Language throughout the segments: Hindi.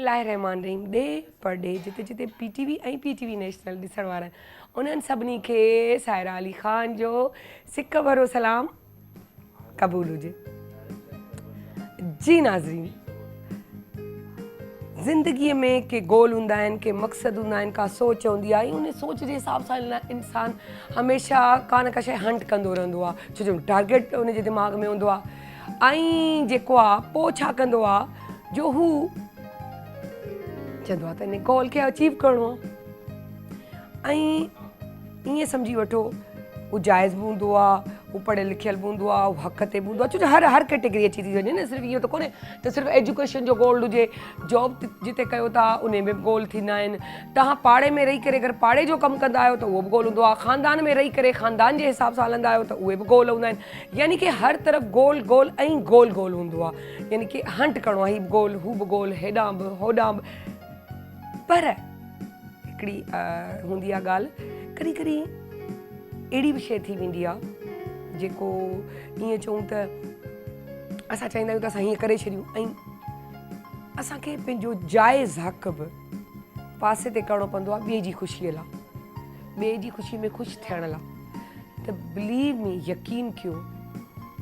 बिस्मिल्लाहिर्रहमानिर्रहीम डे पर डे जिते जिते पीटीवी ऐं पीटीवी नेशनल ॾिसण वारा आहिनि उन्हनि सभिनी खे सायरा अली ख़ान जो सिक भरो सलाम क़बूल हुजे। जी नाज़रीन, ज़िंदगीअ में के गोल हूंदा आहिनि, के मक़सद हूंदा आहिनि, का सोच हूंदी आहे। उन सोच जे हिसाब सां इंसानु हमेशह का न का शइ हंट कंदो रहंदो आहे, छो जो टारगेट उनजे दिमाग़ में हूंदो आहे। ऐं जेको आहे पोइ छा कंदो आहे जो हू चवंदो आहे त इन गोल खे अचीव करिणो आहे। ऐं ईअं सम्झी वठो हू जाइज़ बि हूंदो आहे, हू पढ़ियल लिखियल बि हूंदो आहे, हू हक़ ते बि हूंदो आहे, छो जो हर कैटेगरी अची थी वञे न। सिर्फ़ु इहो त कोन्हे त सिर्फ़ु एजुकेशन जो गोल हुजे, जॉब जिते कयो था उन में बि गोल थींदा आहिनि। तव्हां पाड़े में रही करे अगरि पाड़े जो कमु कंदा आहियो त उहो बि गोल हूंदो आहे। ख़ानदान में रही करे ख़ानदान जे हिसाब सां हलंदा आहियो त उहे बि गोल हूंदा आहिनि। यानी कि हर तरफ़ गोल गोल ऐं गोल गोल हूंदो आहे, यानी कि हंट करिणो आहे, हीउ बि गोल, हू बि गोल, हेॾां बि होॾां बि। पर हिकिड़ी हूंदी आहे ॻाल्हि, कॾहिं कॾहिं अहिड़ी बि शइ थी वेंदी आहे जेको ईअं चऊं त असां चाहींदा आहियूं त असां हीअं करे छॾियूं ऐं असांखे पंहिंजो जाइज़ हक़ बि पासे ते करिणो पवंदो आहे ॿिए जी ख़ुशीअ लाइ, ॿिए जी ख़ुशी में ख़ुशि थियण लाइ। त बिलीव मी, यकीन कयो,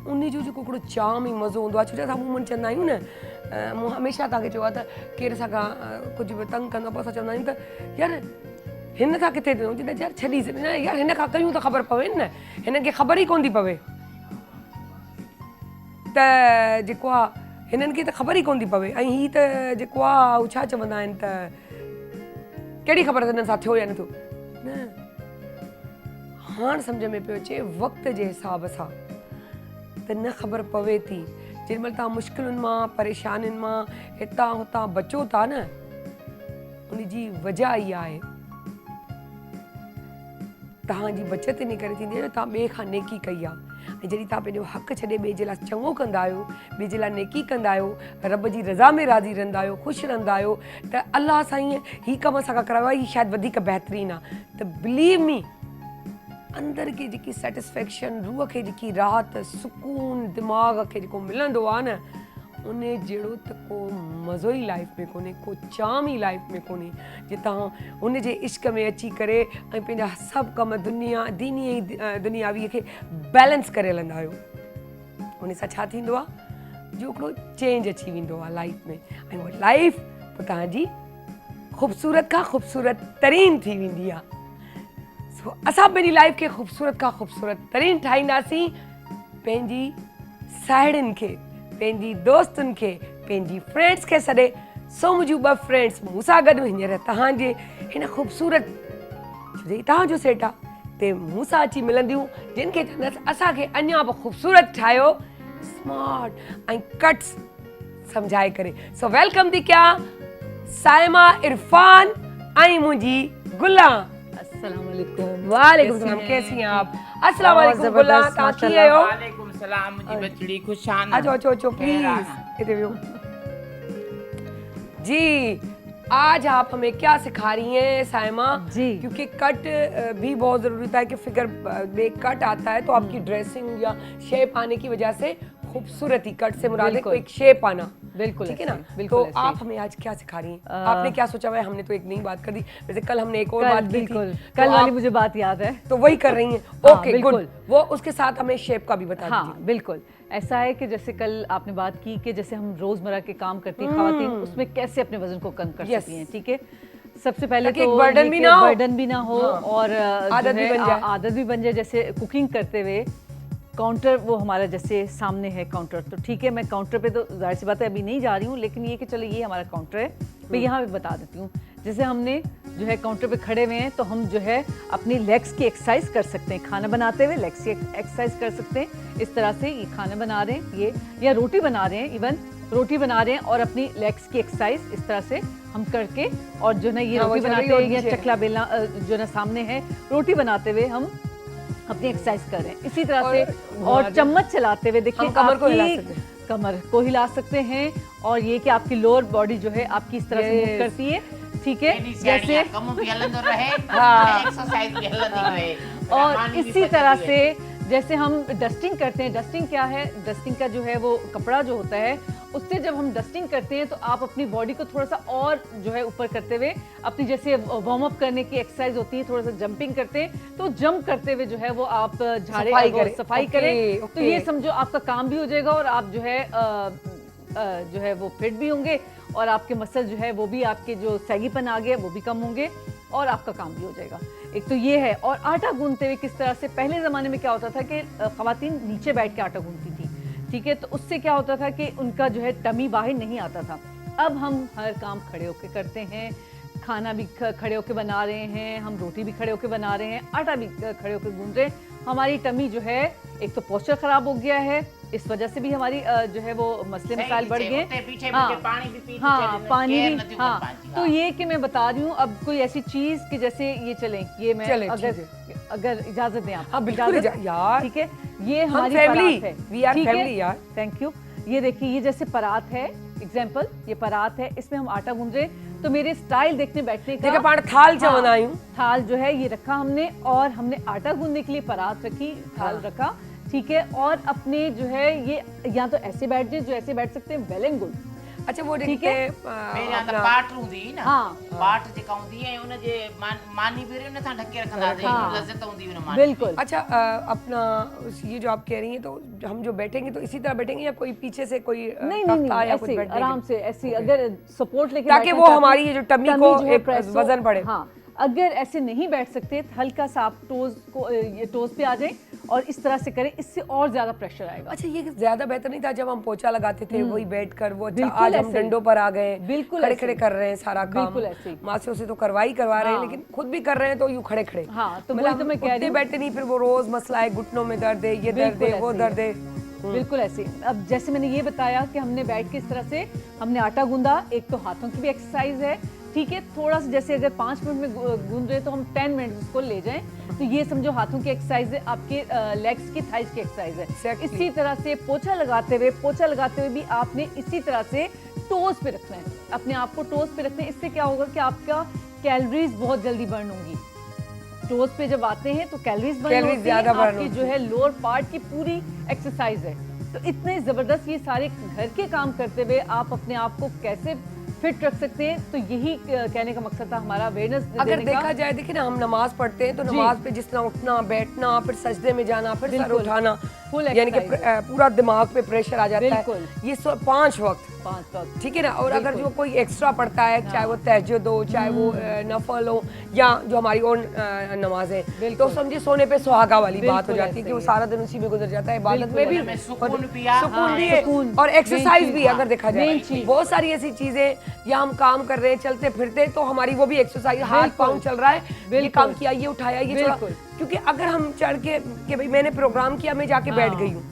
उन जो जेको हिकिड़ो चाम ऐं मज़ो हूंदो आहे। छो जो असां मूं चवंदा आहियूं न, मूं हमेशह तव्हांखे चयो आहे त केरु असांखां कुझु बि तंग कंदो आहे पोइ असां चवंदा आहियूं त यार हिन खां किथे थियो, चवंदा यार छॾी सघे न, यार हिन खां कयूं त ख़बर पवे न, हिन खे ख़बर ई कोन थी पवे त जेको आहे हिननि खे त ख़बर ई कोन थी पवे। ऐं हीअ त जेको आहे हू छा चवंदा आहिनि त कहिड़ी ख़बर त हिननि सां थियो या न थियो। न, हाणे सम्झ में पियो अचे वक़्त जे हिसाब सां त न ख़बर पवे थी। जेॾीमहिल तव्हां मुश्किलुनि मां, परेशानियुनि मां हितां हुतां बचो था न, उनजी वजह इहा आहे तव्हांजी बचत इन करे थींदी आहे न तव्हां ॿिए खां नेकी कई आहे। ऐं जॾहिं तव्हां पंहिंजो हक़ छॾे ॿिए जे लाइ चङो कंदा आहियो, ॿिए जे लाइ नेकी कंदा आहियो, रब जी रज़ा में राज़ी रहंदा आहियो, ख़ुशि रहंदा आहियो त अलाह साईं हीअ कमु असांखां करायो आहे, हीअ शायदि वधीक बहितरीनु आहे। त बिलीव मी, अंदरि खे जेकी सेटिस्फेक्शन, रूह खे जेकी राहत, सुकून, दिमाग़ खे जेको मिलंदो आहे न, उन जहिड़ो त को मज़ो ई लाइफ में कोन्हे, को चाम ई लाइफ में कोन्हे। जे तव्हां हुन जे इश्क में अची करे ऐं पंहिंजा सभु कम दुनिया दीनी ऐं दुनियावीअ खे बैलेंस करे हलंदा आहियो, उन सां छा थींदो आहे जो हिकिड़ो चेंज अची वेंदो आहे लाइफ में। ऐं उहा लाइफ पोइ तव्हांजी ख़ूबसूरत खां ख़ूबसूरत तरीन थी वेंदी आहे। सो असां पंहिंजी लाइफ खे ख़ूबसूरत खां ख़ूबसूरत तरीन ठाहींदासीं, पंहिंजी साहेड़ियुनि खे, पंहिंजी दोस्तुनि खे, पंहिंजी फ्रेंड्स खे सॾे। सो मुंहिंजूं ॿ फ्रेंड्स मूं सां गॾु हींअर तव्हांजे हिन ख़ूबसूरत तव्हांजो सेट आहे ते मूं सां अची मिलंदियूं, जिन खे चवंदसि असांखे अञा बि ख़ूबसूरत ठाहियो, स्मार्ट ऐं कट्स सम्झाए करे। सो वेलकम थी कयां साइमा, इरफान ऐं मुंहिंजी गुला। अस्सलाम वालेकुम। वालेकुम सलाम, कैसी हैं आप? अस्सलाम वालेकुम गुला, तव्हां कीअं आहियो? वालेकुम सलाम, मुंहिंजी बचड़ी ख़ुशान। अचो अचो अचो प्लीज, इधर वियो। जी, आज आप हमें क्या सिखा रही हैं साइमा? जी, क्योंकि कट भी बहुत ज़रूरी होता है कि फिगर में कट आता है तो आपकी ड्रेसिंग या शेप आने की वजह से खूबसूरती, कट से मुराद है कोई एक शेप आना। बिल्कुल, ठीक है ना? बिल्कुल। तो आप हमें आज क्या सिखा रही हैं? आपने क्या सोचा हुआ है? हमने तो एक नई बात कर दी, वैसे कल हमने एक और बात की थी, कल वाली मुझे बात याद है, तो वही कर रही हैं। ओके गुड, वो उसके साथ हमें शेप का भी बता दीजिए। हाँ बिल्कुल। ऐसा है कि जैसे कल आपने बात की कि जैसे हम रोजमर्रा के काम करती हैं ख़वातीन, उसमें कैसे अपने वजन को कम कर सकती हैं। ठीक है, सबसे पहले तो बर्डन भी ना हो और आदत भी बन जाए। जैसे कुकिंग करते हुए काउंटर वो हमारा जैसे सामने है काउंटर, तो ठीक है मैं काउंटर पे तो जाहिर सी बात है अभी नहीं जा रही हूँ, लेकिन ये कि चलो ये हमारा काउंटर है, मैं यहाँ भी बता देती हूँ। जैसे हमने जो है काउंटर पे खड़े हुए हैं तो हम जो है अपनी लेग्स की एक्सरसाइज कर सकते हैं, खाना बनाते हुए लेग्स की एक्सरसाइज कर सकते हैं। इस तरह से ये खाना बना रहे हैं ये, या रोटी बना रहे हैं, इवन रोटी बना रहे हैं और अपनी लेग्स की एक्सरसाइज इस तरह से हम करके, और जो ना ये रोटी बनाते हुए या चकला बेलना जो ना सामने है, रोटी बनाते हुए हम अपनी एक्सरसाइज कर रहे हैं इसी तरह से। और चम्मच चलाते हुए देखिए कमर को हिला सकते हैं, और ये कि आपकी लोअर बॉडी जो है आपकी इस तरह से मूव करती है। ठीक है, जैसे और इसी तरह से जैसे हम डस्टिंग करते हैं, डस्टिंग क्या है, डस्टिंग का जो है वो कपड़ा जो होता है उससे जब हम डस्टिंग करते हैं तो आप अपनी बॉडी को थोड़ा सा और जो है ऊपर करते हुए अपनी जैसे वार्म अप करने की एक्सरसाइज होती है, थोड़ा सा जंपिंग करते हैं तो जंप करते हुए जो है वो आप सफाई करें तो ये समझो आपका काम भी हो जाएगा और आप जो है वो फिट भी होंगे और आपके मसल जो है वो भी आपके जो सैगीपन आ गया वो भी कम होंगे और आपका काम भी हो जाएगा। एक तो ये है। और आटा गूंदते हुए किस तरह से, पहले ज़माने में क्या होता था कि ख़वातीन नीचे बैठ के आटा गूंदती थी, ठीक है, तो उससे क्या होता था कि उनका जो है टमी बाहर नहीं आता था। अब हम हर काम खड़े होके करते हैं, खाना भी खड़े होके बना रहे हैं, हम रोटी भी खड़े होके बना रहे हैं, आटा भी खड़े होके गूंद रहे हैं। हमारी टमी जो है एक तो पोस्चर खराब हो गया है, इस वजह से भी हमारी जो है वो मसले मसाइल बढ़ गए। पानी भी, हाँ। तो ये कि मैं बता रही हूँ अब कोई ऐसी चीज कि जैसे ये चले, ये मैं अगर इजाजत दें आप। हाँ बिल्कुल यार, ठीक है, ये हमारी परात है, वी आर फैमिली यार। Thank you. ये देखिए, ये जैसे परात है, एग्जाम्पल ये परात है, इसमें हम आटा गूंद रहे, तो मेरे स्टाइल देखने बैठने का थाल बनाई हूँ, थाल जो है ये रखा हमने और हमने आटा गूंदने के लिए परात रखी, थाल रखा, ठीक है, और अपने जो है ये या तो ऐसे बैठ जाए, जो ऐसे बैठ सकते हैं, वेल एंड गुड। अच्छा वो ठीक है, मेरे यहाँ तो पाट हूंदी ना, हाँ पाट जेका हूंदी है उन जे मानी भी उन सां ढके रखंदा थे, लज्जत हूंदी उन मानी। बिल्कुल। अच्छा अपना ये जो आप कह रही हैं, तो हम जो बैठेंगे तो इसी तरह बैठेंगे या कोई पीछे से कोई तख्ता या कुछ बैठने आराम से ऐसी अगर सपोर्ट लेके, ताकि वो हमारी ये जो टमी को एक वजन पड़े। हाँ, अगर ऐसे नहीं बैठ सकते तो हल्का सा आप टोज पे आ जाए और इस तरह से करें, इससे और ज्यादा प्रेशर आएगा। अच्छा ये ज्यादा बेहतर नहीं था जब हम पोछा लगाते थे वही बैठकर, वो आज हम डंडों पर आ गए, बिल्कुल खड़े खड़े कर रहे हैं सारा काम, बिल्कुल ऐसे मासियों से तो करवा रहे हैं, लेकिन खुद भी कर रहे हैं तो यूं खड़े खड़े। हाँ, तो मैं कह रही हूँ बैठे नहीं, फिर वो रोज मसला है, घुटनों में दर्द है, ये दर्द है, वो दर्द है। बिल्कुल ऐसे। अब जैसे मैंने ये बताया कि हमने बैठ के इस तरह से हमने आटा गूंदा, एक तो हाथों की भी एक्सरसाइज है, ठीक है, थोड़ा सा जैसे अगर 5 मिनट में गूंद रहे तो हम 10 मिनट उसको ले जाएं, तो ये समझो हाथों की एक्सरसाइज है, आपके लेग्स की, थाइस की एक्सरसाइज है। इसी तरह से पोछा लगाते हुए भी आपने इसी तरह से टोज पे रखना है, अपने आप को टोज पे रखना है। इससे क्या होगा कि आपका कैलोरीज बहुत जल्दी बर्न होंगी। टोज पे जब आते हैं तो कैलोरीज बर्न होती है, आपकी जो है लोअर पार्ट की पूरी एक्सरसाइज है। तो इतने जबरदस्त ये सारे घर के काम करते हुए आप अपने आप को कैसे फिट रख सकते हैं, तो यही कहने का मकसद था हमारा, अवेयरनेस अगर देखा जाए, देखिए ना, हम नमाज पढ़ते हैं तो नमाज पे जिस तरह उठना बैठना, फिर सजदे में जाना, फिर सर उठाना, यानी कि पूरा दिमाग पे प्रेशर आ जाता है। ये 5 वक्त, ठीक है ना। और अगर जो कोई एक्स्ट्रा पढ़ता है, चाहे वो तहज्जुद हो, चाहे वो नफल हो, या जो हमारी और नमाज है, तो समझिए सोने पे सुहागा वाली बात हो जाती है कि वो सारा दिन उसी में गुजर जाता है। इबादत में भी सुकून भी है और एक्सरसाइज भी। अगर देखा जाए बहुत सारी ऐसी चीजें, या हम काम कर रहे हैं चलते फिरते तो हमारी वो भी एक्सरसाइज, हाथ पाँव चल रहा है, ये काम किया, ये उठाया, ये छोड़ा। क्योंकि अगर हम चढ़ के कि भाई मैंने प्रोग्राम किया, मैं जाके बैठ गई हूँ,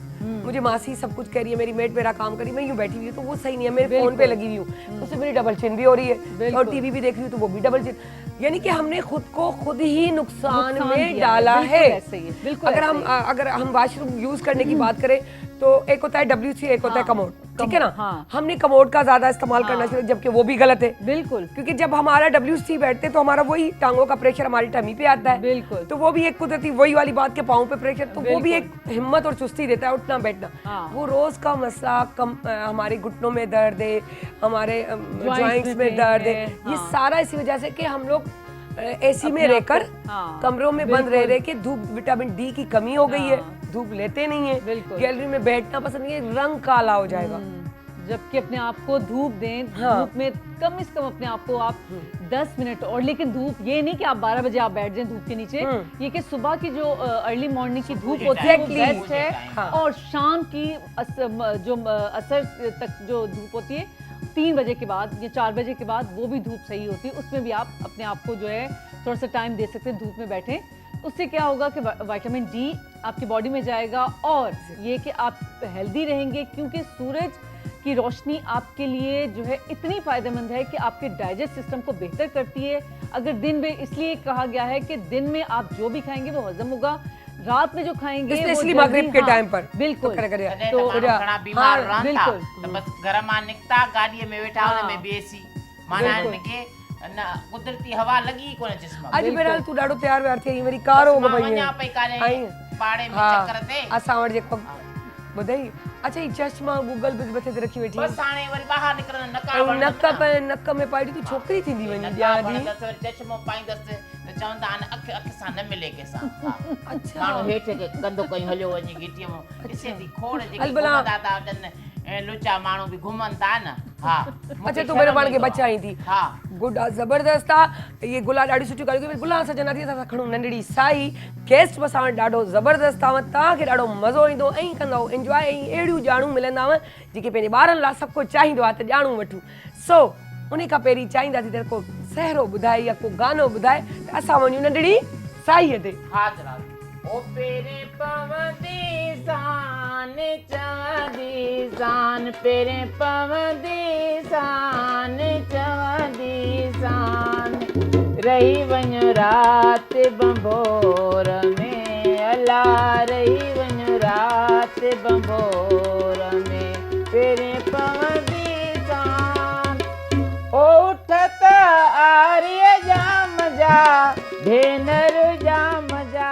मुझे मासी सब कुछ कह रही है, मेरी मेट मेरा काम करी, मैं यूं बैठी हुई हूँ, तो वो सही नहीं है। मेरे फोन पे लगी हुई हूँ तो उससे मेरी डबल चिन भी हो रही है, और टीवी भी देख रही हूँ तो वो भी डबल चिन, यानी कि हमने खुद को खुद ही नुकसान में डाला है। अगर हम वाशरूम यूज करने की बात करें तो एक होता है WC, एक होता है कमोड, ठीक है ना। हमने कमोड का ज्यादा इस्तेमाल करना चाहिए, जबकि वो भी गलत है। बिल्कुल, क्योंकि जब हमारा WC बैठते तो हमारा वही टांगों का प्रेशर हमारी टमी पे आता है। बिल्कुल, तो वो भी एक कुदरती वही वाली बात के पाँव पे प्रेशर, तो वो भी एक हिम्मत और चुस्ती देता है, उठना बैठना। वो रोज का मसला, हमारे घुटनों में दर्द है, हमारे जॉइंट्स में दर्द है, ये सारा इसी वजह से कि हम लोग AC में रहकर कमरों में बंद रह के धूप, विटामिन D की कमी हो गई है, धूप लेते नहीं है, गैलरी में बैठना पसंद नहीं है, रंग काला हो जाएगा। जबकि अपने आप को धूप दें, धूप में कम से कम अपने आप को आप 10 मिनट, और लेकिन धूप ये नहीं कि आप 12 बजे आप बैठ जाएं धूप के नीचे, ये कि सुबह की जो अर्ली मॉर्निंग की धूप होती है वो बेस्ट है, और शाम की जो असर तक जो धूप होती है 3 बजे के बाद या 4 बजे के बाद, वो भी धूप सही होती है। उसमें भी आप अपने आप को जो है थोड़ा सा टाइम दे सकते हैं, धूप में बैठें। उससे क्या होगा कि विटामिन D आपकी बॉडी में जाएगा, और ये कि आप हेल्दी रहेंगे, क्योंकि सूरज की रोशनी आपके लिए जो है इतनी फ़ायदेमंद है कि आपके डाइजेस्ट सिस्टम को बेहतर करती है। अगर दिन में, इसलिए कहा गया है कि दिन में आप जो भी खाएंगे वो हजम होगा, रात में जो खाएंगे इसलिए मगरिब के टाइम पर बिल्कुल तो घणा बीमार रहंदा तो बस घर मां निकता गाड़ी में वेठा हुन में बेसी माना इनके ना कुदरती हवा लगी कोन जिस्म। आज बहरहाल तू ॾाढो तैयार व्यार थी, मेरी कार हो गई वञा पई करे पाड़े में चक्कर ते असां वटि जेको ॿुधाई अच्छा ये चश्मा गूगल पे बथे रखी वेठी बस हाणे वरी ॿाहिरि निकिरण नक में पाई तू छोकरी थींदी वनी ॾियारी चश्मो पाईंदसि त चवंदा आहिनि अख सां न मिले कंहिंसां अच्छा माण्हू हेठि कंधो कयूं हलियो वञे गिटीअ में ॾिसे थी खोड़ जेके अलबला। घुमंदा था वञनि ऐं लुचा माण्हू बि घुमनि था न हा अच्छा तू मेरे पाण के बचाई थी हा गुड जबरदस्त आहे ये गुला ॾाढी सुठी ॻाल्हि कई गुला असां चवंदा थी असां खणूं नंढड़ी साई गेस्ट बि असां वटि ॾाढो ज़बरदस्त आहे तव्हांखे ॾाढो मज़ो ईंदो ऐं कंदव इंजॉय ऐं अहिड़ियूं ॼाणूं मिलंदाव जेके पंहिंजे ॿारनि लाइ सभु कुझु चाहींदो आहे त ॼाणूं वठूं सो उन खां पहिरीं चाहींदासीं त को सहरो ॿुधाए या को गानो ॿुधाए त असां वञूं नंढड़ी साईअ ते हा जनाब ओ पेरे पवंदी सान चवंदी सान पेरे पवंदी सान चवंदी सान रही वञ रात बंबोर में अला रही वञ रात बंबोर में पेरे पवंदी सान उठत आर्य जा मजा भेनर जा मजा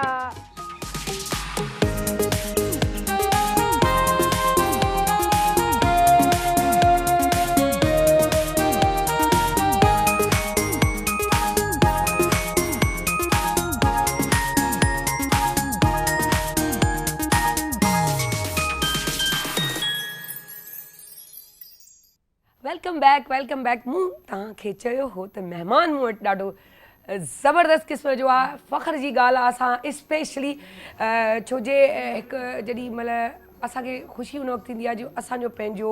वेलकम बैक मूं तव्हांखे चयो हो त महिमान मूं वटि ॾाढो ज़बरदस्त क़िस्म जो आहे फ़ख्र जी ॻाल्हि आहे असां स्पेशली छो जे हिकु जॾहिं महिल असांखे ख़ुशी हुन वक़्तु थींदी आहे जो असांजो पंहिंजो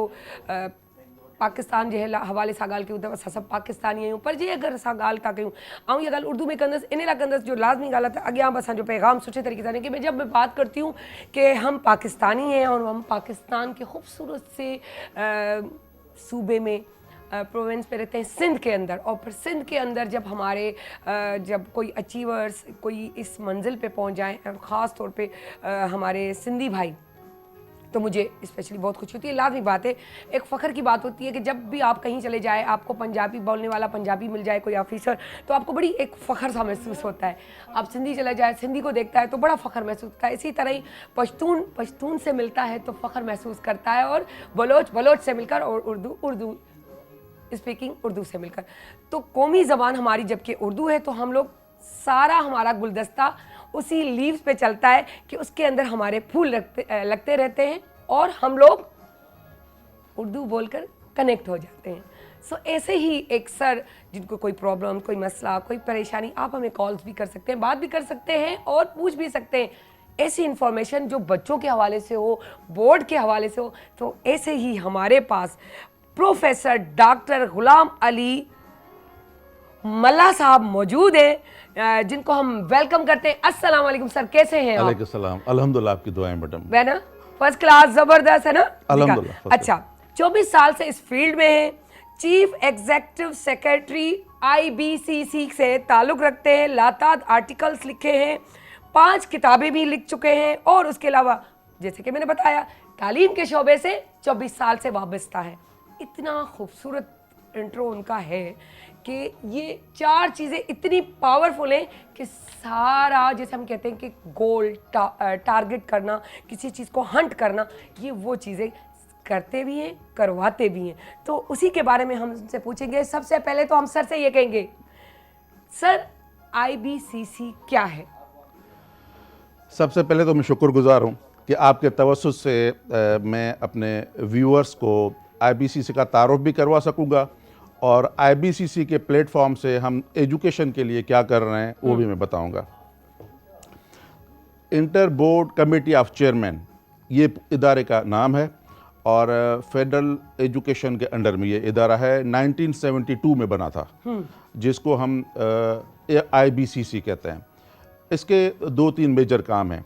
पाकिस्तान जे हवाले सां ॻाल्हि कयूं त असां सभु पाकिस्तानी आहियूं पर जे अगरि असां ॻाल्हि था कयूं ऐं इहा ॻाल्हि उर्दू में कंदसि इन लाइ कंदसि जो लाज़मी ॻाल्हि आहे त अॻियां बि असांजो पैगाम सुठे तरीक़े सां कि मैं जब मैं बात करती हूँ कि हम पाकिस्तानी हैं और हम पाकिस्तान के खूबसूरत से सूबे में प्रोविंस पे रहते हैं सिंध के अंदर और फिर सिंध के अंदर जब हमारे जब कोई अचीवर्स कोई इस मंजिल पे पहुंच जाएं और ख़ास तौर पे हमारे सिंधी भाई तो मुझे स्पेशली बहुत खुशी होती है लाजमी बात है एक फ़ख्र की बात होती है कि जब भी आप कहीं चले जाए आपको पंजाबी बोलने वाला पंजाबी मिल जाए कोई ऑफिसर तो आपको बड़ी एक फ़ख्र सा महसूस होता है आप सिंधी चला जाए सिंधी को देखता है तो बड़ा फ़ख्र महसूस होता है इसी तरह ही पश्तून से मिलता है तो फ़ख्र महसूस करता है और बलोच से मिलकर और उर्दू स्पीकिंग उर्दू से मिलकर तो कौमी ज़बान हमारी जबकि उर्दू है तो हम लोग सारा हमारा गुलदस्ता उसी लीव्स पे चलता है कि उसके अंदर हमारे फूल लगते रहते हैं और हम लोग उर्दू बोलकर कनेक्ट हो जाते हैं सो ऐसे ही एक सर जिनको कोई प्रॉब्लम कोई मसला कोई परेशानी आप हमें कॉल्स भी कर सकते हैं बात भी कर सकते हैं और पूछ भी सकते हैं ऐसी इन्फॉर्मेशन जो बच्चों के हवाले से हो बोर्ड के हवाले से हो तो ऐसे ही हमारे पास प्रोफेसर डॉक्टर गुलाम अली मल्ला साहब मौजूद हैं जिनको हम वेलकम करते हैं अस्सलाम वालेकुम सर कैसे हैं आप? वालेकुम सलाम अल्हम्दुलिल्लाह आपकी दुआएं मैडम है ना फर्स्ट क्लास जबरदस्त है ना अल्हम्दुलिल्लाह अच्छा 24 साल से इस फील्ड में हैं चीफ एग्जीक्यूटिव सेक्रेटरी IBCC से ताल्लुक़ रखते हैं लाताद आर्टिकल्स लिखे हैं 5 किताबें भी लिख चुके हैं और उसके अलावा जैसे कि मैंने बताया तालीम के शोबे से 24 साल से वाबस्ता है इतना खूबसूरत इंट्रो उनका है कि ये 4 चीज़ें इतनी पावरफुल हैं कि सारा जैसे हम कहते हैं कि गोल टारगेट करना किसी चीज़ को हंट करना ये वो चीज़ें करते भी हैं करवाते भी हैं तो उसी के बारे में हम उनसे पूछेंगे सबसे पहले तो हम सर से ये कहेंगे सर IBCC क्या है? सबसे पहले तो मैं शुक्रगुजार हूँ कि आपके तवज्जुह से मैं अपने व्यूअर्स को IBCC का तारुफ भी करवा सकूँगा और IBCC के प्लेटफॉर्म से हम एजुकेशन के लिए क्या कर रहे हैं वो भी मैं बताऊँगा। Inter board committee of chairman ये इदारे का नाम है और फेडरल एजुकेशन के अंडर में ये इदारा है 1972 में बना था जिसको हम IBCC कहते हैं। इसके 2-3 मेजर काम हैं।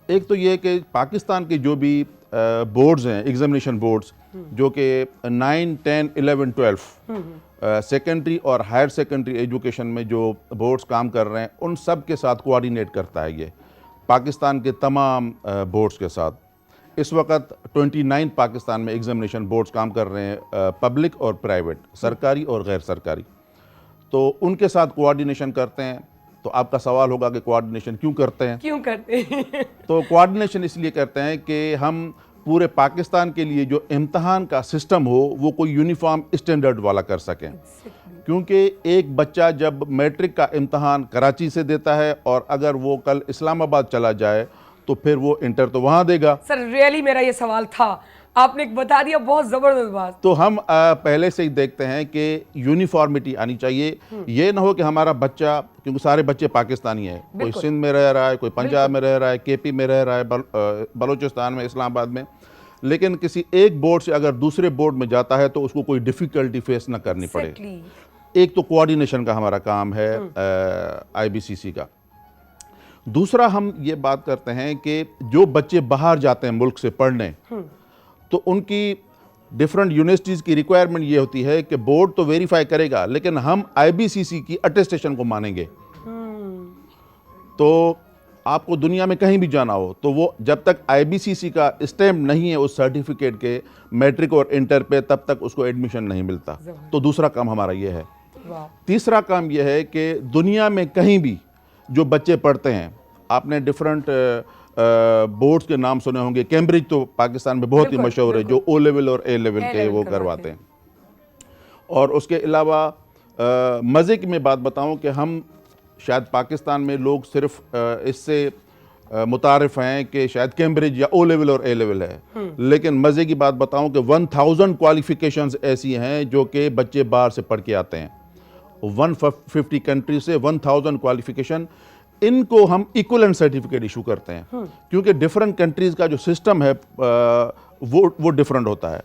एक तो ये कि पाकिस्तान के जो भी बोर्ड्स हैं एग्जामिनेशन बोर्ड्स जो कि 9, 10, 11, 12 सेकेंडरी और हायर सेकेंडरी एजुकेशन में जो बोर्ड्स काम कर रहे हैं उन सब के साथ कोऑर्डिनेट करता है ये पाकिस्तान के तमाम बोर्ड्स के साथ। इस वक्त 29 पाकिस्तान में एग्जामिनेशन बोर्ड्स काम कर रहे हैं पब्लिक और प्राइवेट सरकारी और गैर सरकारी तो उनके साथ कोऑर्डिनेशन करते हैं। तो आपका सवाल होगा कि कोऑर्डिनेशन क्यों करते हैं तो कोऑर्डिनेशन इसलिए करते हैं कि हम पूरे पाकिस्तान के लिए जो इम्तहान का सिस्टम हो वो कोई यूनिफॉर्म स्टैंडर्ड वाला कर सकें। क्योंकि एक बच्चा जब मैट्रिक का इम्तहान कराची से देता है और अगर वो कल इस्लामाबाद चला जाए तो फिर वो इंटर तो वहाँ देगा। सर रियली मेरा ये सवाल था, आपने बता दिया, बहुत ज़बरदस्त बात। तो हम पहले से ही देखते हैं कि यूनिफॉर्मिटी आनी चाहिए। ये ना हो कि हमारा बच्चा, क्योंकि सारे बच्चे पाकिस्तानी हैं, कोई सिंध में रह रहा है, कोई पंजाब में रह रहा है, केपी में रह रहा है, बलूचिस्तान में, इस्लामाबाद में, लेकिन किसी एक बोर्ड से अगर दूसरे बोर्ड में जाता है तो उसको कोई डिफ़िकल्टी फेस ना करनी पड़े। एक तो कोऑर्डिनेशन का हमारा काम है IBCC का। दूसरा हम ये बात करते हैं कि जो बच्चे बाहर जाते हैं मुल्क से पढ़ने, तो उनकी डिफरेंट यूनिवर्सिटीज़ की रिक्वायरमेंट ये होती है कि बोर्ड तो वेरीफाई करेगा लेकिन हम IBCC की अटेस्टेशन को मानेंगे। तो आपको दुनिया में कहीं भी जाना हो तो वो जब तक IBCC का स्टैम्प नहीं है उस सर्टिफिकेट के मैट्रिक और इंटर पे, तब तक उसको एडमिशन नहीं मिलता। तो दूसरा काम हमारा ये है। तीसरा काम ये है कि दुनिया में कहीं भी जो बच्चे पढ़ते हैं, आपने डिफरेंट बोर्ड्स के नाम सुने होंगे। कैम्ब्रिज तो पाकिस्तान में बहुत ही मशहूर है, जो O लेवल और A लेवल के वो करवाते हैं। और उसके अलावा मज़े की मैं बात बताऊं कि हम शायद पाकिस्तान में लोग सिर्फ इससे मुतारिफ हैं कि शायद कैम्ब्रिज या O लेवल और A लेवल है, लेकिन मज़े की बात बताऊं कि 1000 क्वालिफिकेशंस ऐसी हैं जो कि बच्चे बाहर से पढ़ के आते हैं। 150 कंट्री से 1000 क्वालिफिकेशन, इनको हम इक्विवेलेंट सर्टिफिकेट इशू करते हैं। क्योंकि डिफरेंट कंट्रीज़ का जो सिस्टम है वो डिफरेंट होता है,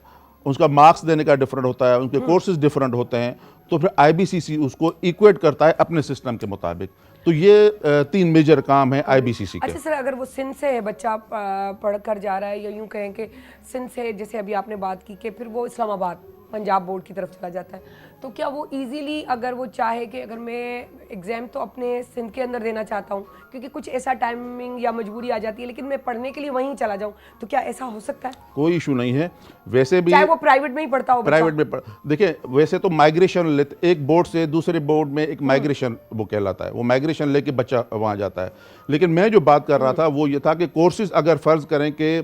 उसका मार्क्स देने का डिफरेंट होता है, उनके कोर्सेज डिफरेंट होते हैं, तो फिर IBCC उसको इक्वेट करता है अपने सिस्टम के मुताबिक। तो ये 3 मेजर काम है IBCC के। अच्छा सर, अगर वो सिंध से है बच्चा पढ़ कर जा रहा है, या यूँ कहें कि सिंध से, जैसे अभी आपने बात की कि फिर वो इस्लामाबाद पंजाब बोर्ड की तरफ चला जाता है, तो क्या वो इजीली, अगर वो चाहे कि अगर मैं एग्ज़ाम तो अपने सिंध के अंदर देना चाहता हूँ क्योंकि कुछ ऐसा टाइमिंग या मजबूरी आ जाती है, लेकिन मैं पढ़ने के लिए वहीं चला जाऊँ, तो क्या ऐसा हो सकता है? कोई इशू नहीं है। वैसे भी चाहे वो प्राइवेट में ही पढ़ता हो, प्राइवेट में देखिए, वैसे तो माइग्रेशन लेते, एक बोर्ड से दूसरे बोर्ड में एक माइग्रेशन वो कहलाता है, वो माइग्रेशन लेके बच्चा वहाँ जाता है। लेकिन मैं जो बात कर रहा था वो ये था कि कोर्सेज अगर फ़र्ज़ करें कि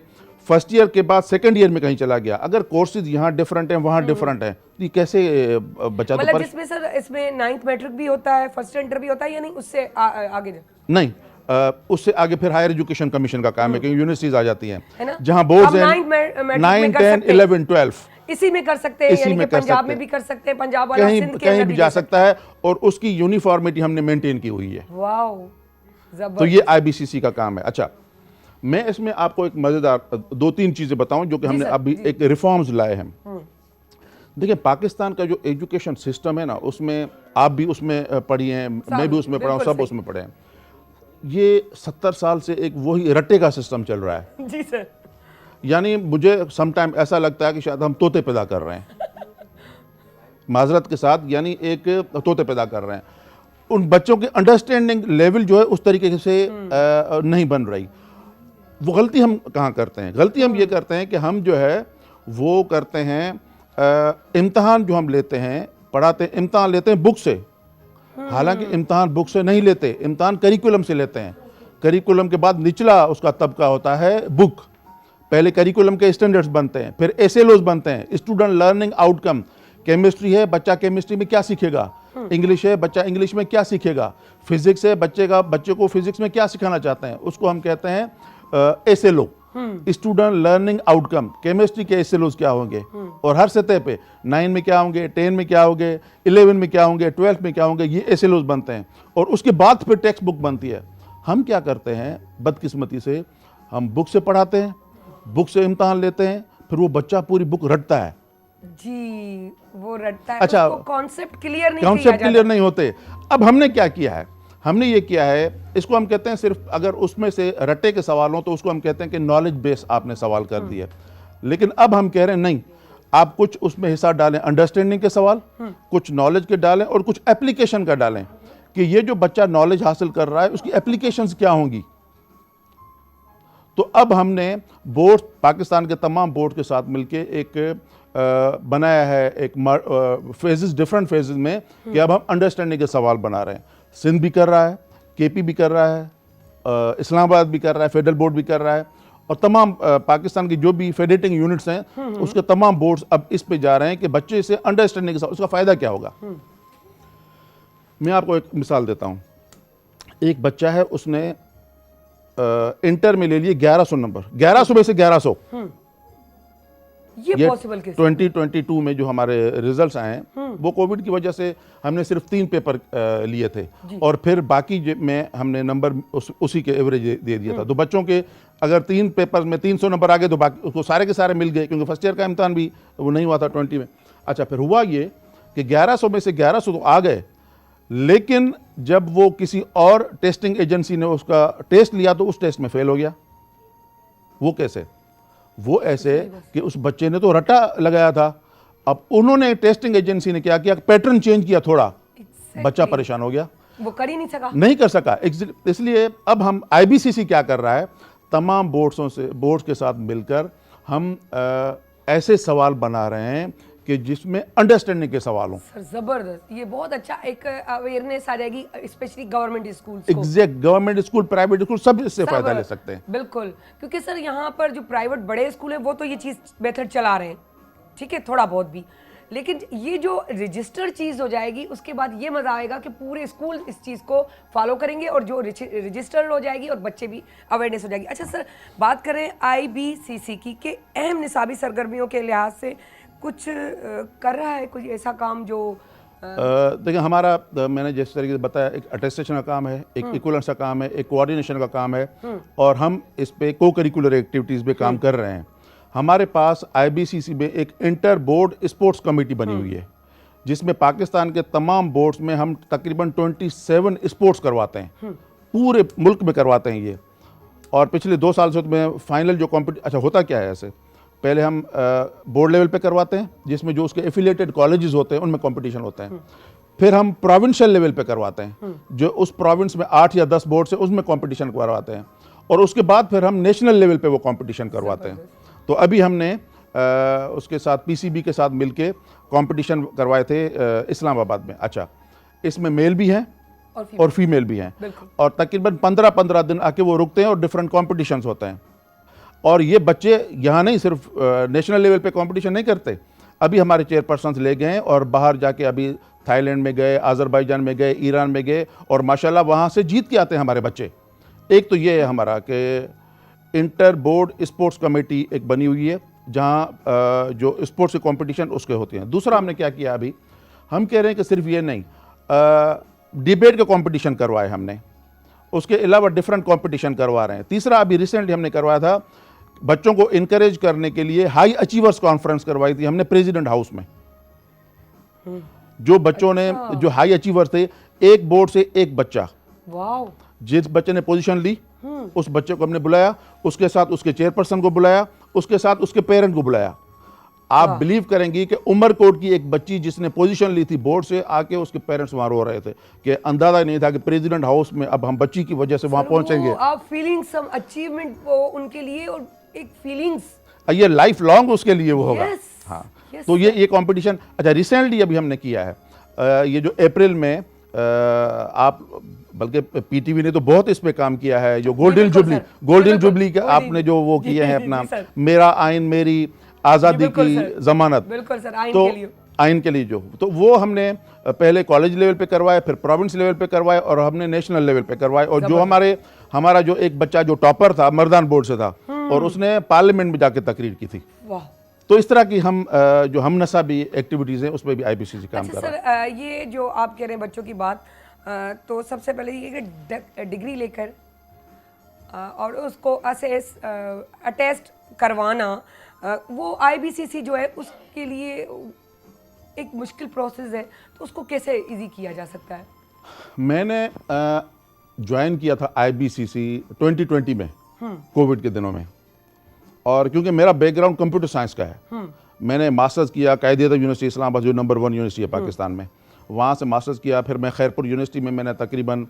फर्स्ट ईयर के बाद सेकंड ईयर में कहीं चला गया, अगर कोर्सेज यहाँ डिफरेंट हैं वहाँ डिफरेंट हैं, तो ये कैसे बच्चा, मतलब जिसमें सर इसमें 9th मैट्रिक भी होता है, फर्स्ट इंटर भी होता है, या नहीं उससे आगे नहीं, उससे आगे फिर हायर एजुकेशन कमीशन का काम है, क्योंकि यूनिवर्सिटीज आ जाती हैं है जहाँ बोर्ड्स हैं 9, 10, 11, 12 इसी में कर सकते हैं, यानी कि पंजाब में भी कर सकते हैं, पंजाब वाला सिंध के कहीं भी जा सकता है, और उसकी यूनिफॉर्मिटी हमने मेंटेन की हुई है। वाओ, तो ये IBCC का काम है। अच्छा, मैं इसमें आपको एक मज़ेदार 2-3 चीज़ें बताऊं जो कि हमने अभी एक रिफॉर्म्स लाए हैं। देखिए, पाकिस्तान का जो एजुकेशन सिस्टम है ना, उसमें आप भी उसमें पढ़ी हैं, मैं भी उसमें पढ़ा हूँ, सब उसमें पढ़े हैं। ये 70 साल से एक वही रट्टे का सिस्टम चल रहा है। जी सर। यानी मुझे समटाइम ऐसा लगता है कि शायद हम तोते पैदा कर रहे हैं, माजरत के साथ, यानी एक तोते पैदा कर रहे हैं। उन बच्चों की अंडरस्टैंडिंग लेवल जो है उस तरीके से नहीं बन रही। वो गलती हम कहाँ करते हैं? गलती हम ये करते हैं कि हम जो है वो करते हैं इम्तहान जो हम लेते हैं, पढ़ाते हैं, इम्तहान लेते हैं बुक से। हालांकि इम्तहान बुक से नहीं लेते, इम्तहान करिकुलम से लेते हैं। करिकुलम के बाद निचला उसका तबका होता है बुक। पहले करिकुलम के स्टैंडर्ड्स बनते हैं, फिर SLOs बनते हैं, स्टूडेंट लर्निंग आउटकम। केमिस्ट्री है, बच्चा केमिस्ट्री में क्या सीखेगा, इंग्लिश है, बच्चा इंग्लिश में क्या सीखेगा, फिजिक्स है, बच्चे को फिजिक्स में क्या सिखाना चाहते हैं, उसको हम कहते हैं SLO, student learning outcome. Chemistry के SLOs क्या होंगे, और हर सतह पे 9 में क्या होंगे, 10 में क्या होंगे, 11 में क्या होंगे, 12 में क्या होंगे, ये SLOs बनते हैं। और उसके बाद फिर टेक्स्ट बुक बनती है। हम क्या करते हैं बदकिस्मती से, हम बुक से पढ़ाते हैं, बुक से इम्तहान लेते हैं, फिर वो बच्चा पूरी बुक रटता है। जी, वो रटता है। अच्छा, कॉन्सेप्ट क्लियर नहीं होते। अब हमने क्या किया है, हमने ये किया है, इसको हम कहते हैं सिर्फ, अगर उसमें से रट्टे के सवाल हो तो उसको हम कहते हैं कि नॉलेज बेस आपने सवाल कर दिया। लेकिन अब हम कह रहे हैं नहीं, आप कुछ उसमें हिस्सा डालें अंडरस्टैंडिंग के सवाल, कुछ नॉलेज के डालें, और कुछ एप्लीकेशन का डालें कि ये जो बच्चा नॉलेज हासिल कर रहा है उसकी एप्लीकेशंस क्या होंगी। तो अब हमने बोर्ड, पाकिस्तान के तमाम बोर्ड के साथ मिलके एक बनाया है, एक फेजेस, डिफरेंट फेजेस में, कि अब हम अंडरस्टैंडिंग के सवाल बना रहे हैं। सिंध भी कर रहा है, KP भी कर रहा है, इस्लामाबाद भी कर रहा है, फेडरल बोर्ड भी कर रहा है, और तमाम पाकिस्तान की जो भी फेडरेटिंग यूनिट्स हैं उसके तमाम बोर्ड्स अब इस पे जा रहे हैं कि बच्चे से अंडरस्टैंडिंग के साथ उसका फ़ायदा क्या होगा। मैं आपको एक मिसाल देता हूँ। एक बच्चा है, उसने इंटर में ले लिए 1100 नंबर, 1100 में से 1100। ये पॉसिबल कैसे? 2022 में जो हमारे रिजल्ट्स आए हैं वो कोविड की वजह से हमने सिर्फ 3 पेपर लिए थे और फिर बाकी में हमने नंबर उसी के एवरेज दे दिया था। तो बच्चों के अगर 3 पेपर में 300 नंबर आ गए तो बाकी उसको सारे के सारे मिल गए, क्योंकि फर्स्ट ईयर का इम्तहान भी वो नहीं हुआ था 20 में। अच्छा, फिर हुआ ये कि 1100 में से 1100 तो आ गए, लेकिन जब वो किसी और टेस्टिंग एजेंसी ने उसका टेस्ट लिया तो उस टेस्ट में फेल हो गया। वो कैसे? वो ऐसे कि उस बच्चे ने तो रटा लगाया था, अब उन्होंने टेस्टिंग एजेंसी ने क्या किया, पैटर्न चेंज किया थोड़ा, बच्चा परेशान हो गया, वो कर ही नहीं कर सका। इसलिए अब हम आईबीसीसी क्या कर रहा है, तमाम बोर्ड्स के साथ मिलकर हम ऐसे सवाल बना रहे हैं कि जिसमें अंडरस्टैंडिंग के सवाल हों। सर जबरदस्त, ये बहुत अच्छा एक अवेयरनेस आ जाएगी, स्पेशली गवर्नमेंट स्कूल को। Exact, government school, private school सब इससे फायदा ले सकते हैं। बिल्कुल, क्योंकि सर यहाँ पर जो प्राइवेट बड़े स्कूल है वो तो ये चीज मेथड चला रहे हैं, ठीक है, थोड़ा बहुत भी, लेकिन ये जो रजिस्टर्ड चीज हो जाएगी उसके बाद ये मजा आएगा कि पूरे स्कूल इस चीज को फॉलो करेंगे और जो रजिस्टर्ड हो जाएगी और बच्चे भी अवेयरनेस हो जाएगी। अच्छा सर, बात करें आईबीसीसी की कि अहम निसाबी सरगर्मियों के लिहाज से कुछ कर रहा है, कुछ ऐसा काम जो देखिए हमारा, मैंने जिस तरीके से बताया, एक अटेस्टेशन का काम है, एक इक्वलेंस का काम है, एक कोऑर्डिनेशन का काम है, और हम इस पे को करिकुलर एक्टिविटीज़ पे काम कर रहे हैं। हमारे पास आईबीसीसी में एक इंटर बोर्ड स्पोर्ट्स कमेटी बनी हुई है, जिसमें पाकिस्तान के तमाम बोर्ड्स में हम तकरीबन 27 स्पोर्ट्स करवाते हैं, पूरे मुल्क में करवाते हैं ये। और पिछले 2 साल से में फाइनल जो अच्छा होता क्या है, ऐसे पहले हम बोर्ड लेवल पे करवाते हैं, जिसमें जो उसके एफिलिएटेड कॉलेजेस होते हैं उनमें कंपटीशन होते हैं। फिर हम प्रोविंशियल लेवल पे करवाते हैं, जो उस प्रोविंस में 8 या 10 बोर्ड से उसमें कंपटीशन करवाते हैं, और उसके बाद फिर हम नेशनल लेवल पे वो कंपटीशन करवाते हैं। तो अभी हमने उसके साथ पीसीबी के साथ मिलके कंपटीशन करवाए थे इस्लामाबाद में। अच्छा, इसमें मेल भी हैं और फीमेल भी हैं, और तकरीबन 15-15 दिन आके वो रुकते हैं और डिफरेंट कॉम्पिटिशन्स होते हैं। और ये बच्चे यहाँ नहीं सिर्फ नेशनल लेवल पे कंपटीशन नहीं करते, अभी हमारे चेयरपर्सन्स ले गए और बाहर जाके अभी थाईलैंड में गए, अज़रबैजान में गए, ईरान में गए, और माशाल्लाह वहाँ से जीत के आते हैं हमारे बच्चे। एक तो ये है हमारा कि इंटर बोर्ड स्पोर्ट्स कमेटी एक बनी हुई है, जहाँ जो स्पोर्ट्स के कंपटीशन उसके होते हैं। दूसरा हमने क्या किया, अभी हम कह रहे हैं कि सिर्फ ये नहीं, डिबेट के कंपटीशन करवाए हमने, उसके अलावा डिफरेंट कंपटीशन करवा रहे हैं। तीसरा अभी रिसेंटली हमने करवाया था, बच्चों को इनकरेज करने के लिए हाई अचीवर्स कॉन्फ्रेंस करवाई थी हमने प्रेसिडेंट हाउस में। जो बच्चों ने, जो हाई अचीवर्स थे, एक बोर्ड से एक बच्चा, वाओ, जिस बच्चे ने पोजीशन ली उस बच्चे को हमने बुलाया, उसके साथ उसके चेयरपर्सन को बुलाया, उसके साथ उसके पेरेंट को बुलाया। आप बिलीव करेंगी कि उमरकोट की एक बच्ची जिसने पोजीशन ली थी बोर्ड से, आके उसके पेरेंट्स वहां रो रहे थे कि अंदाजा नहीं था कि प्रेसिडेंट हाउस में अब हम बच्ची की वजह से वहां पहुंचेंगे। आप फीलिंग सम अचीवमेंट उनके लिए, और एक फीलिंग्स ये लाइफ लॉन्ग उसके लिए वो होगा। हाँ, yes, तो ये कंपटीशन। अच्छा, रिसेंटली अभी हमने किया है, ये जो अप्रैल में आप, बल्कि पीटीवी ने तो बहुत इस पे काम किया है, जो गोल्डन जुबली का आपने जो वो किए हैं अपना, मेरा आइन मेरी आज़ादी की जमानत, बिल्कुल सर, आइन के लिए जो, तो वो हमने पहले कॉलेज लेवल पे करवाए, फिर प्रोविंस लेवल पे करवाए, और हमने नेशनल लेवल पे करवाए। और जो हमारा जो एक बच्चा जो टॉपर था, मर्दान बोर्ड से था, और उसने पार्लियामेंट में जाके तकरीर की थी। तो इस तरह की हम जो हम नसाबी एक्टिविटीज़ हैं उस पर भी आईबीसीसी काम कर रहा है। ये जो आप कह रहे हैं बच्चों की बात, तो सबसे पहले ये कि डिग्री लेकर और उसको अटेस्ट करवाना, वो आईबीसीसी जो है उसके लिए एक मुश्किल प्रोसेस है, तो उसको कैसे इजी किया जा सकता है? मैंने ज्वाइन किया था आईबीसीसी 2020 में, कोविड के दिनों में, और क्योंकि मेरा बैकग्राउंड कंप्यूटर साइंस का है, मैंने मास्टर्स किया कायदे-ए-अदब यूनिवर्सिटी इस्लामाबाद, जो नंबर 1 यूनिवर्सिटी है पाकिस्तान में, वहाँ से मास्टर्स किया। फिर मैं खैरपुर यूनिवर्सिटी में मैंने तकरीबन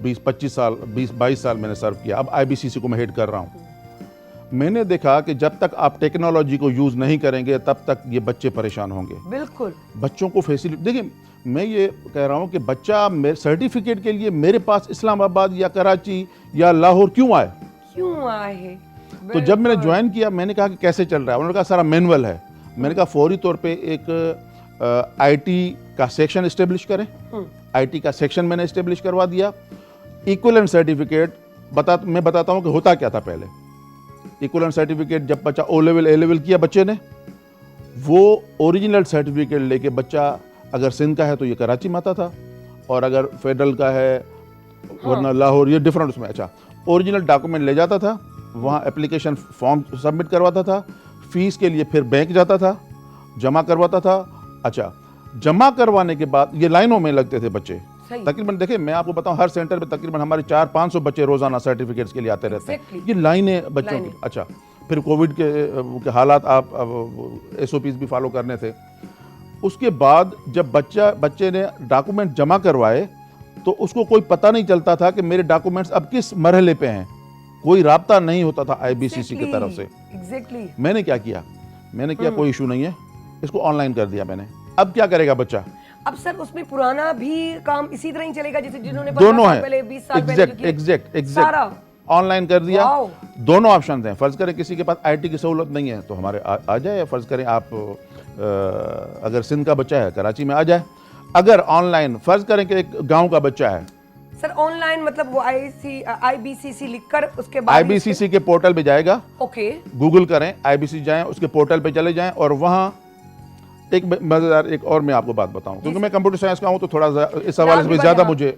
20-22 साल मैंने सर्व किया। अब आईबीसीसी को मैं हेड कर रहा हूँ। मैंने देखा कि जब तक आप टेक्नोलॉजी को यूज़ नहीं करेंगे तब तक ये बच्चे परेशान होंगे। बिल्कुल, बच्चों को फैसिलिटी, देखिए मैं ये कह रहा हूँ कि बच्चा मेरे सर्टिफिकेट के लिए मेरे पास इस्लामाबाद या कराची या लाहौर क्यों आए? क्यों आहे? तो जब मैंने ज्वाइन किया, मैंने कहा कि कैसे चल रहा है, उन्होंने कहा सारा मैनुअल है। मैंने कहा फौरी तौर पे एक आईटी का सेक्शन इस्टेब्लिश करें। आईटी का सेक्शन मैंने इस्टेब्लिश करवा दिया। इक्विवेलेंट सर्टिफिकेट मैं बताता हूँ कि होता क्या था पहले। इक्विवेलेंट सर्टिफिकेट जब बच्चा ओ लेवल ए लेवल किया बच्चे ने, वो ओरिजिनल सर्टिफिकेट लेके बच्चा अगर सिंध का है तो ये कराची में आता था, और अगर फेडरल का है वरना लाहौर, ये डिफरेंट उसमें। अच्छा, ओरिजिनल डॉक्यूमेंट ले जाता था, वहाँ एप्लीकेशन फॉर्म सबमिट करवाता था, फीस के लिए फिर बैंक जाता था, जमा करवाता था। अच्छा, जमा करवाने के बाद ये लाइनों में लगते थे बच्चे। तकरीबन देखिए, मैं आपको बताऊं, हर सेंटर पे तकरीबन हमारे 400-500 बच्चे रोजाना सर्टिफिकेट्स के लिए आते रहते हैं। ये लाइनें बच्चों की। अच्छा, फिर कोविड के हालात, आप SOPs भी फॉलो करने थे। उसके बाद जब बच्चे ने डॉक्यूमेंट जमा करवाए तो उसको कोई पता नहीं चलता था कि मेरे डॉक्यूमेंट्स अब किस मरहले पे हैं, कोई राब्ता नहीं होता था IBCC की तरफ से। मैंने क्या किया, कोई इशू नहीं है, इसको ऑनलाइन कर दिया मैंने। अब क्या करेगा बच्चा? अब सर उसमें पुराना भी काम इसी तरह ही चलेगा जैसे जिन्होंने दोनों है, पहले 20 साल पहले एग्जैक्ट ऑनलाइन कर दिया। दोनों ऑप्शन हैं। फर्ज करें किसी के पास IT की सहूलत नहीं है तो हमारे आ जाए। फर्ज करें आप अगर सिंध का बच्चा है कराची में आ जाए। अगर ऑनलाइन फर्ज करें कि एक गांव का बच्चा है सर, ऑनलाइन मतलब वो IBCC लिखकर उसके बाद IBCC के पोर्टल पे जाएगा। ओके, गूगल करें, IBCC जाएं, उसके पोर्टल पे चले जाएं, और वहां एक मजेदार एक और मैं आपको बात बताऊं, क्योंकि मैं कंप्यूटर साइंस का हूं तो थोड़ा इस हवाले से ज्यादा मुझे,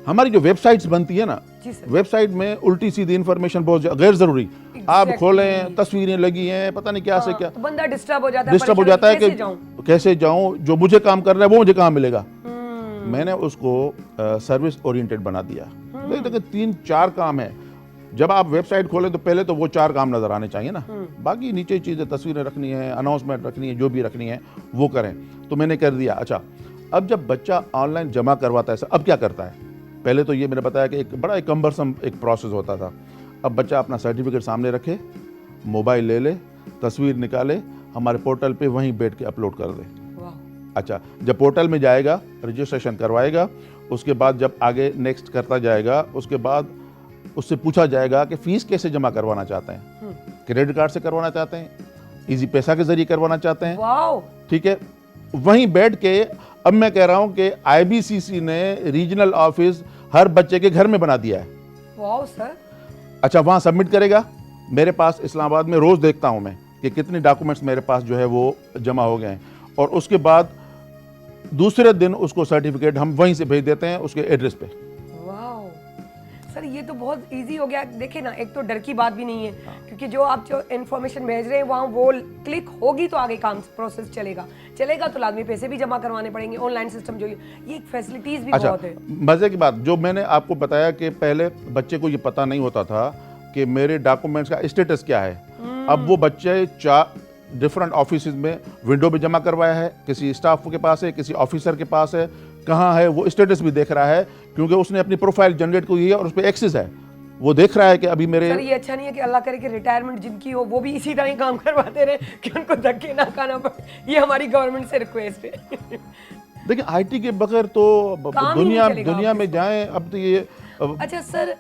हमारी जो वेबसाइट्स बनती है ना, वेबसाइट में उल्टी सीधी इंफॉर्मेशन बहुत गैर जरूरी आप खोलें, तस्वीरें लगी हैं, पता नहीं क्या से क्या, तो बंदा डिस्टर्ब हो जाता है कि कैसे जाऊं, जो मुझे काम कर रहा है वो मुझे कहाँ मिलेगा। मैंने उसको सर्विस ओरिएंटेड बना दिया। देखिए 3-4 काम है। जब आप वेबसाइट खोलें तो पहले तो वो 4 काम नजर आने चाहिए ना, बाकी नीचे चीजें, तस्वीरें रखनी है, अनाउंसमेंट रखनी है, जो भी रखनी है वो करें। तो मैंने कर दिया। अच्छा, अब जब बच्चा ऑनलाइन जमा करवाता है, अब क्या करता है? पहले तो ये मैंने बताया कि एक बड़ा कम्बरसम एक प्रोसेस होता था। अब बच्चा अपना सर्टिफिकेट सामने रखे, मोबाइल ले ले, तस्वीर निकाले, हमारे पोर्टल पे वहीं बैठ के अपलोड कर दे। अच्छा, जब पोर्टल में जाएगा, रजिस्ट्रेशन करवाएगा, उसके बाद जब आगे नेक्स्ट करता जाएगा, उसके बाद उससे पूछा जाएगा कि फीस कैसे जमा करवाना चाहते हैं, क्रेडिट कार्ड से करवाना चाहते हैं, इजी पैसा के जरिए करवाना चाहते हैं, ठीक है। वहीं बैठ के अब मैं कह रहा हूं कि IBCC ने रीजनल ऑफिस हर बच्चे के घर में बना दिया है। Wow sir. अच्छा, वहां सबमिट करेगा। मेरे पास इस्लामाबाद में रोज देखता हूं मैं कि कितने डॉक्यूमेंट्स मेरे पास जो है वो जमा हो गए हैं, और उसके बाद दूसरे दिन उसको सर्टिफिकेट हम वहीं से भेज देते हैं उसके एड्रेस पे। वाओ सर, ये तो बहुत इजी हो गया। देखिए ना, एक तो डर की बात भी नहीं है, क्योंकि जो आप जो इन्फॉर्मेशन भेज रहे हैं वहाँ वो क्लिक होगी तो आगे काम प्रोसेस चलेगा तो लाजमी पैसे भी जमा करवाने पड़ेंगे। ऑनलाइन सिस्टम जो ये फैसिलिटीज भी बहुत है। मजे की बात जो मैंने आपको बताया कि पहले बच्चे को ये पता नहीं होता था कि मेरे डॉक्यूमेंट्स का स्टेटस क्या है। अब वो बच्चे 4 डिफरेंट ऑफिस में विंडो पे जमा करवाया है, किसी स्टाफ के पास है, किसी ऑफिसर के पास है, कहाँ है वो स्टेटस भी देख रहा है, क्योंकि उसने अपनी प्रोफाइल जनरेट की है और उस पर एक्सेस है, वो देख रहा है कि अभी मेरे। सर ये अच्छा नहीं है कि अल्लाह करे कि रिटायरमेंट जिनकी हो वो भी इसी तरह ही काम करवाते रहे कि उनको धक्के ना खाना पड़े। ये हमारी गवर्नमेंट से रिक्वेस्ट है। देखिए IT के बगैर तो दुनिया में जाएं अब तो ये। अच्छा सर,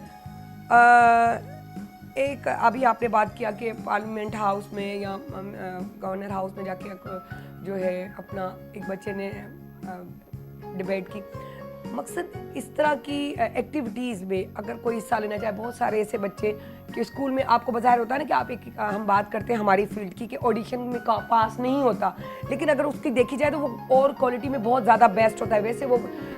एक अभी आपने बात किया कि पार्लियामेंट हाउस में या गवर्नर हाउस में जाके जो है अपना एक बच्चे ने डिबेट की। मकसद इस तरह की एक्टिविटीज़ में अगर कोई हिस्सा लेना चाहे, बहुत सारे ऐसे बच्चे कि स्कूल में आपको बाहर होता है ना कि आप हम बात करते हैं हमारी फील्ड की कि ऑडिशन में पास नहीं होता, लेकिन अगर उसकी देखी जाए तो वो और क्वालिटी में बहुत ज़्यादा बेस्ट होता है। वैसे वो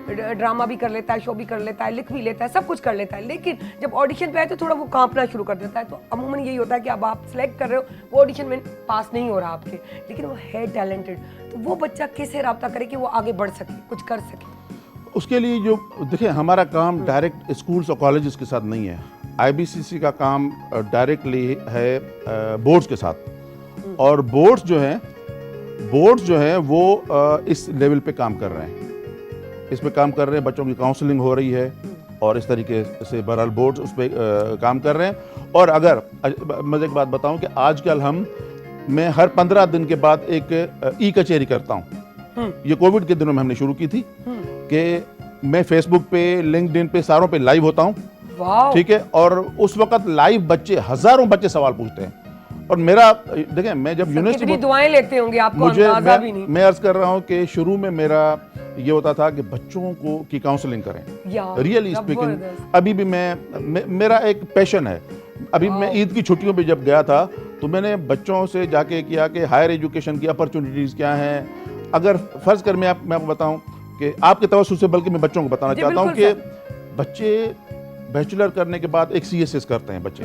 ड्रामा भी कर लेता है, शो भी कर लेता है, लिख भी लेता है, सब कुछ कर लेता है, लेकिन जब ऑडिशन पे आए तो थोड़ा वो कांपना शुरू कर देता है। तो अमूमन यही होता है कि अब आप सेलेक्ट कर रहे हो, वो ऑडिशन में पास नहीं हो रहा आपके, लेकिन वो है टैलेंटेड, तो वो बच्चा कैसे रब्ता करे कि वो आगे बढ़ सके, कुछ कर सके? उसके लिए जो देखिए, हमारा काम डायरेक्ट स्कूल्स और कॉलेजेस के साथ नहीं है। IBCC का काम डायरेक्टली है बोर्ड्स के साथ, और बोर्ड्स जो हैं वो इस लेवल पे काम कर रहे हैं, इस पे काम कर रहे हैं। बच्चों की काउंसलिंग हो रही है और इस तरीके से बहरहाल बोर्ड्स उस पर काम कर रहे हैं। और अगर मैं एक बात बताऊं कि आजकल मैं हर 15 दिन के बाद एक ई-कचहरी करता हूं। ये कोविड के दिनों में हमने शुरू की थी कि मैं फेसबुक पे, लिंक्डइन पे, सारों पे लाइव होता हूं वाह। ठीक है, और उस वक्त लाइव बच्चे, हजारों बच्चे सवाल पूछते हैं। और मेरा, देखें, मैं जब कितनी यूनिवर्सिटी दुआएं लेते होंगे, आपको अंदाजा भी नहीं। मैं अर्ज कर रहा हूँ कि शुरू में मेरा ये होता था कि बच्चों को की काउंसलिंग करें, रियली स्पीकिंग। अभी भी मेरा एक पैशन है। अभी मैं ईद की छुट्टियों पे जब गया था तो मैंने बच्चों से जाके किया कि हायर एजुकेशन की अपॉर्चुनिटीज़ क्या हैं। अगर फ़र्ज़ कर मैं आपको बताऊं कि आपके तवज्जुह से, बल्कि मैं बच्चों को बताना चाहता हूं कि बच्चे बैचलर करने के बाद एक CSS करते हैं बच्चे,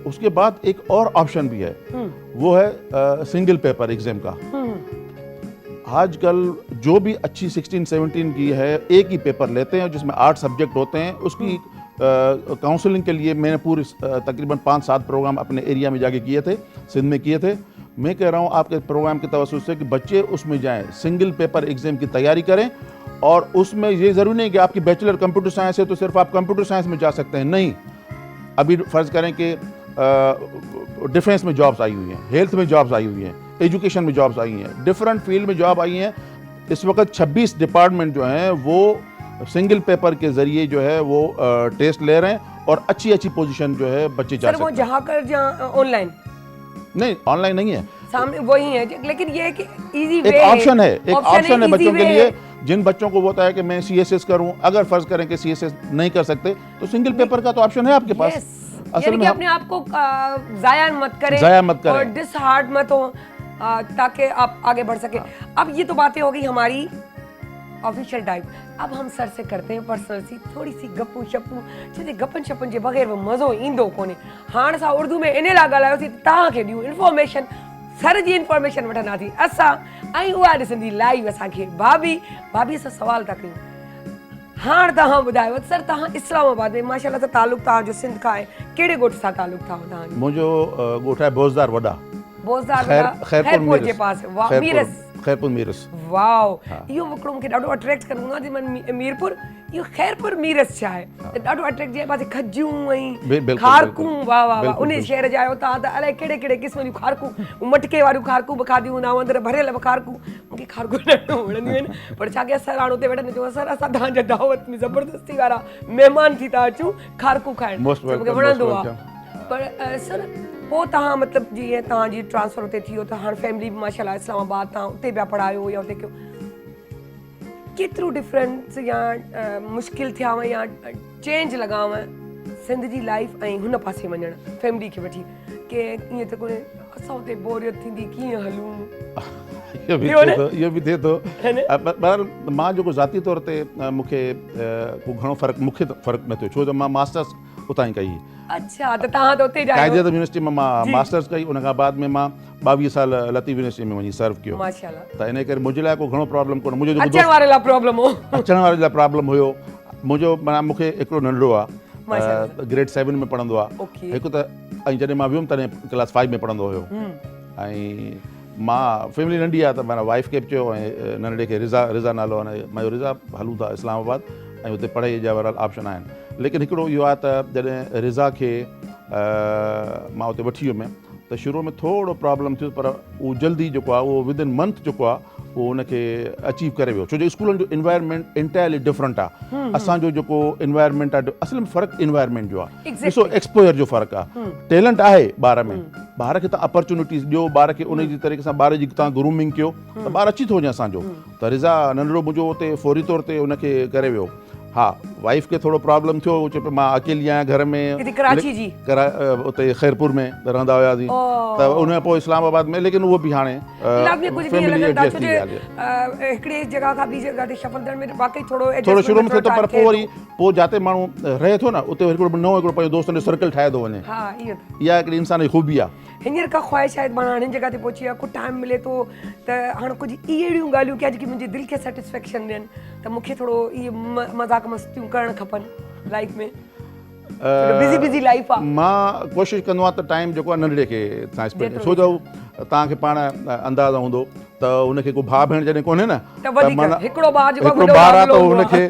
उसके बाद एक और ऑप्शन भी है, वो है सिंगल पेपर एग्जाम का। आजकल जो भी अच्छी 16-17 की है, एक ही पेपर लेते हैं जिसमें 8 सब्जेक्ट होते हैं। उसकी काउंसलिंग के लिए मैंने पूरे तकरीबन 5-7 प्रोग्राम अपने एरिया में जाके किए थे, सिंध में किए थे। मैं कह रहा हूँ आपके प्रोग्राम के तवज्जुह से कि बच्चे उसमें जाएं, सिंगल पेपर एग्जाम की तैयारी करें। और उसमें ये ज़रूरी नहीं कि आपकी बैचलर कंप्यूटर साइंस है तो सिर्फ आप कंप्यूटर साइंस में जा सकते हैं, नहीं। अभी फ़र्ज़ करें कि डिफेंस में जॉब्स आई हुई हैं, हेल्थ में जॉब्स आई हुई हैं, एजुकेशन में जॉब्स आई हैं, डिफरेंट फील्ड में जॉब आई हैं। इस वक्त 26 डिपार्टमेंट जो हैं वो सिंगल पेपर के ज़रिए जो है वो टेस्ट ले रहे हैं और अच्छी अच्छी पोजीशन जो है बच्चे जा सकते हैं। वो जहाँ ऑनलाइन नहीं, ऑनलाइन नहीं है, सामने वही है, लेकिन ये है कि इजी वे एक ऑप्शन है, एक ऑप्शन है बच्चों के लिए। है। जिन बच्चों को होता है कि मैं CSS करूं, अगर फर्ज करें कि CSS नहीं कर सकते तो सिंगल पेपर का तो ऑप्शन है आपके पास। असल में अपने आप को जाया मत करें और डिसहार्ट मत हो, ताकि आप आगे बढ़ सके। अब ये तो बातें हो गई हमारी ऑफिशियल टाइप। अब हम सर से करते हैं पर्सनल सी थोड़ी सी गप्पू शप्पू, छो गपन शपन जे बग़ैर वो मज़ो ईंदो कोन्हे। हाणे असां उर्दू में इन लाइ ॻाल्हायोसीं तव्हांखे ॾियूं इंफॉर्मेशन, सर जी इंफॉर्मेशन वठंदासीं असां, ऐं उहा ॾिसंदी लाइव असांखे भाभी सां सवाल था कयूं। हाणे तव्हां ॿुधायो सर, तव्हां इस्लामाबाद में माशाल्लाह सां तालुक तव्हांजो सिंध खां आहे, कहिड़े ॻोठ सां तालुक था तव्हांजो? मुंहिंजो ॻोठ आहे बोज़दार वॾा, खैरपुर जे पास, खैरपुर मीरस। वाओ, इहो हिकिड़ो मूंखे ॾाढो अट्रैक्ट कंदो आहे। मां मीरपुर, इहो खैरपुर मीरस छा आहे ॾाढो अट्रैक्ट, जे पासे खजूं ऐं खारकूं, वाह वाह वाह, उन शहर जा आहियो तव्हां, त अलाए कहिड़े कहिड़े क़िस्म जूं खारकूं, मटके वारियूं खारकूं बि खाधियूं हूंदा, अंदरि भरियल खारकूं। मूंखे खारकूं ॾाढो वणंदियूं आहिनि, पर छा कयां, सर हाणे हुते वेठा चयो सर असां तव्हांजा दावत में ज़बरदस्ती वारा महिमान थी था अचूं खारकूं खाइण, मूंखे वणंदो आहे। पर सर पोइ तव्हां मतिलबु जीअं तव्हांजी ट्रांसफर हुते थी वियो त हाणे फैमिली बि माशाल्लाह इस्लामाबाद, तव्हां उते पिया पढ़ायो या हुते कयो, केतिरो डिफरेंस या मुश्किल थियाव या चेंज लॻाव सिंध जी लाइफ ऐं हुन पासे वञणु फैमिली खे वठी, के ईअं त कोन्हे असां हुते बोरियत थींदी, कीअं हलूं? इहो बि थिए थो। बहरहाल मां जेको ज़ाती तौर ते मूंखे को घणो फ़र्क़ु न थियो, छो त मां मास्टर्स उतां ई कई। अच्छा, त तव्हां त उते कायदेत यूनिवर्सिटी में मां मास्टर्स कई, उन खां बाद में मां 22 साल लतीफ़ यूनिवर्सिटी में वञी सर्व कयो माशाल्लाह। त इन करे मुंहिंजे लाइ को घणो प्रॉब्लम कोन्हे। मुंहिंजो अचण वारे लाइ प्रॉब्लम हो, अचण वारे लाइ प्रॉब्लम हुयो। मुंहिंजो माना मूंखे हिकिड़ो नंढड़ो आहे, ग्रेड 7 में पढ़ंदो आहे, हिकु त, ऐं जॾहिं मां वियुमि तॾहिं क्लास 5 में पढ़ंदो हुयो। ऐं मां फैमिली नंढी आहे त माना वाइफ खे बि चयो ऐं नंढड़े खे रिज़ा नालो आहे, मां रिज़ा हलूं था इस्लामाबाद ऐं हुते पढ़ाई जा बहरहाल ऑप्शन आहिनि। लेकिन हिकिड़ो इहो आहे त जॾहिं रिज़ा खे मां हुते वठी वियुमि त शुरू में थोरो प्रॉब्लम थियो, पर उहो जल्दी जेको आहे उहो विदिन मंथ जेको आहे उहो उनखे अचीव करे वियो, छो जो स्कूलनि जो इन्वायरमेंट इंटायरली डिफरेंट आहे। असांजो जेको इन्वायरमेंट आहे असल में फ़र्क़ु इन्वायरमेंट जो आहे, ॾिसो एक्सपोजर जो फ़र्क़ु आहे। टैलेंट आहे ॿार में, ॿार खे तव्हां अपॉर्चुनिटीज़ ॾियो, ॿार खे उन जी तरीक़े सां ॿार जी तव्हां ग्रूमिंग कयो त ॿार अची थो वञे असांजो। त रिज़ा नंढड़ो मुंहिंजो उते फौरी तौर ते उनखे करे वियो। हाँ, वाइफ खे थोरो प्रॉब्लम थियो, चए पियो मां अकेली आहियां घर में, कराची जी उते खैरपुर में रहंदा हुआसीं, त उन खां पोइ इस्लामाबाद में, लेकिन उहो बि हाणे हिकिड़ी जगह खां ॿी जगह ते शफल थियण में वाकई थोरो शुरू में थिए थो, पर पोइ वरी पोइ जिते माण्हू रहे थो न उते हिकिड़ो नओं हिकिड़ो पंहिंजो दोस्तनि जो सर्कल ठाहे थो वञे। इहा हिकिड़ी इंसान जी ख़ूबी आहे। हींअर का ख़्वाहिश आहे मां हाणे जगह ते पहुची आहे, कुझु टाइम मिले थो त हाणे कुझु अहिड़ियूं ॻाल्हियूं कया जेकी मुंहिंजे दिलि खे सेटिस्फेक्शन ॾियनि, त मूंखे थोरो इहे मज़ाक मस्तियूं करणु खपनि लाइफ में। बिज़ी लाइफ आहे, मां कोशिशि कंदो आहियां त टाइम जेको आहे नंढड़े खे तव्हां स्पेंड, छो जो तव्हांखे पाण अंदाज़ो हूंदो त उनखे को भाउ भेण जॾहिं कोन्हे न, हिकिड़ो ॿार आहे त उनखे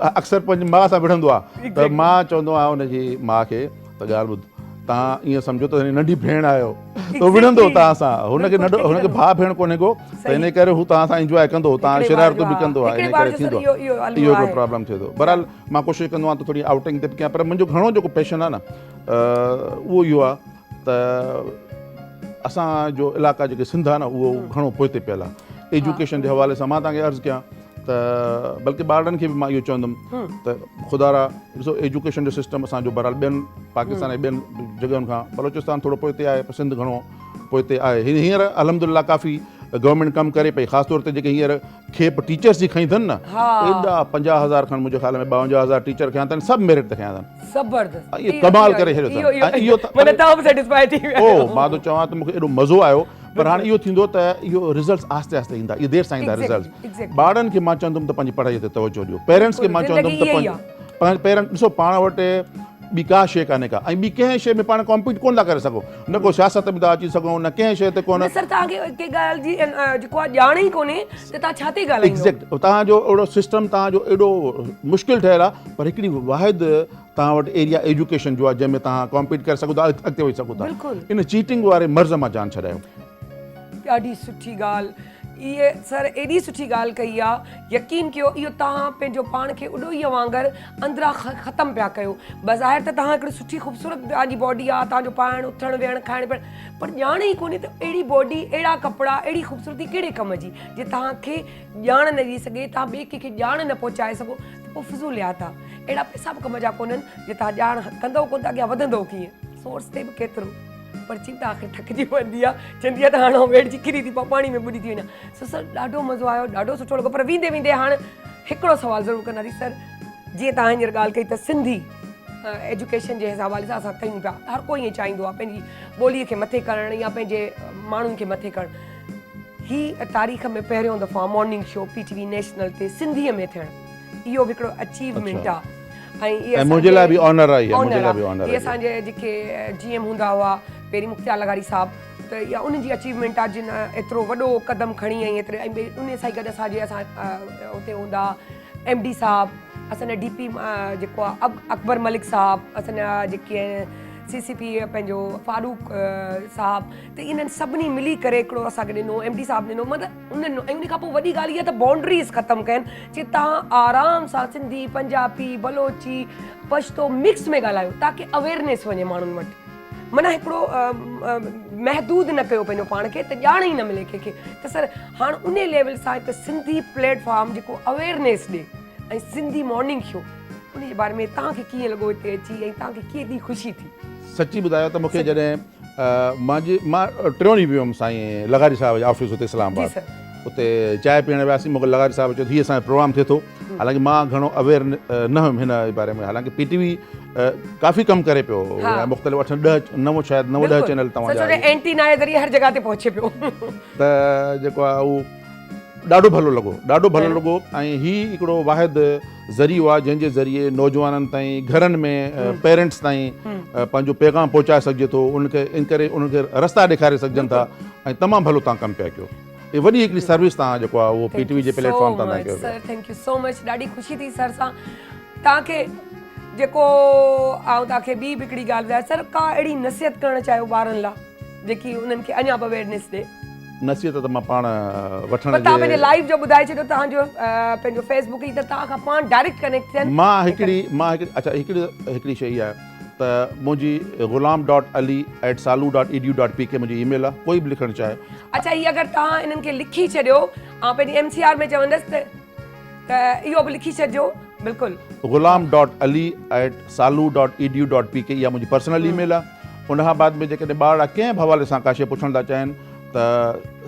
अक्सर पंहिंजी माउ सां विढ़ंदो आहे। त मां चवंदो आहियां उनजी माउ खे त ॻाल्हि ॿुध, तव्हां ईअं सम्झो त नंढी भेण आहियो त विढ़ंदो तव्हां सां, हुनखे हुनखे भाउ भेण कोन्हे को, त इन करे हू तव्हां सां इंजॉय कंदो, तव्हां शरारतूं बि कंदो आहे, इन करे थींदो आहे इहो हिकिड़ो प्रॉब्लम थिए थो। बहरहाल मां कोशिशि कंदो आहियां त थोरी आउटिंग ते बि कयां, पर मुंहिंजो घणो जेको पैशन आहे न उहो इहो आहे त असांजो इलाइक़ा जेके सिंध आहे न उहो घणो पोइते पियल आहे एजुकेशन जे हवाले सां। मां तव्हांखे अर्ज़ु कयां त बल्कि ॿारनि खे बि मां इहो चवंदुमि त ख़ुदा ॾिसो एजुकेशन जो सिस्टम असांजो बहरहाल ॿियनि पाकिस्तान ऐं ॿियनि जॻहियुनि खां बलोचिस्तान थोरो पोइते आहे, पर सिंध घणो पोइते आहे। हींअर अल्हम्दुलिल्लाह काफ़ी गवर्नमेंट कमु करे पई, ख़ासि तौर ते जेके हींअर खेप टीचर्स जी खई अथनि न, एॾा 50,000 खनि मुंहिंजे ख़्याल में 52,000 टीचर खया अथनि, सभु मेरिट ते खया अथनि, ज़बरदस्त, इहे कमाल करे छॾियो अथनि। इहो मां थो चवां त मूंखे एॾो मज़ो आयो, पर हाणे इहो थींदो त इहो रिज़ल्ट्स आस्ते आस्ते ईंदा, इहे देरि सां ईंदा रिज़ल्ट। ॿारनि खे मां चवंदुमि त पंहिंजी पढ़ाईअ ते तवजो ॾियो, पेरेंट्स खे मां चवंदुमि त पेरेंट्स ॾिसो पाण वटि ॿी का शइ कान्हे का, ऐं ॿी कंहिं शइ में पाण कॉम्पीट कोन था करे सघूं, न को सियासत में था अची सघूं, न कंहिं शइ ते कोन। सर तव्हांखे कंहिं ॻाल्हि जी जेको आहे ॼाण ई कोन्हे त तव्हां छा थी ॻाल्हाईंदो। एग्ज़ैक्ट, तव्हांजो अहिड़ो सिस्टम तव्हांजो एॾो मुश्किल ठहियलु आहे, पर हिकिड़ी वाहिद तव्हां वटि एरिया एजुकेशन जो आहे जंहिंमें तव्हां कॉम्पीट करे सघो था, अॻिते वधी सघो था। इन चीटिंग वारे मर्ज़ मां जान छॾायो। ॾाढी सुठी ॻाल्हि, इहे सर एॾी सुठी ॻाल्हि कई आहे, यकीन कयो इहो तव्हां पंहिंजो पाण खे उॾोईअ वांगुरु अंदरां ख़तमु पिया कयो। बज़ाहिर त तव्हां हिकिड़ी सुठी ख़ूबसूरत तव्हांजी बॉडी आहे, तव्हांजो पाइणु उथणु वेहणु खाइणु पीअणु, पर ॼाण ई कोन्हे त अहिड़ी बॉडी, अहिड़ा कपिड़ा, अहिड़ी ख़ूबसूरती कहिड़े कम जी, जे तव्हांखे ॼाण न ॾेई सघे, तव्हां ॿिए कंहिंखे ॼाण न पहुचाए सघो, त पोइ फिज़ूलियात आहे। अहिड़ा पैसा बि कम जा कोन्हनि जे तव्हां ॼाण कंदव कोन त अॻियां वधंदव कीअं, सोर्स ते बि केतिरो, पर चिंता आख़िर थकिजी पवंदी आहे, चवंदी आहे त हाणे वेड़जी किरी थी पाणी में ॿुॾी थी वञा। सर ॾाढो मज़ो आयो, ॾाढो सुठो लॻो, पर वेंदे वेंदे हाणे हिकिड़ो सुवालु ज़रूरु कंदासीं सर, जीअं तव्हां हींअर ॻाल्हि कई त सिंधी एजुकेशन जे हवाले सां असां कयूं पिया, हर कोई ईअं चाहींदो आहे पंहिंजी ॿोलीअ खे मथे करणु या पंहिंजे माण्हुनि खे मथे करणु। हीअ तारीख़ में पहिरियों दफ़ा मॉर्निंग शो PTV नेशनल ते सिंधीअ में थियणु, इहो बि हिकिड़ो अचीवमेंट आहे, ऐं मुंहिंजे लाइ बि ऑनर आहे। इहे असांजे जेके GM हूंदा हुआ पहिरीं मुख्तियार लगाड़ी साहब, त इहा उन्हनि जी अचीवमेंट आहे जिन एतिरो वॾो क़दम खणी आई, एतिरे ऐं उन सां गॾु असांजे हुते हूंदा MD साहब, असांजा DP जेको आहे अकबर मलिक साहब, असांजा जेके CCP पंहिंजो फारूक साहब, त इन्हनि सभिनी मिली करे हिकिड़ो असांखे ॾिनो, MD साहब ॾिनो, मतिलबु उन्हनि, ऐं उन खां पोइ वॾी ॻाल्हि इहा त बाउंड्रीज़ ख़तमु कयनि, जे तव्हां आराम सां सिंधी, पंजाबी, बलोची, पश्तो मिक्स में ॻाल्हायो ताकी अवेयरनेस वञे माण्हुनि वटि, माना हिकिड़ो महदूद न कयो पंहिंजो पाण खे त ॼाण ई न मिले कंहिंखे। त सर हाणे उन लेवल सां हिकु सिंधी प्लेटफॉर्म जेको अवेयरनेस ॾे, ऐं सिंधी मॉर्निंग शो, उन जे बारे में तव्हांखे कीअं लॻो हिते अची, ऐं तव्हांखे केॾी ख़ुशी थी? सची ॿुधायो त मूंखे जॾहिं मां 3 ॾींहं वियो हुउमि साईं लगाड़ी साहिब जे ऑफिस हुते इस्लामाबाद, उते चांहि पीअण वियासीं, मूंखे लगाड़ी साहिब चयो हीअ असांजो प्रोग्राम थिए थो, हालांकि मां घणो अवेयर न हुयुमि हिन जे बारे में, हालांकि PTV काफ़ी कमु करे पियो, मुख़्तलिफ़ 8-9 शायदि 9-10 चैनल तव्हांजा एंटीना जे ज़रिए हर जॻह ते पहुचे पियो, त जेको आहे उहो ॾाढो भलो लॻो। ऐं हीउ हिकिड़ो वाहिद ज़रियो आहे जंहिंजे ज़रिए नौजवाननि ताईं, घरनि में पेरेंट्स ताईं पंहिंजो पैगाम पहुचाए सघिजे थो, उनखे इन करे उनखे रस्ता ॾेखारे सघजनि था, ऐं तमामु भलो तव्हां कमु पिया कयो। ये वॾी हिकिड़ी सर्विस तव्हां जेको आहे उहो PTV जे प्लेटफॉर्म तां तव्हां कयो। Sir thank you so much, ॾाढी ख़ुशी थी सर सां तव्हांखे जेको ऐं तव्हांखे ॿी बि हिकिड़ी ॻाल्हि ॿुधाए सर, का अहिड़ी नसीहत करणु चाहियो ॿारनि लाइ जेकी उन्हनि खे अञा बि अवेयरनेस ॾे? नसीहत त मां पाण वठण तव्हां पंहिंजे लाइव जो ॿुधाए छॾियो, तव्हांजो पंहिंजो फेसबुक ई, त तव्हां खां पाण डायरेक्ट कनेक्ट थियनि। मां हिकिड़ी शइ आहे त मुंहिंजी ghulam.ali@salu.edu.pk मुंहिंजी ईमेल आहे, कोई बि लिखणु चाहे। अच्छा, हीअ अगरि तव्हां इन्हनि खे लिखी छॾियो, ऐं पंहिंजी MCR में चवंदसि त इहो बि लिखी छॾिजो, बिल्कुलु ghulam.ali@salu.edu.pk इहा मुंहिंजी पर्सनल ईमेल आहे। उनखां बाद में जेकॾहिं ॿार कंहिं बि हवाले सां का शइ पुछणु था चाहिनि त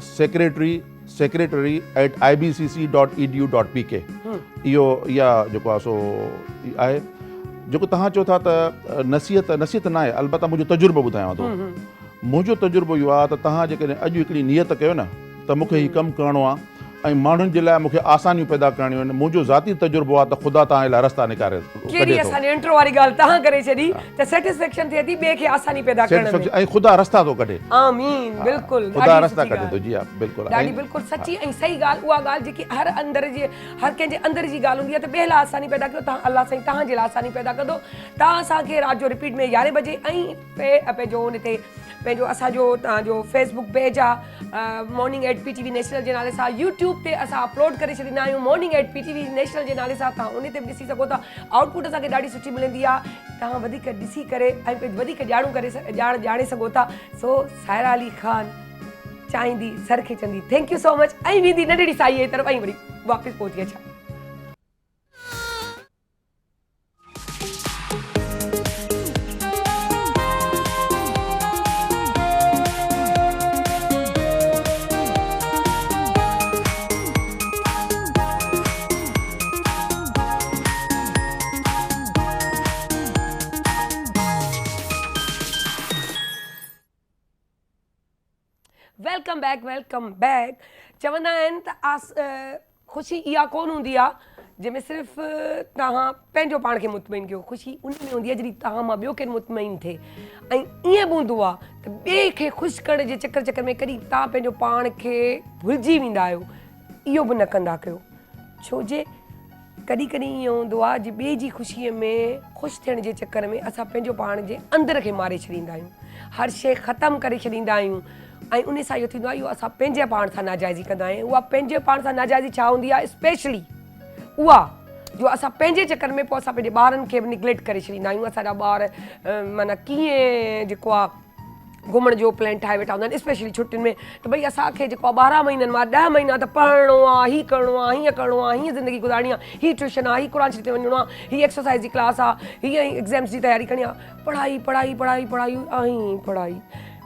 secretary@ibcc.edu.pk इहा जेको आहे सो आहे। जेको तव्हां चओ था त नसीहत न आहे, अलबत्ता मुंहिंजो तजुर्बो ॿुधायांव थो। मुंहिंजो तजुर्बो इहो आहे त तव्हां जेकॾहिं अॼु हिकिड़ी नियत कयो न त मूंखे हीउ कमु करिणो आहे, त ऐं माण्हुनि जे लाइ मूंखे आसानियूं पैदा करणियूं आहिनि। मुंहिंजो ज़ाती तजुर्बो आहे त ख़ुदा तव्हां लाइ रस्ता निकारे कहिड़ी कढे थो। असांजे इंट्रो वारी ॻाल्हि तव्हां करे छॾी त सेटिस्फेक्शन थिए थी ॿिए खे आसानी पैदा करण में। ऐं ख़ुदा रस्ता थो कढे। आमीन, बिल्कुलु ख़ुदा रस्ता कढे थो। जी हा, बिल्कुलु ॾाढी बिल्कुलु सची ऐं सही ॻाल्हि, उहा ॻाल्हि जेकी हर कंहिंजे अंदर जी ॻाल्हि हूंदी आहे त ॿिए लाइ आसानी पैदा कयो। तव्हां अलाह साईं तव्हांजे लाइ आसानी पैदा कंदो। तव्हां असांखे राति जो रिपीट में 11 बजे ऐं पंहिंजो हुन ते पंहिंजो असांजो तव्हांजो फेसबुक पेज आहे मॉर्निंग एट PTV नेशनल जे नाले सां, यूट्यूब ते असां अपलोड करे छॾींदा आहियूं मॉर्निंग एट PTV नेशनल जे नाले सां। तव्हां उन ते बि ॾिसी सघो था। आउटपुट असांखे ॾाढी सुठी मिलंदी आहे। तव्हां वधीक ॾिसी करे ऐं वधीक ॼाणे सघो था। सो सायरा अली ख़ान चाहींदी सर खे चवंदी थैंक यू सो मच ऐं वेंदी नंढड़ी साईअ जी तरफ़ ऐं वरी वापसि पहुची अचां। Welcome back. चवंदा आहिनि त ख़ुशी इहा कोन हूंदी आहे जंहिंमें सिर्फ़ु तव्हां पंहिंजो पाण खे मुतमइन कयो। ख़ुशी उन में हूंदी आहे जॾहिं तव्हां मां ॿियो केरु मुतमइन थिए। ऐं ईअं बि हूंदो आहे त ॿिए खे ख़ुशि करण जे चक्कर में कॾहिं तव्हां पंहिंजो पाण खे भुलिजी वेंदा आहियो। इहो बि न कंदा कयो, छो जे कॾहिं ईअं हूंदो आहे जे ॿिए जी ख़ुशीअ में ख़ुशि थियण जे चक्कर में असां पंहिंजो पाण जे अंदर खे मारे छॾींदा आहियूं। हर शइ ख़तमु करे छॾींदा आहियूं ऐं उन सां इहो थींदो आहे इहो असां पंहिंजे पाण सां नाजाइज़ी कंदा आहियूं। उहा पंहिंजे पाण सां नाजाइज़ी छा हूंदी आहे? स्पेशली उहा जो असां पंहिंजे चक्कर में पोइ असां पंहिंजे ॿारनि खे बि निग्लेक्ट करे छॾींदा आहियूं। असांजा ॿार माना कीअं जेको आहे घुमण जो प्लान ठाहे वेठा हूंदा आहिनि स्पेशली छुट्टियुनि में त भई असांखे जेको आहे 12 महीननि मां 10 महीना त पढ़णो आहे, हीअ करिणो आहे, हीअं करिणो आहे, हीअं ज़िंदगी गुज़ारणी आहे, हीअ ट्यूशन आहे, हीअ क़ुर शरीफ़ ते वञिणो आहे, हीअ एक्सरसाइज़ जी क्लास आहे, हीअ एग्ज़ाम्स जी तयारी करणी आहे। पढ़ाई पढ़ाई पढ़ाई पढ़ाई ऐं पढ़ाई।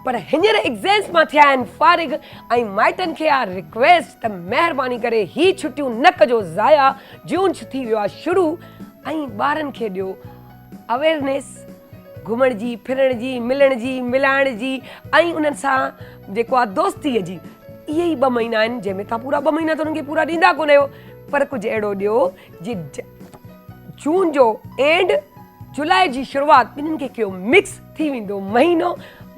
पर हींअर एग्ज़ाम्स मां थिया आहिनि फारिग ऐं माइटनि खे आहे रिक्वेस्ट त महिरबानी करे ही छुट्टियूं न कजो ज़ाया। जून थी वियो आहे शुरू ऐं ॿारनि खे ॾियो अवेयरनेस घुमण जी, फिरण जी, मिलण जी, मिलाइण जी ऐं उन्हनि सां जेको आहे दोस्तीअ जी। इहे ई 2 महीना आहिनि जंहिंमें तव्हां पूरा 2 महीना त उन्हनि खे पूरा ॾींदा कोन आहियो, पर कुझु अहिड़ो ॾियो जे जून जो एंड जुलाई जी शुरूआति ॿिन्हिनि खे कयो मिक्स थी वेंदो महीनो।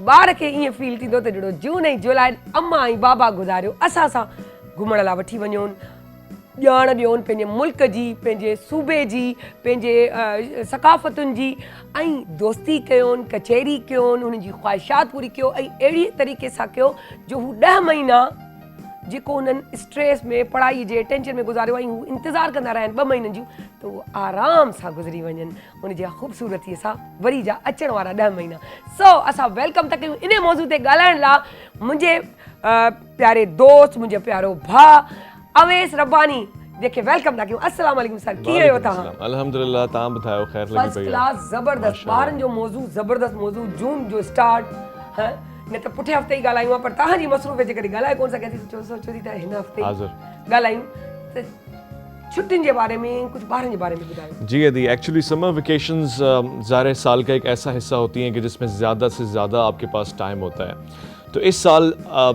ॿार खे ईअं फील थींदो त जहिड़ो जून ऐं जुलाई अम्मा ऐं बाबा गुज़ारियो असां सां घुमण लाइ वठी वञोनि, ॼाण ॾियोनि पंहिंजे मुल्क जी, पंहिंजे सूबे जी, पंहिंजे सकाफ़तुनि जी ऐं दोस्ती कयोनि, कचहरी कयोनि, हुननि जी ख़्वाहिशात पूरी कयो ऐं अहिड़ी तरीक़े सां कयो जो हू 10 महीना जेको हुननि स्ट्रेस में पढ़ाई जे टेंशन में गुज़ारियो ऐं हू इंतज़ारु कंदा रहिया आहिनि 2 महीननि जूं त उहो आराम सां गुज़री वञनि उनजी ख़ूबसूरतीअ सां वरी जा अचण वारा 10 महीना। सो असां वेलकम था कयूं इन मौज़ू ते ॻाल्हाइण लाइ मुंहिंजे प्यारे दोस्त, मुंहिंजो प्यारो भाउ अवेस रब्बानी जेके वेलकम था कयूं। अस्सलाम वालेकुम सर, कीअं आहियो तव्हां? अल्हम्दुलिल्लाह, तव्हां ॿुधायो ख़ैर लॻी फर्स्ट पई? क्लास, ज़बरदस्त। ॿारनि जो मौज़ू ज़बरदस्त मौज़ू, जून जो स्टार्ट है न त पुठे हफ़्ते ई ॻाल्हायूं आहे, पर तव्हांजी मसरूफ़ जे करे ॻाल्हाए कोन सघियासीं। सोचो थी त हिन हफ़्ते ॻाल्हायूं त छुट्टियुनि के बारे में, कुछ बाहर के बारे में बताएं। जी यदि एक्चुअली समर वेकेशंस ज़ाहिर साल का एक ऐसा हिस्सा होती हैं कि जिसमें ज़्यादा से ज़्यादा आपके पास टाइम होता है। तो इस साल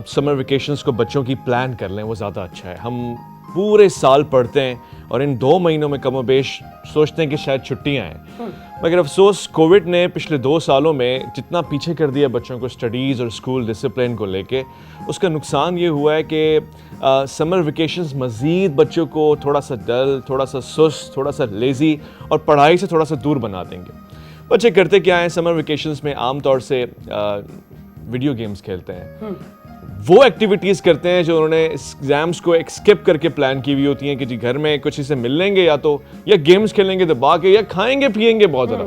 समर वेकेशंस को बच्चों की प्लान कर लें, वो ज़्यादा अच्छा है। हम पूरे साल पढ़ते हैं और इन 2 महीनों में कमोबेश सोचते हैं कि शायद छुट्टियाँ हैं, मगर अफसोस कोविड ने पिछले 2 सालों में जितना पीछे कर दिया बच्चों को स्टडीज़ और स्कूल डिसिप्लिन को लेके, उसका नुकसान ये हुआ है कि समर वेकेशंस मज़ीद बच्चों को थोड़ा सा डल, थोड़ा सा सुस्त, थोड़ा सा लेज़ी और पढ़ाई से थोड़ा सा दूर बना देंगे। बच्चे करते क्या हैं समर वेकेशंस में? आम तौर से वीडियो गेम्स खेलते हैं, वो एक्टिविटीज़ करते हैं जो उन्होंने एग्ज़ाम्स को एक स्किप करके प्लान की हुई होती हैं कि जी घर में कुछ इसे मिल लेंगे या तो या गेम्स खेलेंगे दबा के या खाएंगे पिएंगे बहुत ज़्यादा।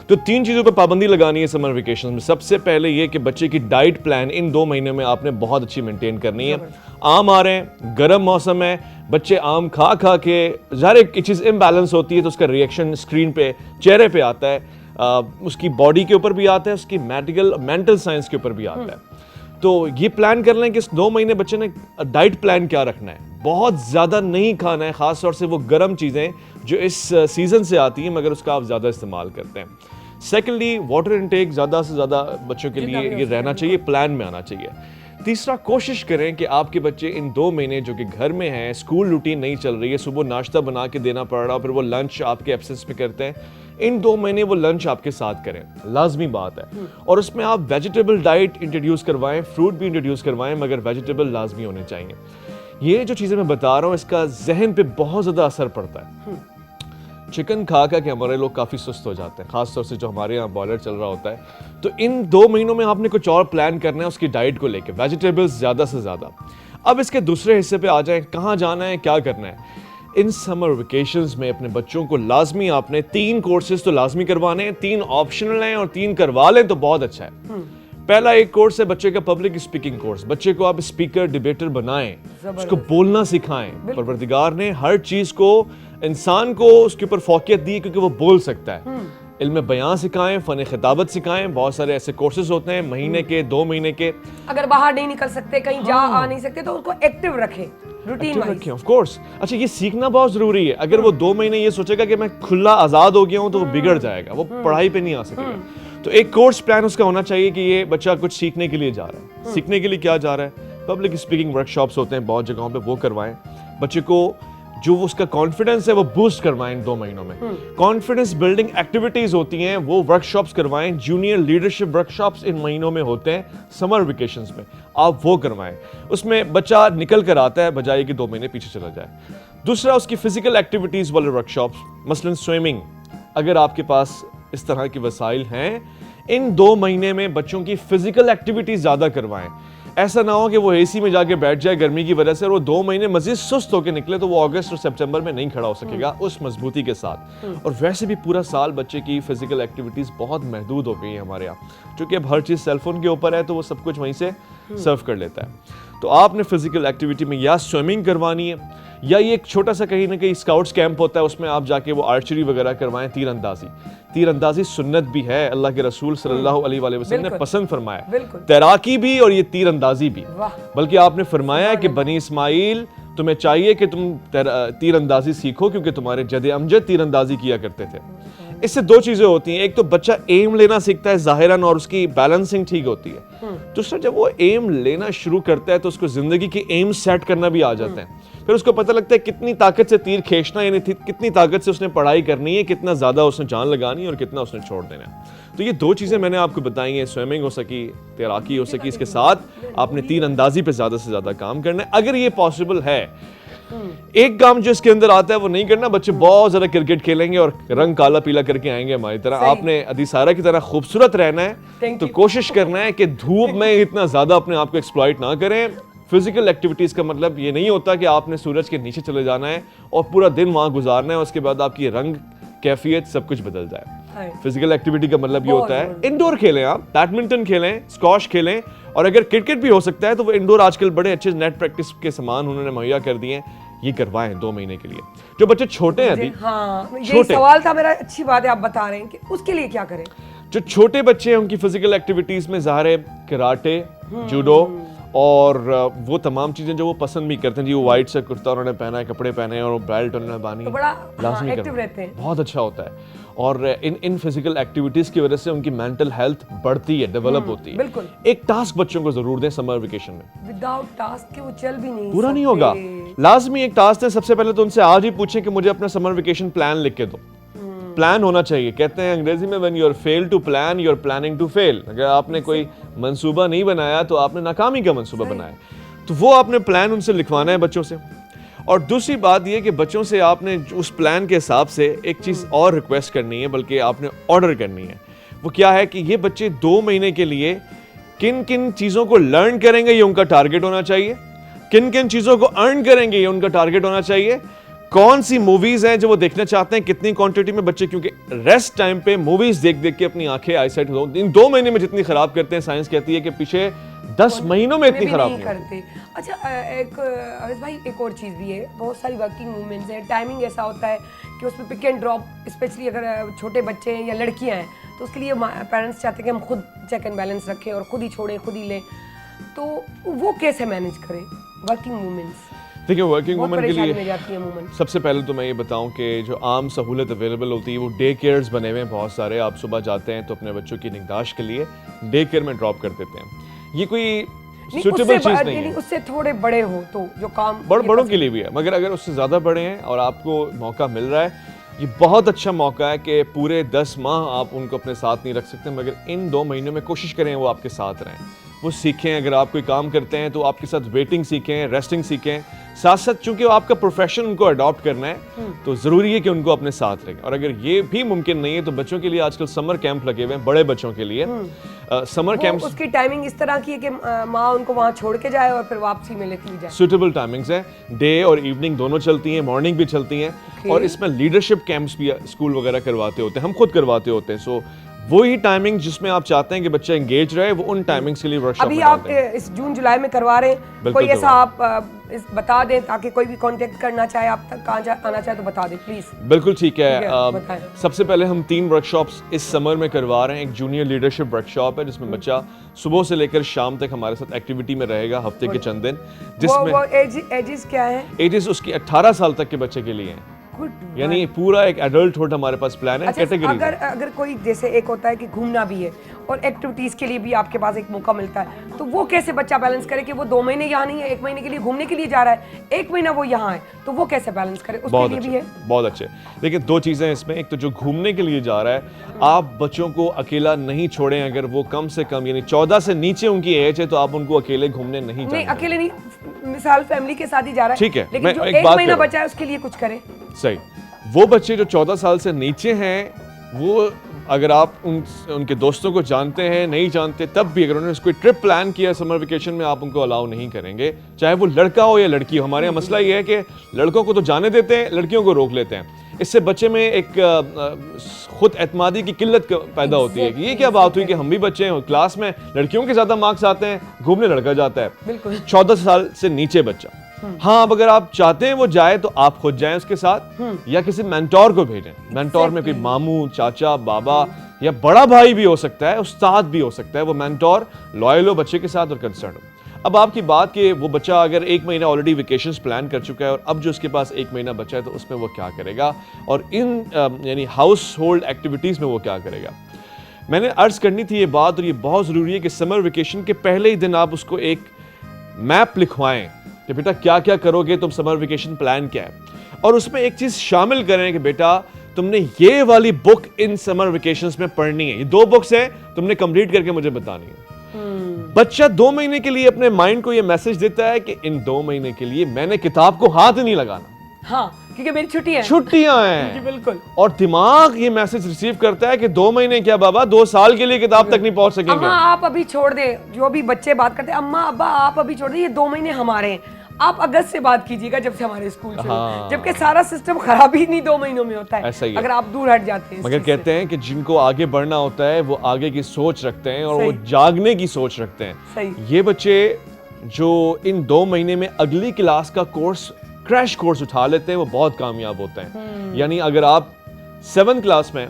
तो 3 चीज़ों पर पाबंदी लगानी है समर वेकेशन में। सबसे पहले ये कि बच्चे की डाइट प्लान इन 2 महीनों में आपने बहुत अच्छी मेंटेन करनी है। आम आ रहे हैं, गर्म मौसम है, बच्चे आम खा खा के ज़ाहिर एक चीज़ इम्बैलेंस होती है तो उसका रिएक्शन स्क्रीन पे चेहरे पे आता है, उसकी बॉडी के ऊपर भी आता है, उसकी मेंटल साइंस के ऊपर भी आता है। तो ये प्लान कर लें कि इस 2 महीने बच्चे ने डाइट प्लान क्या रखना है। बहुत ज़्यादा नहीं खाना है, ख़ास तौर से वो गर्म चीज़ें जो इस सीज़न से आती हैं मगर उसका आप ज़्यादा इस्तेमाल करते हैं। सेकेंडली वाटर इनटेक ज़्यादा से ज़्यादा बच्चों के लिए ये रहना चाहिए, प्लान में आना चाहिए। तीसरा, कोशिश करें कि आपके बच्चे इन 2 महीने जो कि घर में हैं, स्कूल रूटीन नहीं चल रही है, सुबह नाश्ता बना के देना पड़ रहा, फिर वो लंच आपके एब्सेंस में करते हैं, इन 2 महीने वो लंच आपके साथ करें, लाजमी बात है। और उसमें आप वेजिटेबल डाइट इंट्रोड्यूस करवाएं, फ्रूट भी इंट्रोड्यूस करवाएं, मगर वेजिटेबल लाजमी होने चाहिए। ये जो चीज़ें मैं बता रहा हूँ इसका जहन पे बहुत ज़्यादा असर पड़ता है। चिकन खा के हमारे लोग काफ़ी सुस्त हो जाते हैं, खासतौर से जो हमारे यहाँ बॉयलर चल रहा होता है। तो इन 2 महीनों में आपने कुछ और प्लान करना है उसकी डाइट को लेके, वेजिटेबल्स ज़्यादा से ज़्यादा। अब इसके दूसरे हिस्से पे आ जाएं, कहाँ जाना है, क्या करना है। इन समर वेकेशंस में अपने बच्चों को लाजमी आपने 3 कोर्सेज तो लाजमी करवाने हैं, 3 ऑप्शनल हैं और 3 करवा लें तो बहुत अच्छा है। पहला एक कोर्स है बच्चे का पब्लिक स्पीकिंग कोर्स। बच्चे को आप स्पीकर, डिबेटर बनाएं, उसको बोलना सिखाएं। परवरदिगार ने हर चीज को, इंसान को उसके ऊपर फौकियत दी क्योंकि वो बोल सकता है। इल्म बयां सिखाएं, फन खिताबत सिखाएं। बहुत सारे ऐसे कोर्सेज होते हैं, महीने के, 2 महीने के। अगर बाहर नहीं निकल सकते, कहीं जा आ नहीं सकते, तो उनको एक्टिव रखें, रूटीन वाइज। Of course. अच्छा, ये सीखना बहुत जरूरी है। अगर वो 2 महीने ये सोचेगा कि मैं खुला आजाद हो गया हूं तो वो बिगड़ जाएगा, वो पढ़ाई पे नहीं आ सकेगा। तो एक कोर्स प्लान उसका होना चाहिए कि ये बच्चा कुछ सीखने के लिए जा रहा है। सीखने के लिए क्या जा रहा है? पब्लिक स्पीकिंग वर्कशॉप्स होते हैं बहुत जगहों पे, वो करवाएं। बच्चे को जो उसका कॉन्फिडेंस है वो बूस्ट करवाएं इन 2 महीनों में। कॉन्फिडेंस बिल्डिंग एक्टिविटीज होती हैं, वो वर्कशॉप्स करवाएं। जूनियर लीडरशिप वर्कशॉप्स इन महीनों में होते हैं समर वेकेशंस में, आप वो करवाएं। उसमें बच्चा निकल कर आता है बजाय कि 2 महीने पीछे चला जाए। दूसरा, उसकी फिजिकल एक्टिविटीज वाले वर्कशॉप्स, मसलन स्विमिंग। अगर आपके पास इस तरह की वसाइल हैं, इन 2 महीने में बच्चों की फिजिकल एक्टिविटीज ज्यादा करवाएं। ऐसा ना हो कि वो एसी में जाके बैठ जाए गर्मी की वजह से और वो 2 महीने मजीद सुस्त होकर निकले, तो वो अगस्त और सितंबर में नहीं खड़ा हो सकेगा उस मजबूती के साथ। और वैसे भी पूरा साल बच्चे की फिजिकल एक्टिविटीज बहुत महदूद हो गई है हमारे यहाँ, क्योंकि अब हर चीज़ सेलफोन के ऊपर है तो वो सब कुछ वहीं से सर्व कर लेता है। तो आपने फिजिकल एक्टिविटी में या स्विमिंग करवानी है, या ये एक छोटा सा कहीं ना कहीं स्काउट्स कैंप होता है, उसमें आप जाके वो आर्चरी वगैरह करवाएं। तीरंदाजी सुन्नत भी है, अल्लाह के रसूल सल्लल्लाहु अलैहि वसल्लम ने पसंद फरमाया। तैराकी भी और ये तीरंदाजी भी, बल्कि आपने फरमाया कि बनी इस्माइल तुम्हें चाहिए कि तुम तीरंदाजी सीखो क्योंकि तुम्हारे जद अमजद तीरंदाजी किया करते थे। इससे 2 चीजें होती हैं, एक तो बच्चा एम लेना सीखता है ज़ाहिरन और उसकी बैलेंसिंग ठीक होती है। दूसरा, जब वो एम लेना शुरू करता है तो उसको जिंदगी की एम सेट करना भी आ जाता है। फिर उसको पता लगता है कितनी ताकत से तीर खींचना, यानी कितनी ताकत से उसने पढ़ाई करनी है, कितना ज्यादा उसने जान लगानी है और कितना उसने छोड़ देना है। तो ये 2 चीजें मैंने आपको बताई हैं, स्विमिंग हो सकी, तैराकी हो सकी। इसके साथ आपने तीरंदाजी पे ज्यादा से ज्यादा काम करना है अगर ये पॉसिबल है। एक काम जो इसके अंदर आता है वो नहीं करना। बच्चे बहुत ज्यादा क्रिकेट खेलेंगे और रंग काला पीला करके आएंगे हमारी तरह। आपने अदीसारा की तरह खूबसूरत रहना है, तो कोशिश करना है कि धूप में इतना ज्यादा अपने आप को एक्सप्लॉइट ना करें। फिजिकल एक्टिविटीज का मतलब ये नहीं होता कि आपने सूरज के नीचे चले जाना है और पूरा दिन वहां गुजारना है, उसके बाद आपकी रंग, कैफियत सब कुछ बदल जाए। फिजिकल एक्टिविटी का मतलब ये होता है इंडोर खेलें, आप बैडमिंटन खेलें, स्क्वॉश खेलें, और अगर क्रिकेट भी हो सकता है तो वो इंडोर आजकल बड़े अच्छे नेट प्रैक्टिस के सामान उन्होंने मुहैया कर दिए हैं, ये करवाएं 2 महीने के लिए। जो बच्चे छोटे हैं अभी, ये सवाल था मेरा, अच्छी बात है आप बता रहे हैं कि उसके लिए क्या करें। जो छोटे बच्चे हैं उनकी फिजिकल एक्टिविटीज में ज़ाहिर है कराटे, जूडो और वो तमाम चीजें जो वो पसंद भी करते हैं। जी, वो वाइट सा कुर्ता उन्होंने पहना है, कपड़े पहने हैं और बेल्ट उन्होंने बानी, तो बड़ा लाजमी एक्टिव रहते हैं, बहुत अच्छा होता है। और इन फिजिकल एक्टिविटीज की वजह से उनकी मेंटल हेल्थ बढ़ती है, डेवलप होती है। बिल्कुल। एक टास्क बच्चों को जरूर दें समर वेकेशन में। विदाउट टास्क के वो चल भी नहीं, पूरा नहीं होगा। लाजमी एक टास्क है। सबसे पहले तो उनसे आज ही पूछें कि मुझे अपना समर वेकेशन प्लान लिख के दो। प्लान होना चाहिए। कहते हैं अंग्रेजी में when you are fail to plan you are planning to fail. अगर आपने कोई मंसूबा नहीं बनाया तो आपने नाकामी का मंसूबा बनाया। तो वो आपने प्लान उनसे लिखवाना है बच्चों से। और दूसरी बात ये कि बच्चों से आपने उस प्लान के हिसाब से एक चीज़ और रिक्वेस्ट करनी है, बल्कि आपने ऑर्डर करनी है। वो क्या है कि ये बच्चे 2 महीने के लिए किन किन चीज़ों को लर्न करेंगे ये उनका टारगेट होना चाहिए, किन किन चीज़ों को अर्न करेंगे ये उनका टारगेट होना चाहिए, कौन सी मूवीज हैं जो वो देखना चाहते हैं, कितनी क्वांटिटी में बच्चे, क्योंकि रेस्ट टाइम पे मूवीज देख देख के अपनी आंखें आईसाइट इन 2 महीने में जितनी खराब करते हैं, साइंस कहती है कि पीछे 10 महीनों में इतनी खराब नहीं करते। अच्छा, एक अवेश भाई, एक और चीज़ भी है, बहुत सारी वर्किंग वूमेन्स हैं, टाइमिंग ऐसा होता है कि उसमें पिक एंड ड्रॉप, स्पेशली अगर छोटे बच्चे हैं या लड़कियां हैं तो उसके लिए पेरेंट्स चाहते हैं कि हम खुद चेक एंड बैलेंस रखें और खुद ही छोड़ें, खुद ही लें, तो वो कैसे मैनेज करें वर्किंग वूमेन्स? देखिए, वर्किंग वुमेन के लिए सबसे पहले तो मैं ये बताऊं कि जो आम सहूलत अवेलेबल होती है वो डे केयर्स बने हुए हैं बहुत सारे। आप सुबह जाते हैं तो अपने बच्चों की निगहदाश्त के लिए डे केयर में ड्रॉप कर देते हैं। ये कोई सुटेबल चीज नहीं है। उससे थोड़े बड़े हो तो जो काम बड़ों के लिए भी है, मगर अगर उससे ज़्यादा बड़े हैं और आपको मौका मिल रहा है, ये बहुत अच्छा मौका है कि पूरे 10 माह आप उनको अपने साथ नहीं रख सकते, मगर इन 2 महीनों में कोशिश करें वो आपके साथ रहें, वो सीखें। अगर आप कोई काम करते हैं तो आपके साथ वेटिंग सीखें, रेस्टिंग सीखें, साथ साथ चूंकि आपका प्रोफेशन उनको अडॉप्ट करना है तो ज़रूरी है कि उनको अपने साथ रखें। और अगर ये भी मुमकिन नहीं है तो बच्चों के लिए आजकल समर कैंप लगे हुए हैं, बड़े बच्चों के लिए समर कैंप्स। उसकी टाइमिंग इस तरह की है कि माँ उनको वहाँ छोड़ के जाए और फिर वापसी में लेती जाए। सूटेबल टाइमिंग्स हैं, डे और इवनिंग दोनों चलती हैं, मॉर्निंग भी चलती हैं। और इसमें लीडरशिप कैंप्स भी स्कूल वगैरह करवाते होते हैं, हम खुद करवाते होते हैं। सो वही टाइमिंग जिसमें आप चाहते हैं कि बच्चा एंगेज रहे, वो उन टाइमिंग्स के लिए वर्कशॉप अभी आप इस जून जुलाई में करवा रहे हैं, कोई ऐसा आप बता दें ताकि कोई भी कांटेक्ट करना चाहे आप तक, कहाँ आना चाहे तो बता दें प्लीज। बिल्कुल ठीक है। सबसे पहले हम 3 वर्कशॉप्स इस समर में करवा रहे हैं। एक जूनियर लीडरशिप वर्कशॉप है जिसमें बच्चा सुबह से लेकर शाम तक हमारे साथ एक्टिविटी में रहेगा हफ्ते के चंद दिन, जिसमें वो एजेस क्या है? एजेस उसकी 18 साल तक के बच्चे के लिए हैं, यानी पूरा एक एडल्टहुड हमारे पास प्लान है। अच्छा, कैटेगरी अगर कोई जैसे एक होता है कि घूमना भी है और एक्टिविटीज के लिए भी आपके पास एक मौका मिलता है, तो वो कैसे बच्चा बैलेंस करे कि वो 2 महीने यहाँ नहीं है, 1 महीने के लिए घूमने के लिए जा रहा है, 1 महीना वो यहाँ है, तो वो कैसे बैलेंस करे? उसके लिए भी है बहुत अच्छे। लेकिन 2 चीजें हैं इसमें, एक तो जो घूमने के लिए जा रहा है, आप बच्चों को अकेला नहीं छोड़ें। अगर वो कम से कम यानी 14 से नीचे उनकी एज है तो आप उनको अकेले घूमने नहीं जाने। अकेले नहीं, मिसाल फैमिली के साथ ही जा रहा है, ठीक है, लेकिन जो 1 महीना बचा है उसके लिए कुछ करे। सही। वो बच्चे जो 14 साल से नीचे हैं, वो अगर आप उनके दोस्तों को जानते हैं, नहीं जानते, तब भी अगर उन्होंने कोई ट्रिप प्लान किया समर वेकेशन में, आप उनको अलाउ नहीं करेंगे, चाहे वो लड़का हो या लड़की हो। हमारे यहाँ मसला ये है कि लड़कों को तो जाने देते हैं, लड़कियों को रोक लेते हैं। इससे बच्चे में एक खुद एतमादी की किल्लत पैदा होती है कि ये क्या बात हुई कि हम भी बच्चे हैं, क्लास में लड़कियों के ज़्यादा मार्क्स आते हैं, घूमने लड़का जाता है। बिल्कुल। 14 साल से नीचे बच्चा, हाँ, अब अगर आप चाहते हैं वो जाए तो आप खुद जाएं उसके साथ या किसी मेंटोर को भेजें। मेंटोर में कोई मामू, चाचा, बाबा या बड़ा भाई भी हो सकता है, उस्ताद भी हो सकता है। वो मेंटोर लॉयल हो बच्चे के साथ और कंसर्न हो। अब आपकी बात कि वो बच्चा अगर 1 महीना ऑलरेडी वेकेशंस प्लान कर चुका है और अब जो उसके पास 1 महीना बचा है तो उसमें वो क्या करेगा, और इन यानी हाउस होल्ड एक्टिविटीज़ में वो क्या करेगा। मैंने अर्ज़ करनी थी ये बात, और ये बहुत ज़रूरी है कि समर वेकेशन के पहले ही दिन आप उसको एक मैप लिखवाएं कि बेटा क्या क्या करोगे तुम, समर वेकेशन प्लान क्या है, और उसमें एक चीज़ शामिल करें कि बेटा तुमने ये वाली बुक इन समर वेकेशंस में पढ़नी है, ये 2 बुक्स हैं, तुमने कंप्लीट करके मुझे बतानी है। बच्चा 2 महीने के लिए अपने माइंड को ये मैसेज देता है कि इन 2 महीने के लिए मैंने किताब को हाथ नहीं लगाना। हाँ, क्योंकि मेरी छुट्टियां हैं। बिल्कुल। और दिमाग ये मैसेज रिसीव करता है कि 2 महीने क्या बाबा, 2 साल के लिए किताब तक नहीं पहुंच सकेंगे। अम्मा आप अभी छोड़ दे, जो भी बच्चे बात करते हैं, अम्मा अब्बा आप अभी छोड़ दे, ये 2 महीने हमारे हैं, आप अगस्त से बात कीजिएगा जब से हमारे स्कूल शुरू। हाँ। जबकि सारा सिस्टम खराब ही नहीं 2 महीनों में होता है, ऐसा ही है। अगर आप दूर हट जाते हैं। मगर कहते हैं कि जिनको आगे बढ़ना होता है वो आगे की सोच रखते हैं और वो जागने की सोच रखते हैं। सही। ये बच्चे जो इन 2 महीने में अगली क्लास का कोर्स, क्रैश कोर्स उठा लेते हैं, वो बहुत कामयाब होते हैं। यानी अगर आप 7th क्लास में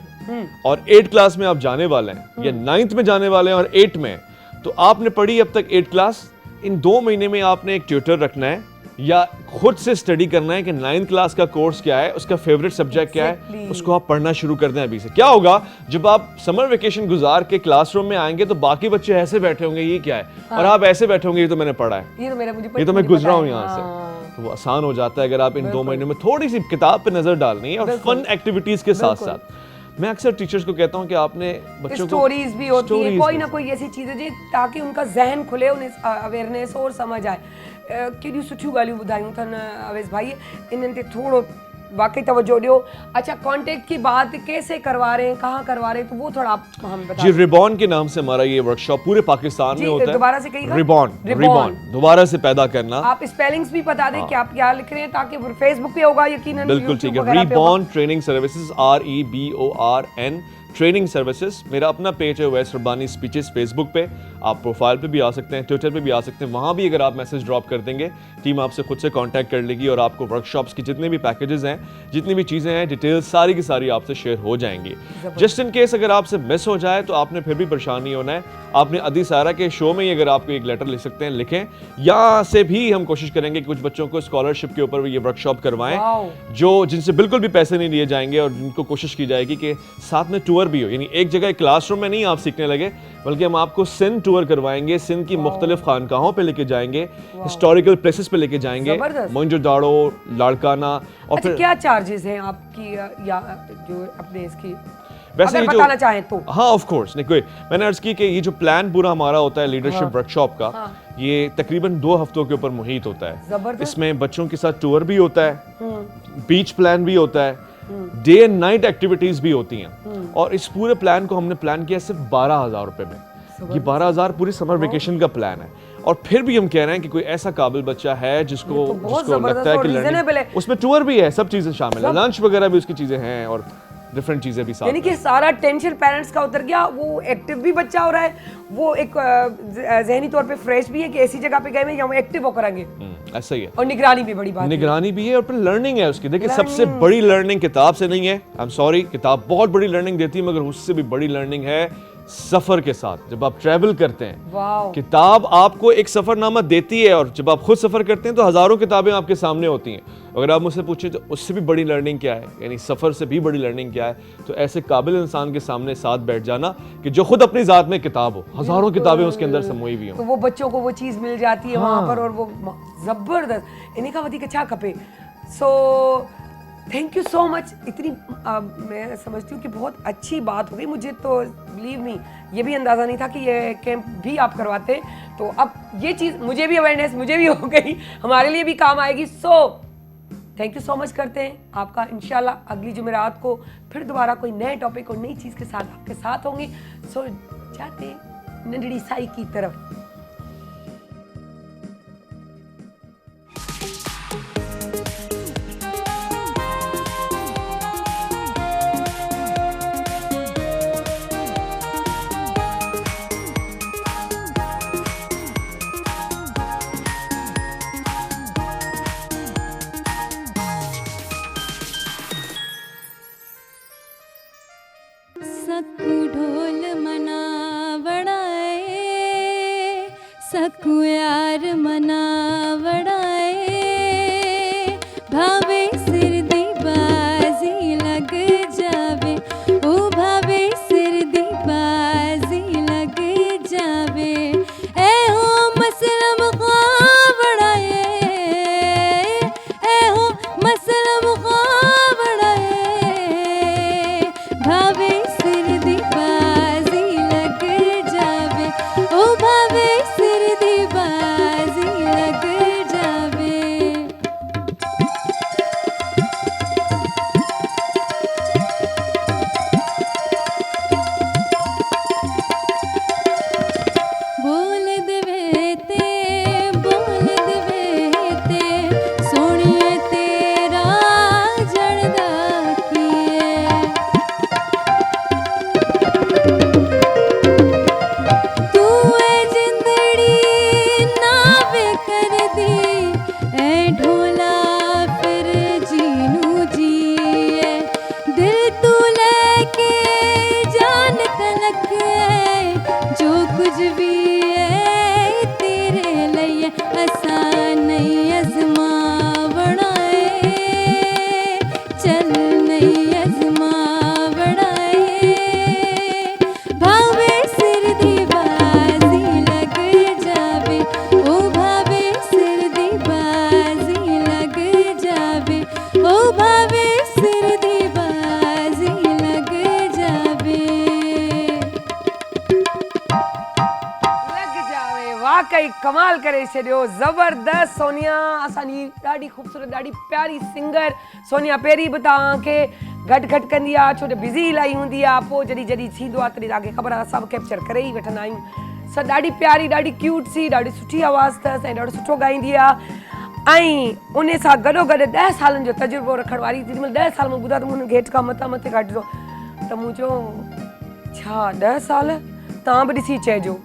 और 8th क्लास में आप जाने वाले हैं या 9th में जाने वाले हैं और 8th में, तो आपने पढ़ी अब तक 8th क्लास, इन 2 महीने में आपने एक ट्यूटर रखना है या खुद से स्टडी करना है कि 9th क्लास का कोर्स क्या है, उसका फेवरेट सब्जेक्ट क्या है, उसको आप पढ़ना शुरू कर दें अभी से। क्या होगा जब आप समर वेकेशन गुजार के क्लासरूम में आएंगे तो बाकी बच्चे ऐसे बैठे होंगे ये क्या है, और आप ऐसे बैठे होंगे ये तो मैंने पढ़ा है, ये तो मैं गुजरा हूँ यहाँ से। तो वो आसान हो जाता है अगर आप इन 2 महीने में थोड़ी सी किताब पे नजर डालनी है और फन एक्टिविटीज के साथ साथ। मैं अक्सर टीचर्स को कहता हूँ कि आपने बच्चों को स्टोरीज भी होती है, कोई ना कोई ऐसी चीजें जी ताकि उनका जहन खुले, उन्हें अवेयरनेस और समझ आए। केॾियूं सुठियूं ॻाल्हियूं ॿुधायूं अथनि अवेश भाई, इन्हनि ते थोड़ो वाकई तवज्जो ॾियो। अच्छा, कांटेक्ट की बात कैसे करवा रहे हैं, कहाँ करवा रहे हैं, तो वो थोड़ा आप हमें बता। जी, रिबॉन के नाम से हमारा ये वर्कशॉप पूरे पाकिस्तान में होता है। दोबारा से कहिएगा। रिबॉन दोबारा से पैदा करना। आप स्पेलिंग्स भी बता दें कि आप क्या लिख रहे हैं ताकि फेसबुक पे होगा यकीनन। बिल्कुल ठीक है, ribbon training services, REBORN training services. मेरा अपना पेज है उवैस रब्बानी स्पीचेस फेसबुक पे, आप प्रोफाइल पे भी आ सकते हैं, ट्विटर पे भी आ सकते हैं। वहाँ भी अगर आप मैसेज ड्रॉप कर देंगे टीम आपसे खुद से कांटेक्ट कर लेगी और आपको वर्कशॉप्स की जितने भी पैकेजेस हैं, जितनी भी चीज़ें हैं, डिटेल्स सारी की सारी आपसे शेयर हो जाएंगी। जस्ट इन केस अगर आपसे मिस हो जाए तो आपने फिर भी परेशान नहीं होना है। आपने अदी सारा के शो में ही अगर आपको एक लेटर लिख सकते हैं, लिखें। यहाँ से भी हम कोशिश करेंगे कि कुछ बच्चों को स्कॉलरशिप के ऊपर ये वर्कशॉप करवाएं, जो जिनसे बिल्कुल भी पैसे नहीं लिए जाएंगे और जिनको कोशिश की जाएगी कि साथ में टूर टूर भी हो, यानी एक जगह क्लासरूम में नहीं आप सीखने लगे, बल्कि हम आपको सिंध टूर करवाएंगे, सिंध की मुख्तलिफ खानकाहों पे लेके जाएंगे, हिस्टोरिकल प्लेसेस पे लेके जाएंगे, जबरदस्त। मोइंजोदाड़ो, लाड़काना। और अच्छा, क्या चार्जेस हैं आपकी या जो अपने इसकी, वैसे अगर ये बताना चाहें तो? हाँ ऑफ कोर्स, नहीं कोई, मैंने अर्ज की कि ये जो प्लान पूरा हमारा होता है लीडरशिप वर्कशॉप का, ये तकरीबन 2 हफ्तों के ऊपर मुहित होता है। जबरदस्त। इसमें बच्चों के साथ टूर भी होता है, बीच प्लान भी होता है, डे एंड नाइट एक्टिविटीज भी होती हैं, और इस पूरे प्लान को हमने प्लान किया सिर्फ 12,000 रुपए में। ये 12,000 पूरी समर वेकेशन का प्लान है। और फिर भी हम कह रहे हैं कि कोई ऐसा काबिल बच्चा है जिसको लगता है कि learning- उसमें टूर भी है, सब चीजें शामिल है, लंच वगैरह भी उसकी चीजें हैं, और डिफरेंट चीजें भी साथ यानी कि में। सारा टेंशन पेरेंट्स का उतर गया, वो एक्टिव भी बच्चा हो रहा है, वो एक जहनी तौर पे फ्रेश भी है कि ऐसी जगह पे गए हैं हम एक्टिव हो करेंगे, ऐसा ही है। और निगरानी भी बड़ी बात है। निगरानी भी है और फिर लर्निंग है उसकी। देखिए सबसे बड़ी लर्निंग किताब से नहीं है, आई एम सॉरी, किताब बहुत बड़ी लर्निंग देती है, मगर उससे भी बड़ी लर्निंग है सफर के साथ, जब आप ट्रैवल करते हैं। वाओ। किताब आपको एक सफरनामा देती है, और जब आप खुद सफर करते हैं तो हजारों किताबें आपके सामने होती हैं। अगर आप मुझसे पूछें तो उससे भी बड़ी लर्निंग क्या है, यानी सफर से भी बड़ी लर्निंग क्या है, तो ऐसे काबिल इंसान के सामने साथ बैठ जाना कि जो खुद अपनी जात में किताब हो, हजारों किताबें उसके अंदर समूही हुई तो हों। वो बच्चों को वो चीज मिल जाती है वहां पर, और वो जबरदस्त इन्हीं का वधी अच्छा खपे। सो थैंक यू सो मच। इतनी मैं समझती हूँ कि बहुत अच्छी बात हो गई। मुझे तो बिलीव मी ये भी अंदाज़ा नहीं था कि ये कैंप भी आप करवाते, तो अब ये चीज़ मुझे भी अवेयरनेस मुझे भी हो गई, हमारे लिए भी काम आएगी। सो थैंक यू सो मच करते हैं आपका। इंशाल्लाह अगली जुमेरात को फिर दोबारा कोई नए टॉपिक और नई चीज़ के साथ आपके साथ होंगे। सो जाते हैं नंदड़ी साई की तरफ। सकू ढोल मना वड़ाए, सकू यार मना वड़ाए, भावे सिर दी बाजी लग जावे, ओ भावे सिर दी बाजी लग जावे, ए हो मसलम खा वड़ाए, ए हो मसलम खा वड़ाए, भावे सिर दी बाजी लग जावे, ओ भावे सिर दी बाजी लग जावे। बोल देवे ते सोनिए तेरा जड़दा किए, तू ए जिंदड़ी नावे कर दी, ए ढोला फिर जीनू जिए, दिल तू लेके जान तलक है, जो कुछ भी है तेरे लिए आसान नहीं अज़मा वड़ाए, चल नहीं अज़मा वड़ाए, भावे सिर दी बाजी लग जावे, ओ भावे सिर दी बाजी लग जावे, ओ भावे सिर दी बाजी लग जावे। लग जावे, वाकई कमाल करे छॾियो, ज़बरदस्त। सोनिया असांजी ॾाढी ख़ूबसूरत ॾाढी प्यारी सिंगर सोनिया पहिरीं बि तव्हांखे घटि घटि कंदी आहे, छो जो बिज़ी इलाही हूंदी आहे, पोइ जॾहिं जॾहिं थींदो आहे तॾहिं तव्हांखे ख़बर आहे सभु कैप्चर करे ई वठंदा आहियूं। सो ॾाढी प्यारी ॾाढी क्यूट सी ॾाढी सुठी आवाज़ अथसि ऐं ॾाढो सुठो ॻाईंदी आहे, ऐं उन सां गॾोगॾु 10 सालनि जो तजुर्बो रखण वारी। जेॾीमहिल 10 साल में ॿुधा त मूं हेठि खां मथे काटिजो, त मूं चयो छा 10 साल, तव्हां बि ॾिसी चइजो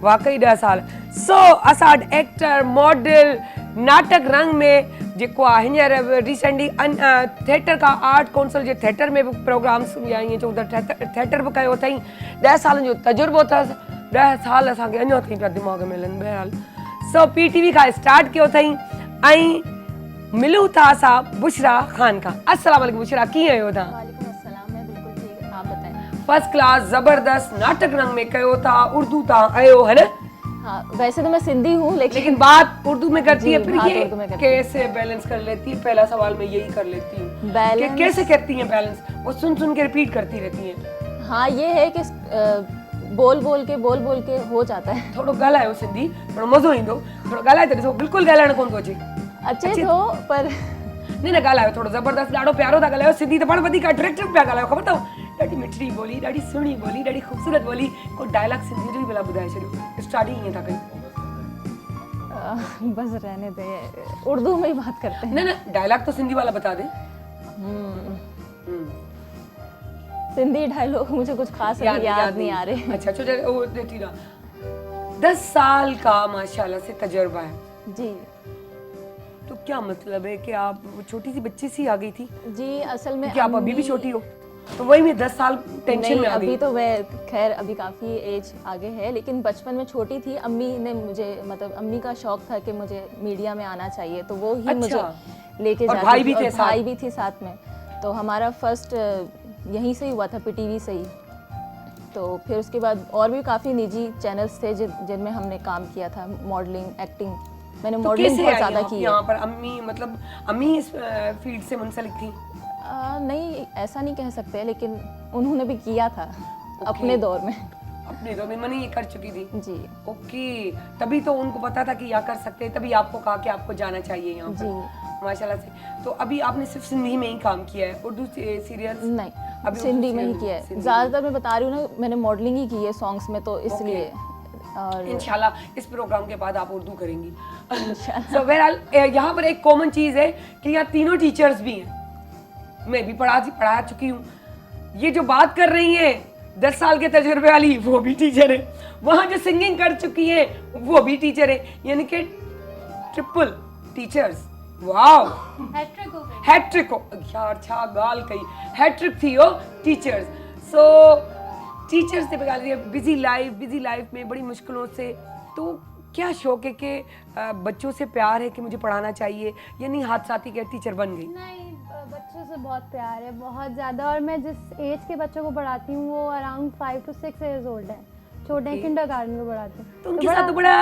वाकई 10 साल। सो असां वटि एक्टर मॉडल नाटक रंग में जेको आहे हींअर रिसेंटली थिएटर का आर्ट काउंसिल जे थिएटर में बि प्रोग्राम्स या ईअं चऊं त थिएटर बि कयो अथई, 10 सालनि जो तजुर्बो अथसि, 10 साल असांखे अञा ताईं पिया दिमाग़ में हलनि। बहरहाल सो PTV खां स्टार्ट कयो अथई, ऐं मिलूं था असां बुशरा ख़ान खां। अस्सलाम वालेकुम बुशरा, कीअं आहियो तव्हां? वालेकुम अस्सलाम, मैं बिल्कुल ठीक, आप बताएं। फर्स्ट क्लास जबरदस्त नाटक रंग में कयो था, उर्दू ता आयो है ना? हाँ, वैसे तो मैं सिंधी हूँ लेकिन बात उर्दू में करती है, फिर बात ये उर्दू में करती कैसे बैलेंस कर लेती है? पहला सवाल मैं यही कर लेती हूँ कि बैलेंस कैसे करती हैं बैलेंस? वो सुन सुन के रिपीट करती रहती हैं। हाँ, ये है कि बोल बोल के हो जाता है। थोड़ो ॻाल्हायो सिंधी, थोड़ो मज़ो ईंदो, थोड़ो ॻाल्हाए त ॾिसो, बिल्कुलु ॻाल्हाइण कोन थो अचे। अच्छे तो पर न ॻाल्हायो थोड़ो ज़बरदस्त, ॾाढो प्यारो था ॻाल्हायो, सिंधी त पाण वधीक अट्रैक्टिव पिया ॻाल्हायो, ख़बर अथव? ॾाढी मिठड़ी ॿोली, ॾाढी सुहिणी ॿोली, ॾाढी ख़ूबसूरत ॿोली। को डायलॉग सिंधी जो ई भला ॿुधाए छॾियो, स्टार्टिंग ईअं था कयूं। बस रहने दे, उर्दू में ही बात करते हैं। न डायलॉग तो सिंधी वाला बता दे। सिंधी डायलॉग मुझे कुछ खास अभी याद नहीं आ रहे। अच्छा चलो वो देती ना। 10 साल का माशाल्लाह से तजुर्बा है जी। तो क्या मतलब है कि आप छोटी सी बच्ची सी आ गई थी? जी, असल में क्या आप अभी भी छोटी हो? तो वही में 10 साल टेंशन में आ गई। अभी तो मैं खैर अभी काफ़ी एज आगे है, लेकिन बचपन में छोटी थी। अम्मी ने मुझे मतलब अम्मी का शौक था कि मुझे मीडिया में आना चाहिए, तो वो ही मुझे लेके जाती थी। भाई भी थे साथ? भाई भी थे साथ में। तो हमारा फर्स्ट यहीं से ही हुआ था, पीटीवी से ही। तो फिर उसके बाद और भी काफ़ी निजी चैनल्स थे जिनमें हमने काम किया था, मॉडलिंग, एक्टिंग। मैंने मॉडलिंग बहुत ज़्यादा की है। यहाँ पर अम्मी मतलब अम्मी इस फील्ड से मुंसलिक थी? नहीं, ऐसा नहीं कह सकते, लेकिन उन्होंने भी किया था अपने दौर में। अपने दौर में मैंने ये कर चुकी थी जी। ओके, तभी तो उनको पता था कि यह कर सकते हैं, तभी आपको कहा कि आपको जाना चाहिए यहाँ जी। माशाल्लाह से। तो अभी आपने सिर्फ सिंधी में ही काम किया है, उर्दू सीरियल्स नहीं, अभी सिंधी में ही किया है ज़्यादातर। मैं बता रही हूँ ना, मैंने मॉडलिंग ही की है सॉन्ग्स में, तो इसलिए। और इंशाल्लाह इस प्रोग्राम के बाद आप उर्दू करेंगी। सो बहरहाल यहाँ पर एक कॉमन चीज़ है कि यहाँ तीनों टीचर्स भी हैं। मैं भी पढ़ा चुकी हूँ। ये जो बात कर रही हैं 10 साल के तजुर्बे वाली, वो भी टीचर है। वहाँ जो सिंगिंग कर चुकी है वो भी टीचर है, यानी कि ट्रिपल टीचर्स। वाओ, हैट्रिक हो यार, छा गाल कही, हैट्रिक थी हो टीचर्स। सो टीचर्स से बता दिए बिजी लाइफ में बड़ी मुश्किलों से। तो क्या शौक है कि बच्चों से प्यार है कि मुझे पढ़ाना चाहिए, या नहीं हाथ साथी के टीचर बन गई? नहीं, बच्चों से बहुत प्यार है, बहुत ज़्यादा। और मैं जिस एज के बच्चों को पढ़ाती हूँ वो अराउंड 5 to 6 years ओल्ड है, छोटे किंडरगार्टन को पढ़ाते हैं। तो उनके साथ तो बड़ा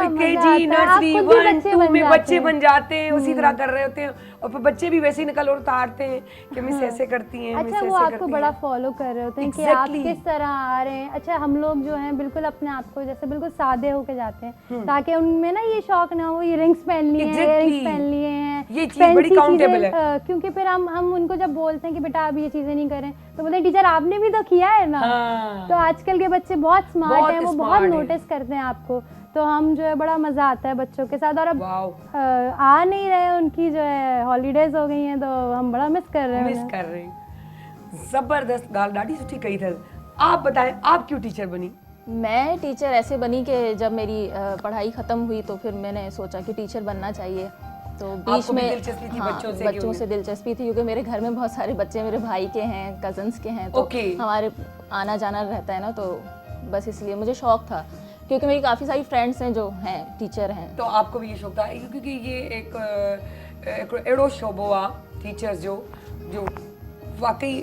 केजी नर्सरी 1 2 में बच्चे बन जाते हैं, उसी तरह कर रहे होते हैं, और फिर बच्चे भी वैसे ही निकल और उतारते हैं कि मिस ऐसे करती हैं। अच्छा, वो आपको बड़ा फॉलो कर रहे होते हैं कि आप किस तरह आ रहे हैं। अच्छा, हम लोग जो हैं बिल्कुल अपने आप को जैसे बिल्कुल सादे होके जाते हैं, ताकि उनमें ना ये शौक ना हो, ये रिंग्स पहन लिए हैं, इयररिंग्स पहन लिए हैं, ये चीज बड़ी काउंटेबल है। क्योंकि फिर हम उनको जब बोलते हैं कि बेटा आप ये चीजें नहीं करें, तो बोलते हैं टीचर आपने भी तो किया है ना। तो आजकल के बच्चे बहुत स्मार्ट हैं, वो बहुत नोटिस करते हैं आपको। तो हम जो है बड़ा मजा आता है बच्चों के साथ। और अब आ नहीं रहे, उनकी जो है हॉलीडेज हो गई हैं, तो हम बड़ा मिस कर रहे हैं। जबरदस्त गाल, डाडी सुठी कही था। आप बताएं, आप क्यों टीचर बनी? मैं टीचर ऐसे बनी कि जब मेरी पढ़ाई ख़त्म हुई तो फिर मैंने सोचा कि टीचर बनना चाहिए। तो बीच में दिलचस्पी थी बच्चों से दिलचस्पी थी, क्योंकि मेरे घर में बहुत सारे बच्चे मेरे भाई के हैं, कजन्स के हैं, तो हमारे आना जाना रहता है ना, तो बस इसलिए मुझे शौक था, क्योंकि मेरी काफ़ी सारी फ्रेंड्स हैं जो हैं टीचर हैं। तो आपको भी ये शौक था? क्योंकि ये एक एड़ो शोबो आ टीचर्स जो वाकई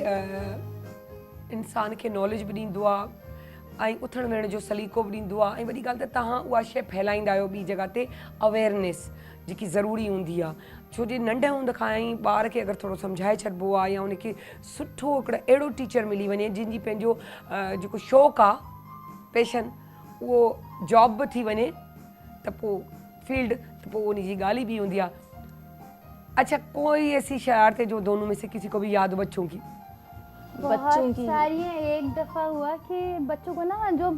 इंसान के नॉलेज भी ॾींदो आहे, ऐं उथण वेहण जो सलीक़ो बि ॾींदो आहे। ऐं वॾी ॻाल्हि त तव्हां उहा शइ फैलाईंदा आहियो ॿी जॻह ते, अवेयरनेस जेकी ज़रूरी हूंदी आहे। छो जे नंढे हूंद खां ई ॿार खे अगरि थोरो सम्झाए छॾिबो आहे, या उनखे सुठो हिकिड़ो अहिड़ो टीचर मिली वञे जंहिंजी पंहिंजो जेको शौक़ु आहे, पैशन, वो जॉब भी थी वने, तो फील्ड, तो उन जी गाली भी होंगी। अच्छा, कोई ऐसी शरारतें जो दोनों में से किसी को भी याद हो बच्चों की? बहुत सारी हैं। एक दफ़ा हुआ कि बच्चों को ना, जो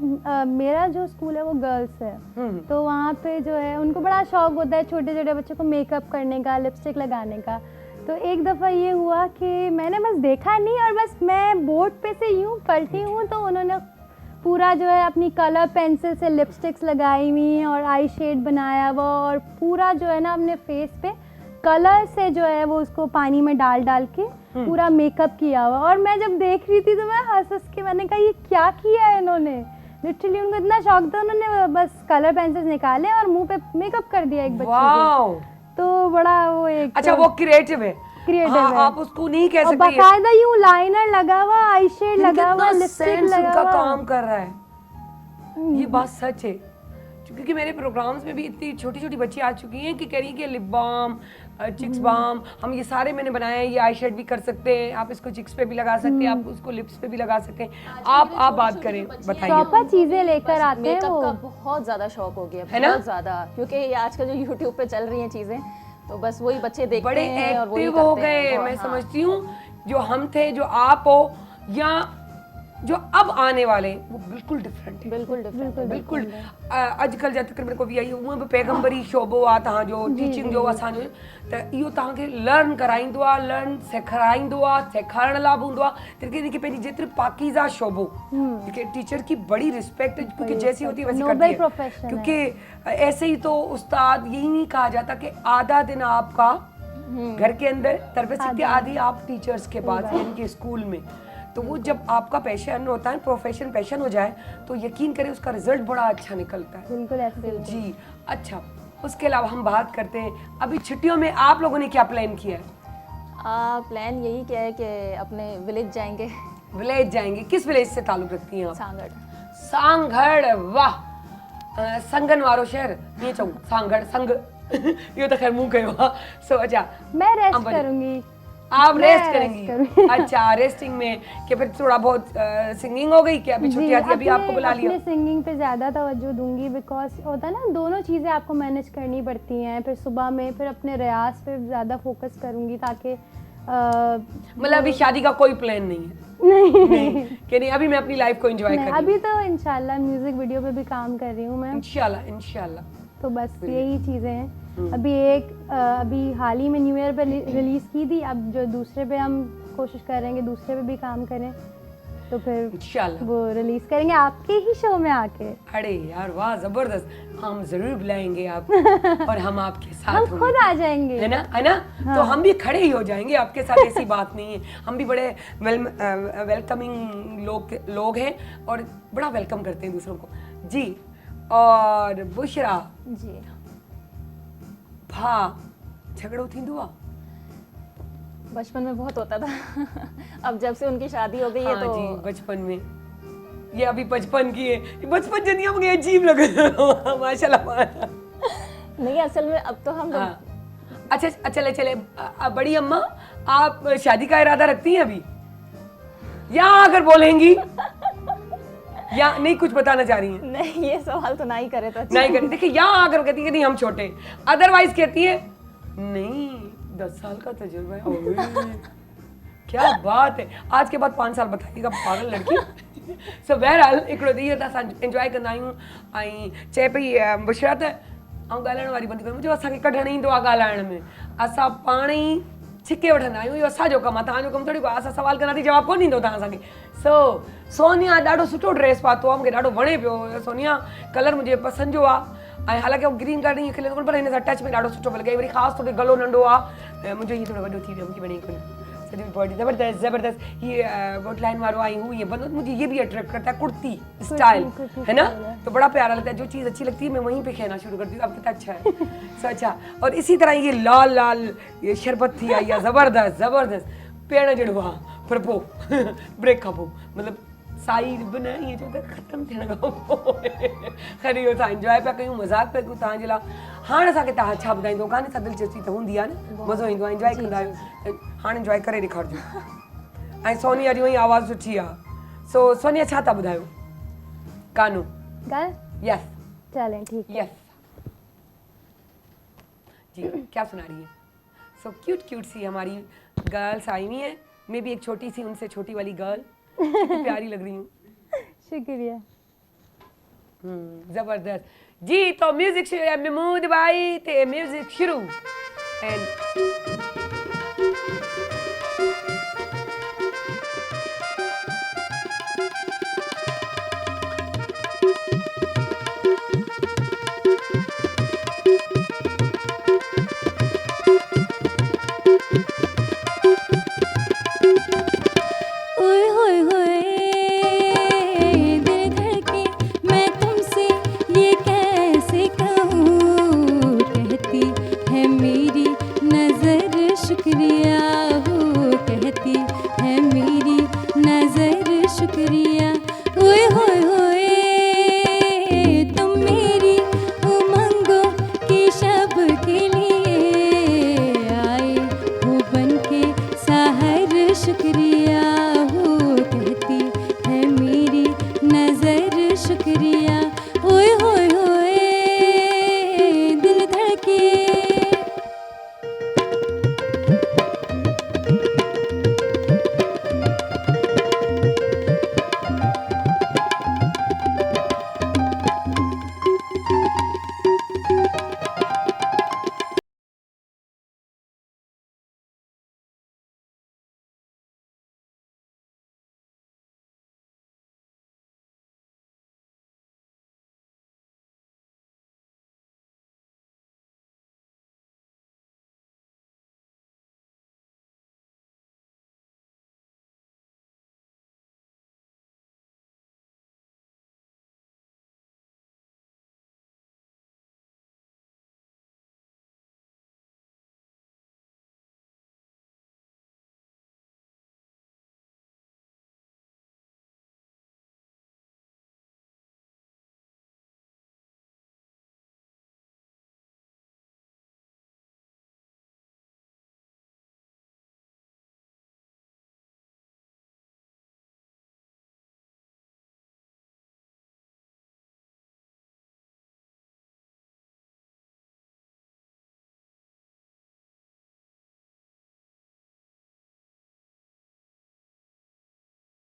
मेरा जो स्कूल है वो गर्ल्स है, तो वहाँ पे जो है उनको बड़ा शौक होता है छोटे छोटे बच्चों को मेकअप करने का, लिपस्टिक लगाने का। तो एक दफ़ा ये हुआ कि मैंने बस देखा नहीं, और बस मैं बोर्ड पे से यूँ पलटी हूँ, तो उन्होंने पूरा जो है अपनी कलर पेंसिल से लिपस्टिक्स लगाई हुई और आई शेड बनाया हुआ, और पूरा जो है ना अपने फेस पे कलर से जो है वो उसको पानी में डाल के पूरा मेकअप किया हुआ। और मैं जब देख रही थी तो मैं हंस के मैंने कहा ये क्या किया है इन्होंने। लिटरली उनको इतना शौक था, उन्होंने बस कलर पेंसिल्स निकाले और मुंह पे मेकअप कर दिया एक बच्चे के। तो बड़ा वो एक, अच्छा, वो क्रिएटिव है। क्रिएटिव हाँ, है। आप उसको नहीं कह और सकते ये- बकायदा यूं लाइनर लगा हुआ, आई शेड लेकिन लगा हुआ, कितना लिपस्टिक सेंस लगा उनका हुआ। काम कर रहा है, ये बात सच है। क्योंकि मेरे प्रोग्राम्स में भी इतनी छोटी छोटी बच्ची आ चुकी हैं कि कह रही हैं कि लिप बाम, चिक्स बाम, हम ये सारे मैंने बनाए हैं, ये आई शेड भी कर सकते हैं, आप इसको चिक्स पे भी लगा सकते हैं, आप उसको लिप्स पे भी लगा सकते हैं। आप बात करें, बताइए। प्रॉपर चीजें लेकर आते हैं मेकअप वो। का बहुत ज़्यादा शौक हो गया, है ना? बहुत ज़्यादा, क्योंकि ये आजकल जो यूट्यूब पे चल रही हैं चीज़ें, तो बस वही बच्चे देखते बड़े हैं और वही एक्टिव हो करते हैं। गए। बहुत, मैं हाँ। समझती हूँ जो हम थे, जो आप हो, या जो अब आने वाले हैं, वो बिल्कुल डिफरेंट है। बिल्कुल डिफरेंट है। बिल्कुल अॼुकल्ह जा तक़रीबन को भी आई उहा बि पैगंबरी शोबो आहे तव्हांजो, टीचिंग जो असांजो, त इहो तव्हांखे लर्न कराईंदो आहे, लर्न सेखाराईंदो आहे, सेखारण लाइ बि हूंदो आहे। तरीके पंहिंजी जेतिरी पाकीज़ा शोबो, जेके टीचर की बड़ी रिस्पेक्ट है, क्योंकि जैसी होती है वैसी नोबल करती है। प्रोफेशन है। क्योंकि ऐसे ही तो उस्ताद यही नहीं कहा जाता कि आधा दिन आपका घर के अंदर तरबियत सीखते, आधी आप टीचर्स के पास यानी कि स्कूल में। तो वो जब आपका पैशन होता है, प्रोफेशन पैशन हो जाए, तो यकीन करें उसका रिजल्ट बड़ा अच्छा निकलता है। बिल्कुल ऐसे। जी अच्छा, उसके अलावा हम बात करते हैं अभी छुट्टियों में आप लोगों ने क्या प्लान किया है? प्लान यही क्या है कि अपने विलेज जाएंगे, विलेज जाएंगे। किस विलेज से ताल्लुक रखती हैं आप? सांगड़। सांगड़, वाह, संगन वारो शहर ये चऊं, सांगड़ संग इहो तो खैर मुंह कयो आहे। सो अच्छा, मैं रेस्ट अंबल। करूंगी। आप मैं रेस्ट रेस्ट करेंगी? करूंगी। अच्छा, रेस्टिंग में कि फिर थोड़ा बहुत सिंगिंग हो गई कि अभी छुट्टी आती है, अभी आपको बुला लिया? अपने सिंगिंग पे ज़्यादा तवज्जो दूंगी, बिकॉज होता है ना, दोनों चीज़ें आपको मैनेज करनी पड़ती हैं। फिर सुबह में फिर अपने रियाज पे ज़्यादा फोकस करूंगी, ताकि मतलब अभी शादी का कोई प्लान नहीं है? नहीं कि नहीं, अभी मैं अपनी लाइफ को एंजॉय कर रही अभी तो इंशाल्लाह म्यूजिक वीडियो पे भी काम कर रही हूँ मैं, इंशाल्लाह इंशाल्लाह। तो बस यही चीज़ें हैं। अभी हाल ही में न्यू ईयर पे रिलीज़ की थी, अब जो दूसरे पे हम कोशिश कर रहे हैं कि दूसरे पे भी काम करें, तो फिर इंशाल्लाह वो रिलीज़ करेंगे आपके ही शो में आके। अरे यार वाह, जबरदस्त, हम जरूर बुलाएंगे आप और हम आपके साथ हम होंगे। खुद आ जाएंगे, है ना, है ना? तो हम भी खड़े ही हो जाएंगे आपके साथ, ऐसी बात नहीं है। हम भी बड़े वेलकमिंग लोग हैं और बड़ा वेलकम करते हैं दूसरों को। जी, और बुशरा जी, भा झगड़ो थींदो आहे? बचपन में बहुत होता था। अब जब से उनकी शादी हो गई है हाँ तो जी, बचपन में। ये अभी बचपन की है, ये बचपन जनिया मुझे अजीब लग रहा है। माशाल्लाह। नहीं, असल में अब तो हम हाँ। अच्छा चले बड़ी अम्मा, आप शादी का इरादा रखती हैं अभी, या अगर बोलेंगी या नहीं कुछ बताना चाह रही हैं? नहीं, ये सवाल तो ना ही करे तो अच्छा। नहीं करें। देखिए, या अगर कहती है नहीं हम छोटे, अदरवाइज कहती है नहीं 10 साल का तजुर्बा है। ओए, क्या बात है, आज के बाद 5 साल बताइएगा, पागल लड़की। सो बहरहाल हिकिड़ो ॾींहुं त असां एंजॉय कंदा आहियूं ऐं चए पई बुशरा त ऐं ॻाल्हाइण वारी बंदि कयो, जो असांखे कढणु ईंदो आहे ॻाल्हाइण में, असां पाण ई छिके वठंदा आहियूं, इहो असांजो कमु आहे, तव्हांजो कमु थोरी को आहे, असां सवाल कंदासीं जवाबु कोन ॾींदो तव्हां असांखे। सो सोनिया ॾाढो सुठो ड्रेस पातो आहे, मूंखे ॾाढो वणे पियो। सोनिया कलर मुंहिंजे पसंदि जो आहे, ऐं हालांकि ग्रीन कार्ड ईअं खिले थो कोन, पर हिन सां टच में ॾाढो सुठो पियो लॻे। वरी ख़ासि तौर ते गलो नंढो आहे, मुंहिंजो हीअं थोरो वॾो थी वियो, मूंखे वणे कोन। सॼी बॉडी ज़बरदस्त ज़बरदस्त, ये गोट लाइन वालों आई हूँ, ये बंद, मुझे ये भी अट्रैक्ट करता है, कुर्ती स्टाइल, है ना, तो बड़ा प्यारा लगता है। जो चीज़ अच्छी लगती है मैं वहीं पे कहना शुरू करती हूँ, अब कितना अच्छा है। सो अच्छा, और इसी तरह ये लाल लाल ये शरबत थी आई आहे, ज़बरदस्त ज़बरदस्त, पेड़ जहिड़ो आहे, पर पोइ ब्रेक खां पोइ मतिलबु साइड बि न, ईअं चओ त ख़तमु थियण खां पोइ खैर इहो असां इंजॉय पिया कयूं, मज़ाक पिया कयूं तव्हांजे लाइ। हाणे असांखे तव्हां छा ॿुधाईंदो, गाने सां दिलचस्पी त हूंदी आहे न, मज़ो ईंदो आहे, इंजॉय कंदा आहियूं, हाणे इंजॉय करे ॾेखारिजो। ऐं सोनिया जी आवाज़ सुठी आहे। सो सोनिया छा था ॿुधायो? गानो? gal यस चलें, ठीक है। यस जी, क्या सुना रही है? सो क्यूट क्यूट सी हमारी गर्ल्स आई हुई हैं, मैं भी एक छोटी सी उनसे छोटी वाली गर्ल, कितनी प्यारी लग रही हूँ। शुक्रिया। जबरदस्त जी। तो म्यूजिक महमूद भाई थे, म्यूजिक शुरू एंड ओए होए होए दिल धड़के, मैं तुमसे ये कैसे कहूँ, कहती है मेरी नजर शुक्रिया ओए होए होए दिल धड़के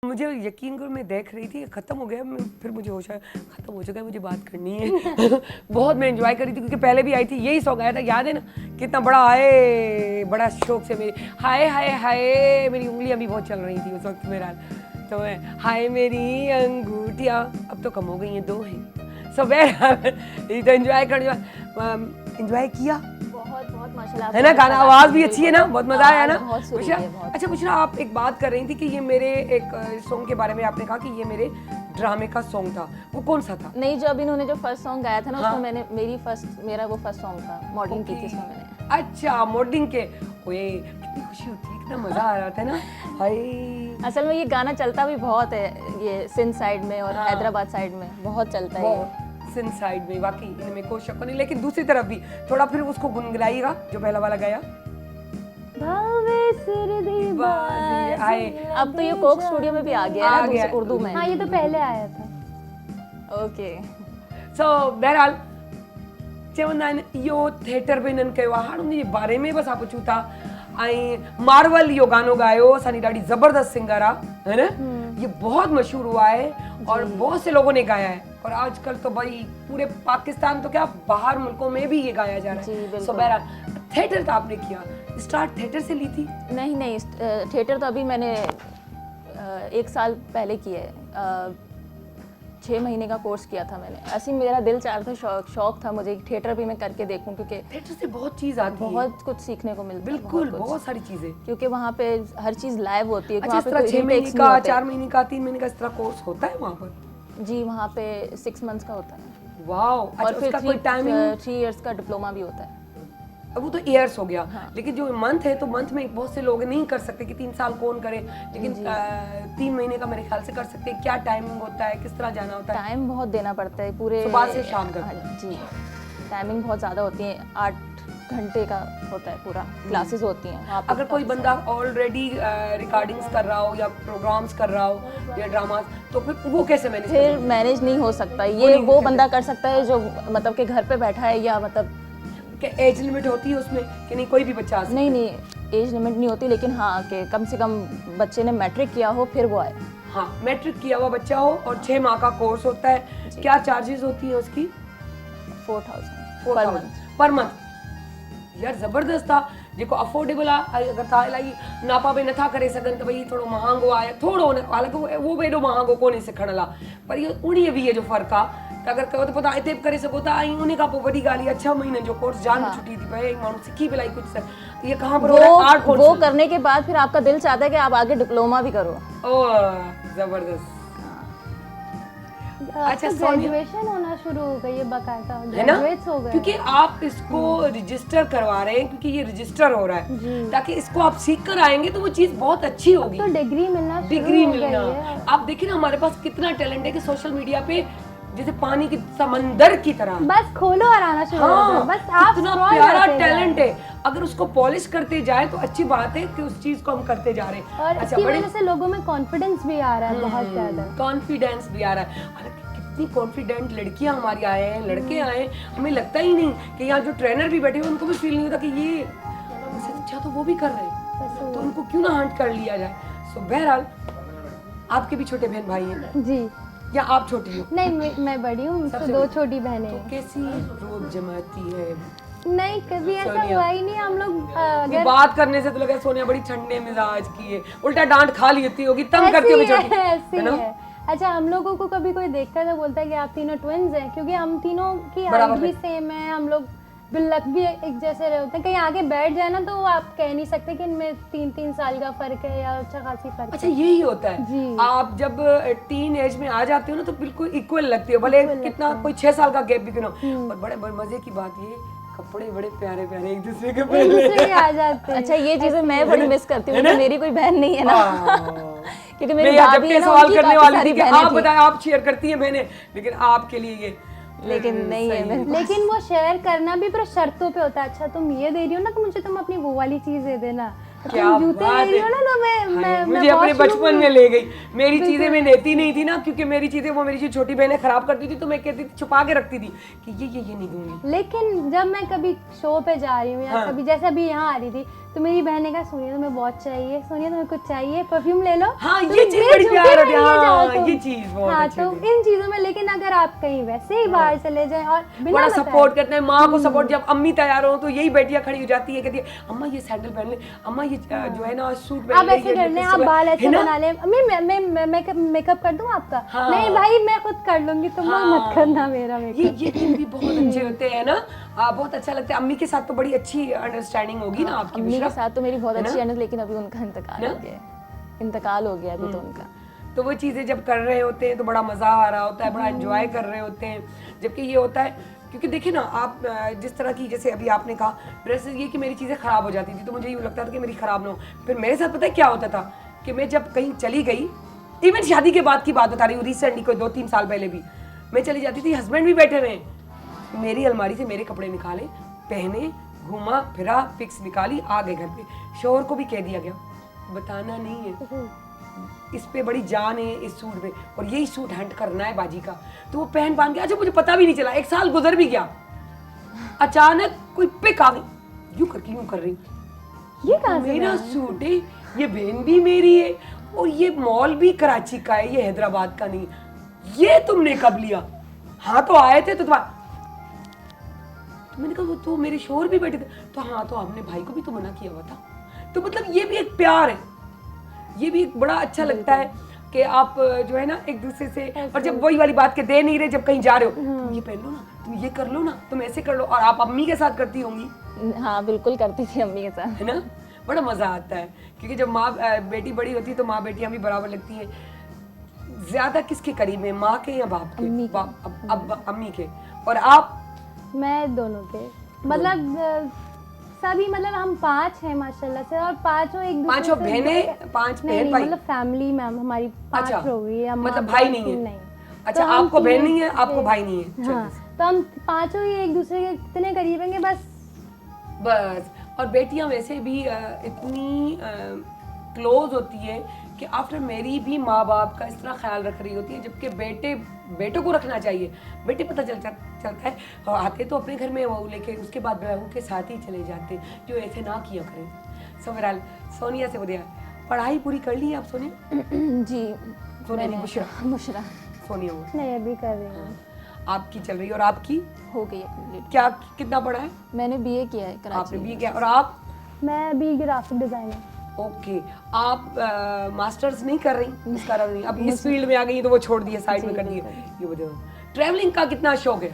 मुझे यकीन करो मैं देख रही थी खत्म हो गया, फिर मुझे होश आया खत्म हो चुका है, मुझे बात करनी है। बहुत मैं एंजॉय कर रही थी क्योंकि पहले भी आई थी, यही सॉन्ग आया था, याद है ना कितना बड़ा आए, बड़ा शौक से मेरी हाय हाय हाय, मेरी उंगलियां भी बहुत चल रही थी उस वक्त मेरा, तो मैं हाय मेरी अंगूठियाँ, अब तो कम हो गई हैं, 2 हैं। सो तो एंजॉय कर एंजॉय किया बहुत माशाल्लाह है ना, गाना आवाज भी अच्छी है ना, बहुत मजा आया ना। बहुत सुरीली है, बहुत। अच्छा मुझे आप एक बात कर रही थी कि ये मेरे एक सॉन्ग के बारे में आपने कहा कि ये मेरे ड्रामे का सॉन्ग था, वो कौन सा था? नहीं, जो अभी इन्होंने जो फर्स्ट सॉन्ग गाया था ना, हाँ। उसमें मैंने मेरा वो फर्स्ट सॉन्ग था, मॉडलिंग की थी उसमें मैंने। अच्छा मॉडलिंग के, ओए कितनी खुशी होती है, कितना मजा आ रहा था ना। हाय असल में ये गाना चलता भी बहुत है, ये सिंध साइड में और हाँ। हैदराबाद साइड में बहुत चलता है ये। सिंध साइड में वाकई इनमें कोई शक नहीं, लेकिन दूसरी तरफ भी थोड़ा फिर उसको गुनगुनाइएगा जो पहला वाला गाया। भावे सिर दी बाजी आए अब तो ये कोक स्टूडियो में भी आ गया आ है गया। ना, उर्दू में। हाँ, ये तो पहले आया था। ओके। सो बहरहाल चवंदा आहिनि इहो थिएटर में हिननि कयो आहे, हाणे उनजे बारे में बसि पुछूं था। ऐं मार्वल इहो गानो गायो, असांजी ॾाढी ज़बरदस्त सिंगर आहे, है ना, ये बहुत मशहूर हुआ है और बहुत से लोगों ने गाया है, और आजकल तो भाई पूरे पाकिस्तान तो क्या बाहर मुल्कों में भी ये गाया जा रहा जी, है। बिल्कुल। सो बहरहाल थिएटर तो आपने किया, स्टार्ट थिएटर से ली थी? नहीं, थिएटर तो अभी मैंने 1 साल पहले किया है, 6 महीने का कोर्स किया था मैंने। ऐसे ही मेरा दिल चाह रहा था, शौक था मुझे थिएटर भी मैं करके देखूं, क्योंकि थिएटर से बहुत चीज आती है, बहुत कुछ सीखने को मिलता है। बिल्कुल कुछ। बहुत सारी चीजें। क्योंकि वहाँ पे हर चीज़ लाइव होती है। अच्छा, वहाँ इस पे तरह कोई 6 महीने retakes का, नहीं होते। 4 महीने का, 3 महीने का इस तरह कोर्स होता है वहाँ पर? जी, वहाँ पे 6 मंथ्स का होता है, वाओ। अच्छा, और फिर उसका कोई टाइमिंग? 3 इयर्स का डिप्लोमा भी होता है। अब वो तो ईयर्स हो गया। हाँ। लेकिन जो मंथ है, तो मंथ में बहुत से लोग नहीं कर सकते कि 3 साल कौन करे, लेकिन 3 महीने का मेरे ख्याल से कर सकते हैं। क्या टाइमिंग होता है, किस तरह जाना होता है? टाइम बहुत देना पड़ता है, पूरे सुबह से शाम तक? हाँ, जी, टाइमिंग बहुत ज़्यादा होती है, 8 घंटे का होता है पूरा, क्लासेस होती हैं वहाँ पे। अगर कोई बंदा ऑलरेडी रिकॉर्डिंग्स कर रहा हो या प्रोग्राम्स कर रहा हो या ड्रामास, तो फिर वो कैसे मैनेज फिर करेगा? मैनेज नहीं हो सकता, वो ये नहीं वो करते। बंदा कर सकता है जो मतलब कि घर पे बैठा है, या मतलब एज लिमिट होती है उसमें कि नहीं कोई भी बच्चा आ सकता है? नहीं, एज लिमिट नहीं होती, लेकिन हाँ कि कम से कम बच्चे ने मैट्रिक किया हो फिर वो आए। हाँ, मैट्रिक किया हुआ बच्चा हो और 6 माह का कोर्स होता है। क्या चार्जेस होती है उसकी? 4000 पर मंथ। Per month. यार ज़बरदस्त था, जेको अफोर्डेबल आहे। अगर तव्हां इलाही नापा बि नथा करे सघनि त भई थोरो महांगो आहे, थोरो न, हालांकि उहो बि एॾो महांगो कोन्हे सिखण लाइ, पर इहो 19-20 जो फ़र्क़ु आहे। त अगर कयो त पोइ तव्हां हिते बि करे सघो था, ऐं उन खां पोइ वॾी ॻाल्हि इहा 6 महीननि जो कोर्स, जान में छुटी थी पए, माण्हू सिखी बि इलाही कुझु। ये कहाँ पर हो रहा है? आर्ट वो करने के बाद फिर आपका दिल चाहता है कि आप आगे डिप्लोमा भी करो। ओह ज़बरदस्त। अच्छा, ग्रेजुएशन होना शुरू हो गई है बाकायदा, है ना, ग्रेजुएट्स हो गए। क्योंकि आप इसको रजिस्टर करवा रहे हैं, क्योंकि ये रजिस्टर हो रहा है, ताकि इसको आप सीख कर आएंगे तो वो चीज बहुत अच्छी होगी। तो डिग्री मिलना शुरू डिग्री हो गई मिलना, है। आप देखिए ना हमारे पास कितना टैलेंट है कि सोशल मीडिया पे जैसे पानी की समंदर की तरह। बस खोलो और आना शुरू हो हाँ, जाओ, बस आप इतना scroll प्यारा करते टैलेंट जाओ। है, अगर उसको पॉलिश करते जाए तो अच्छी बात है कि उस चीज को हम करते जा रहे हैं। और इसकी वजह से लोगों में कॉन्फिडेंस भी आ रहा है बहुत ज्यादा। कॉन्फिडेंस भी आ रहा है। हालांकि इतनी कॉन्फिडेंट लड़कियां हमारी आए हैं, लड़के आए हैं, हमें लगता ही नहीं कि यहाँ जो ट्रेनर भी बैठे हैं उनको भी फील नहीं होता कि ये हमसे अच्छा तो वो भी कर रहे हैं, तो उनको क्यों ना हंट कर लिया जाए। सो बहरहाल आपके भी छोटे बहन भाई हैं जी या आप छोटी हो? नहीं, मैं बड़ी हूँ, मुझसे सबसे 2 बड़ी। छोटी बहनें तो हैं। कैसी रोज जमाती है? नहीं, कभी ऐसा सोनिया। हुआ ही नहीं। हम लोग ये अगर बात करने से तो लगा सोनिया बड़ी ठंडे मिजाज की है, उल्टा डांट खा लेती होगी, तंग करती होगी छोटी, ऐसी है ना? है। अच्छा, हम लोगों को कभी कोई देखता है तो बोलता है कि आप तीनों ट्विंस हैं, क्योंकि हम तीनों की हाइट बराबर भी है। सेम है, हम लोग बिल्लक भी एक जैसे रहे होते हैं। कहीं आगे बैठ जाए ना तो आप कह नहीं सकते कि इनमें 3-3 साल का फर्क है या अच्छा खासी फर्क अच्छा है। यही होता है, जी। आप जब टीन एज में आ जाते हो ना तो बिल्कुल इक्वल लगती हो, भले कितना कोई 6 साल का गैप भी क्यों ना हो। और बड़े बड़े मजे की बात ये कपड़े बड़े प्यारे प्यारे एक दूसरे के एक पहले। दूसरे के आ जाते हैं। अच्छा, ये चीजें मैं बड़ी मिस करती हूँ कि मेरी कोई बहन नहीं है ना। क्योंकि मेरी मैं यहाँ जब भाभी के है ना, सवाल उनकी करने काफी वाली सारी थी कि बहनें आप थी। बताएं, आप शेयर करती हैं बहनें, लेकिन आपके लिए ये लेकिन नहीं है मेरे पास। लेकिन वो शेयर करना भी पर शर्तों पे होता है। अच्छा, तुम ये दे रही हो ना तो मुझे तुम अपनी वो वाली चीज दे देना। क्या तुम जूते बात ले रही हो है। ना तो मैं हाय, मैं मुझे अपने वॉशरूम बचपन में ले गई, मेरी चीजें मैं लेती नहीं थी ना, क्योंकि मेरी चीजें वो मेरी जो छोटी बहनें खराब करती थी तो मैं कहती थी, छुपा के रखती थी कि ये नहीं दूंगी। लेकिन जब मैं कभी शो पे जा रही हूँ या हाँ। कभी जैसे अभी यहाँ आ रही थी तो मेरी बहन ने कहा, सोनिया तुम्हें बहुत चाहिए, सोनिया तुम्हें कुछ चाहिए, परफ्यूम ले लो। हाँ, तुम ये चीज बड़ी झुके प्यार होती है, रहिए जाओ हाँ, तुम। ये चीज बहुत हाँ, अच्छी तो होती इन चीजों में, लेकिन अगर आप कहीं वैसे ही बाहर चले जाएं और बिना बड़ा बताए- सपोर्ट करते हैं, माँ को सपोर्ट। जब अम्मी तैयार हो तो यही बेटियां खड़ी हो जाती है, कहती है अम्मा ये सैंडल पहन ले, अम्मा ये जो है ना सूट पहन आप ले, ऐसे ये कर लें, lipstick आप बाल ऐसे है ना? बना लें। अम्मी मैं मेकअप कर दूं आपका? हाँ। नहीं भाई, मैं खुद कर लूंगी, तुम लोग हाँ। मत करना मेरा मेकअप। ये दिन भी बहुत अच्छे होते हैं ना, बहुत अच्छा लगता है। अम्मी के साथ तो बड़ी अच्छी अंडरस्टैंडिंग होगी ना आपकी? अम्मी बुशरा? के साथ तो मेरी बहुत है ना? अच्छी है, लेकिन अभी उनका इंतकाल हो गया है। इंतकाल हो गया अभी तो उनका। तो वो चीज़ें जब कर रहे होते हैं तो बड़ा मज़ा आ रहा होता है, बड़ा एंजॉय कर रहे होते हैं। जबकि ये होता है, क्योंकि देखिए ना, आप जिस तरह की, जैसे अभी आपने कहा, ड्रेस ये कि मेरी चीज़ें ख़राब हो जाती थी तो मुझे यूँ लगता था कि मेरी ख़राब ना हो। फिर मेरे साथ पता है क्या होता था कि मैं जब कहीं चली गई, इवन शादी के बाद की बात बता रही हूँ, रिसेंटली कोई 2-3 साल पहले भी मैं चली जाती थी, हस्बैंड भी बैठे रहे, मेरी अलमारी से मेरे कपड़े निकाले, पहने, घूमा फिरा, पिक्स निकाली, आ गए घर पे। शोहर को भी कह दिया गया बताना नहीं है, इस पे बड़ी जान है इस सूट पे, और यही सूट हंट करना है बाजी का। तो वो पहन के, अच्छा मुझे पता भी नहीं चला, 1 साल गुजर भी गया, अचानक कोई पिक आ गई, यूं करके यूं कर रही, ये कहाँ से मेरा सूट है, ये बहन भी मेरी है, और ये मॉल भी कराची का है, ये हैदराबाद का नहीं, ये तुमने कब लिया? हाँ तो आए थे तो तुम्हारा, तो मैंने कहा वो तो मेरे शोहर भी बैठे थे, तो हाँ तो आपने भाई को भी तो मना किया हुआ था। तो मतलब ये भी एक प्यार है, ये भी एक बड़ा अच्छा लगता है कि आप जो है ना एक दूसरे से, और जब वही वाली बात के दे नहीं रहे, जब कहीं जा रहे हो, तुम ये पहन लो ना, तुम ये कर लो ना, तुम ऐसे कर लो, और आप अम्मी के साथ करती होंगी, हाँ बिल्कुल करती थी अम्मी के साथ। है ना? बड़ा मजा आता है, क्योंकि जब माँ बेटी बड़ी होती है तो माँ बेटियां भी बराबर लगती हैं। ज्यादा किसके करीब है, माँ के या बाप के? अम्मी के। अब अम्मी के। और आप? मैं दोनों के, मतलब सभी, मतलब हम 5 हैं माशाल्लाह से, और पांचों एक दूसरे पांचों से बहनें, 5 नहीं, बहन नहीं, भाई? मतलब फैमिली में हमारी 5 अच्छा, हो गई है। मतलब भाई नहीं है? अच्छा, तो हम आपको बहन तीनों नहीं है, आपको से- भाई नहीं है? हाँ, तो हम 5 ही एक दूसरे के कितने करीब हैं बस। बस। और बेटियां वैसे भी इतनी क्लोज होती है कि आफ्टर मेरी भी माँ बाप का इस तरह ख्याल रख रही होती है, जबकि बेटों को रखना चाहिए। बेटे पता चलता है, आते तो अपने घर में वो, लेकिन उसके बाद बहू के साथ ही चले जाते, जो ऐसे ना किया करें। सो बहरहाल सोनिया से बोलिए, पढ़ाई पूरी कर ली आप सोनिया? जी सोनिया नहीं, बुशरा। मुशरा सोनिया वो नहीं, अभी कर रही हूँ। आपकी चल रही है, और आपकी हो गई है कंप्लीट। क्या, कितना पढ़ा है मैंने बीए किया है कराची आपने? में। भी किया। और आप? मैं अभी ग्राफिक डिजाइनर। ओके, आप मास्टर्स नहीं कर रही इस कारण नहीं, अब इस फील्ड में आ गई तो वो छोड़ दिए, साइड में कर दिए। ये बताओ, ट्रैवलिंग का कितना शौक है?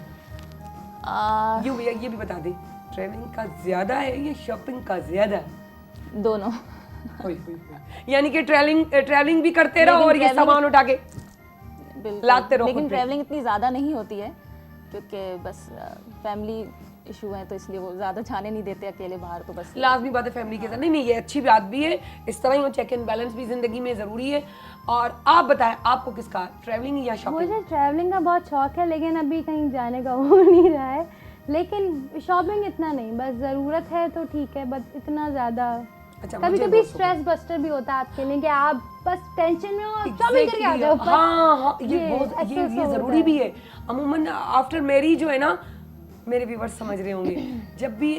ये भी बता दें, ट्रैवलिंग का ज्यादा है या शॉपिंग का ज्यादा? दोनों। यानी कि ट्रैवलिंग भी करते रहो और ये सामान उठा के बिल्कुल, लाते रहो लेकिन खुद पे। ट्रैवलिंग इतनी ज़्यादा नहीं होती है, क्योंकि बस फैमिली इशू है, तो इसलिए वो ज़्यादा जाने नहीं देते अकेले बाहर, तो बस। लाजमी बात है फैमिली के साथ। नहीं, ये अच्छी बात भी है, इस तरह ही हो, चेक एंड बैलेंस भी जिंदगी में ज़रूरी है। और आप बताएं, आपको किसका, ट्रैवलिंग या शॉपिंग? मुझे ट्रैवलिंग का बहुत शौक है, लेकिन अभी कहीं जाने का हो नहीं रहा है। लेकिन शॉपिंग इतना नहीं, बस ज़रूरत है तो ठीक है, बस इतना ज़्यादा। अच्छा, कभी मुझे कभी बहुत स्ट्रेस बस्टर भी होता है आपके लिए कि आप बस टेंशन में हो, शॉपिंग करके आ जाओ बस। हाँ, ये ये बहुत ऐसा ये होता ज़रूरी है। भी है। अमूमन आफ्टर मैरिज जो है ना, मेरे व्यूअर्स समझ रहे होंगे, जब भी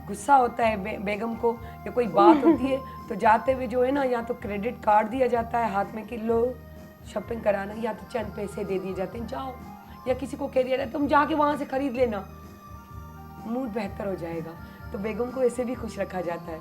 गुस्सा होता है बेगम को या कोई बात होती है तो जाते हुए जो है ना, या तो क्रेडिट कार्ड दिया जाता है हाथ में कि लो शॉपिंग कराना, या तो चंद पैसे दे दिए जाते हैं जाओ, या किसी को कह दिया जाता है तुम जाके वहाँ से खरीद लेना, मूड बेहतर हो जाएगा। तो बेगम को ऐसे भी खुश रखा जाता है।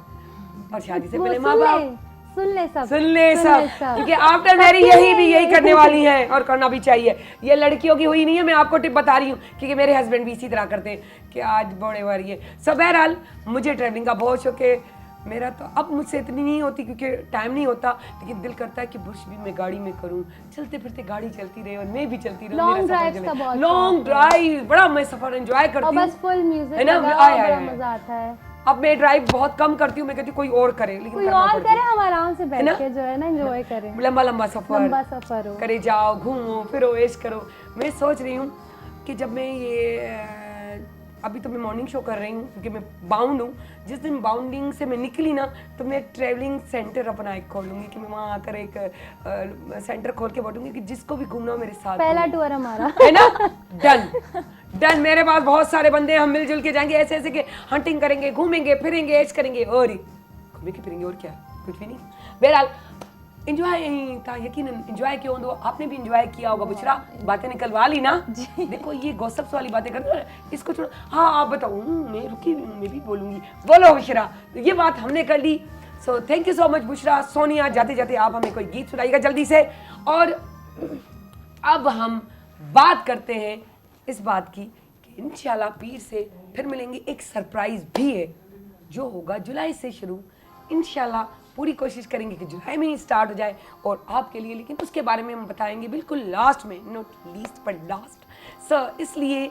और शादी से वो पहले माँ बाप सुन ले सब, सुन ले सब, क्योंकि आफ्टर मैरिज यही करने वाली हैं और करना भी चाहिए। ये लड़कियों की हुई नहीं है, मैं आपको टिप बता रही हूँ, क्योंकि मेरे हस्बैंड भी इसी तरह करते हैं कि आज बड़े बार ये सब। बहरहाल मुझे ट्रैवलिंग का बहुत शौक है, मेरा तो अब मुझसे इतनी नहीं होती क्योंकि टाइम नहीं होता, लेकिन दिल करता है कि बुश भी मैं गाड़ी में करूँ, चलते फिरते गाड़ी चलती रहे और मैं भी चलती रहूँ। Long drives का बहुत लॉन्ग ड्राइव, बड़ा मैं सफर एंजॉय करती और हूँ, बस फुल म्यूजिक है ना? लगा, आया, बड़ा आया। मजा आता है। अब मैं ड्राइव बहुत कम करती हूँ, मैं कहती हूँ कोई और करे, लेकिन कोई करना और पड़ता करे, है। हम आराम से है बैठ ना? के जो है ना एंजॉय करें, लंबा लंबा सफर हो। करे, जाओ घूमो फिरो ऐश करो। मैं सोच रही हूँ कि जब मैं ये अभी तो मैं मॉर्निंग शो कर रही हूँ क्योंकि मैं बाउंड हूँ, जिस दिन बाउंडिंग से मैं निकली ना तो मैं एक ट्रैवलिंग सेंटर अपना एक खोलूंगी कि मैं वहाँ आकर एक सेंटर खोल के बैठूंगी कि जिसको भी घूमना हो मेरे साथ पहला घूमे। टूर हमारा है ना? डन। मेरे पास बहुत सारे बंदे हैं, हम मिलजुल के जाएंगे ऐसे ऐसे के हंटिंग करेंगे, घूमेंगे फिरेंगे, ऐश करेंगे, और घूमेंगे फिरेंगे और क्या, कुछ भी नहीं। बहरहाल इंजॉय था, यकीनन इंजॉय किया हो, आपने भी इंजॉय किया होगा। बुशरा बातें निकलवा ली ना? देखो ये गॉसिप्स वाली बातें करते हैं, इसको छोड़ो। हाँ आप बताओ, मैं रुकी हुई हूँ, मैं भी बोलूंगी। बोलो बुशरा, तो ये बात हमने कर ली। So thank you so much Bushra. Sonia, जाते जाते आप हमें कोई गीत सुनाइएगा जल्दी से। और अब हम बात करते हैं इस बात की कि इंशाल्लाह पीर से फिर मिलेंगे। एक सरप्राइज भी है जो होगा जुलाई से शुरू, इंशाल्लाह पूरी कोशिश करेंगे कि जुलाई में ही स्टार्ट हो जाए और आपके लिए, लेकिन उसके बारे में हम बताएंगे बिल्कुल लास्ट में, नॉट लीस्ट पर लास्ट। सर इसलिए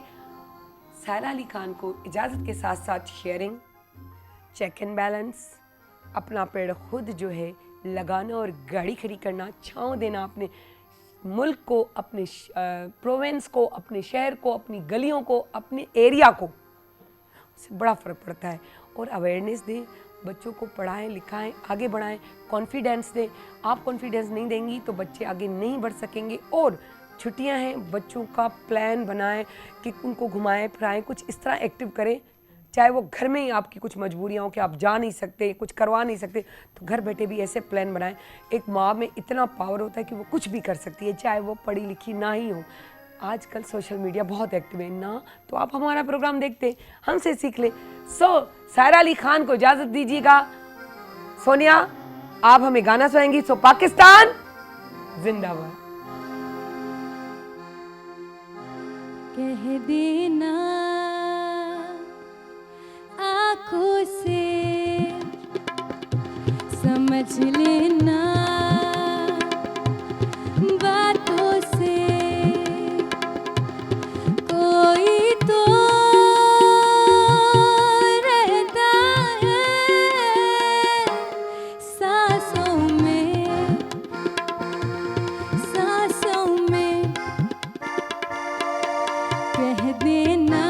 सायरा अली खान को इजाज़त के साथ साथ शेयरिंग, चेक एंड बैलेंस, अपना पेड़ खुद जो है लगाना और गाड़ी खड़ी करना, छाँव देना अपने मुल्क को, अपने प्रोविंस को, अपने शहर को, अपनी गलियों को, अपने एरिया को, उससे बड़ा फ़र्क पड़ता है। और अवेयरनेस दें, बच्चों को पढ़ाएं लिखाएं, आगे बढ़ाएं, कॉन्फिडेंस दें। आप कॉन्फिडेंस नहीं देंगी तो बच्चे आगे नहीं बढ़ सकेंगे। और छुट्टियां हैं, बच्चों का प्लान बनाएं कि उनको घुमाएं फिराएं, कुछ इस तरह एक्टिव करें, चाहे वो घर में ही आपकी कुछ मजबूरियाँ हो कि आप जा नहीं सकते, कुछ करवा नहीं सकते, तो घर बैठे भी ऐसे प्लान बनाएं। एक माँ में इतना पावर होता है कि वो कुछ भी कर सकती है, चाहे वो पढ़ी लिखी ना ही हो। आजकल सोशल मीडिया बहुत एक्टिव है ना, तो आप हमारा प्रोग्राम देखते, हमसे सीख ले। सो सायरा अली खान को इजाज़त दीजिएगा। सोनिया आप हमें गाना सुनाएंगी। सो पाकिस्तान जिंदाबाद। कह देना आँखों से, समझ लेना बातों से, कोई तो रहता है सांसों में, सांसों में। कह देना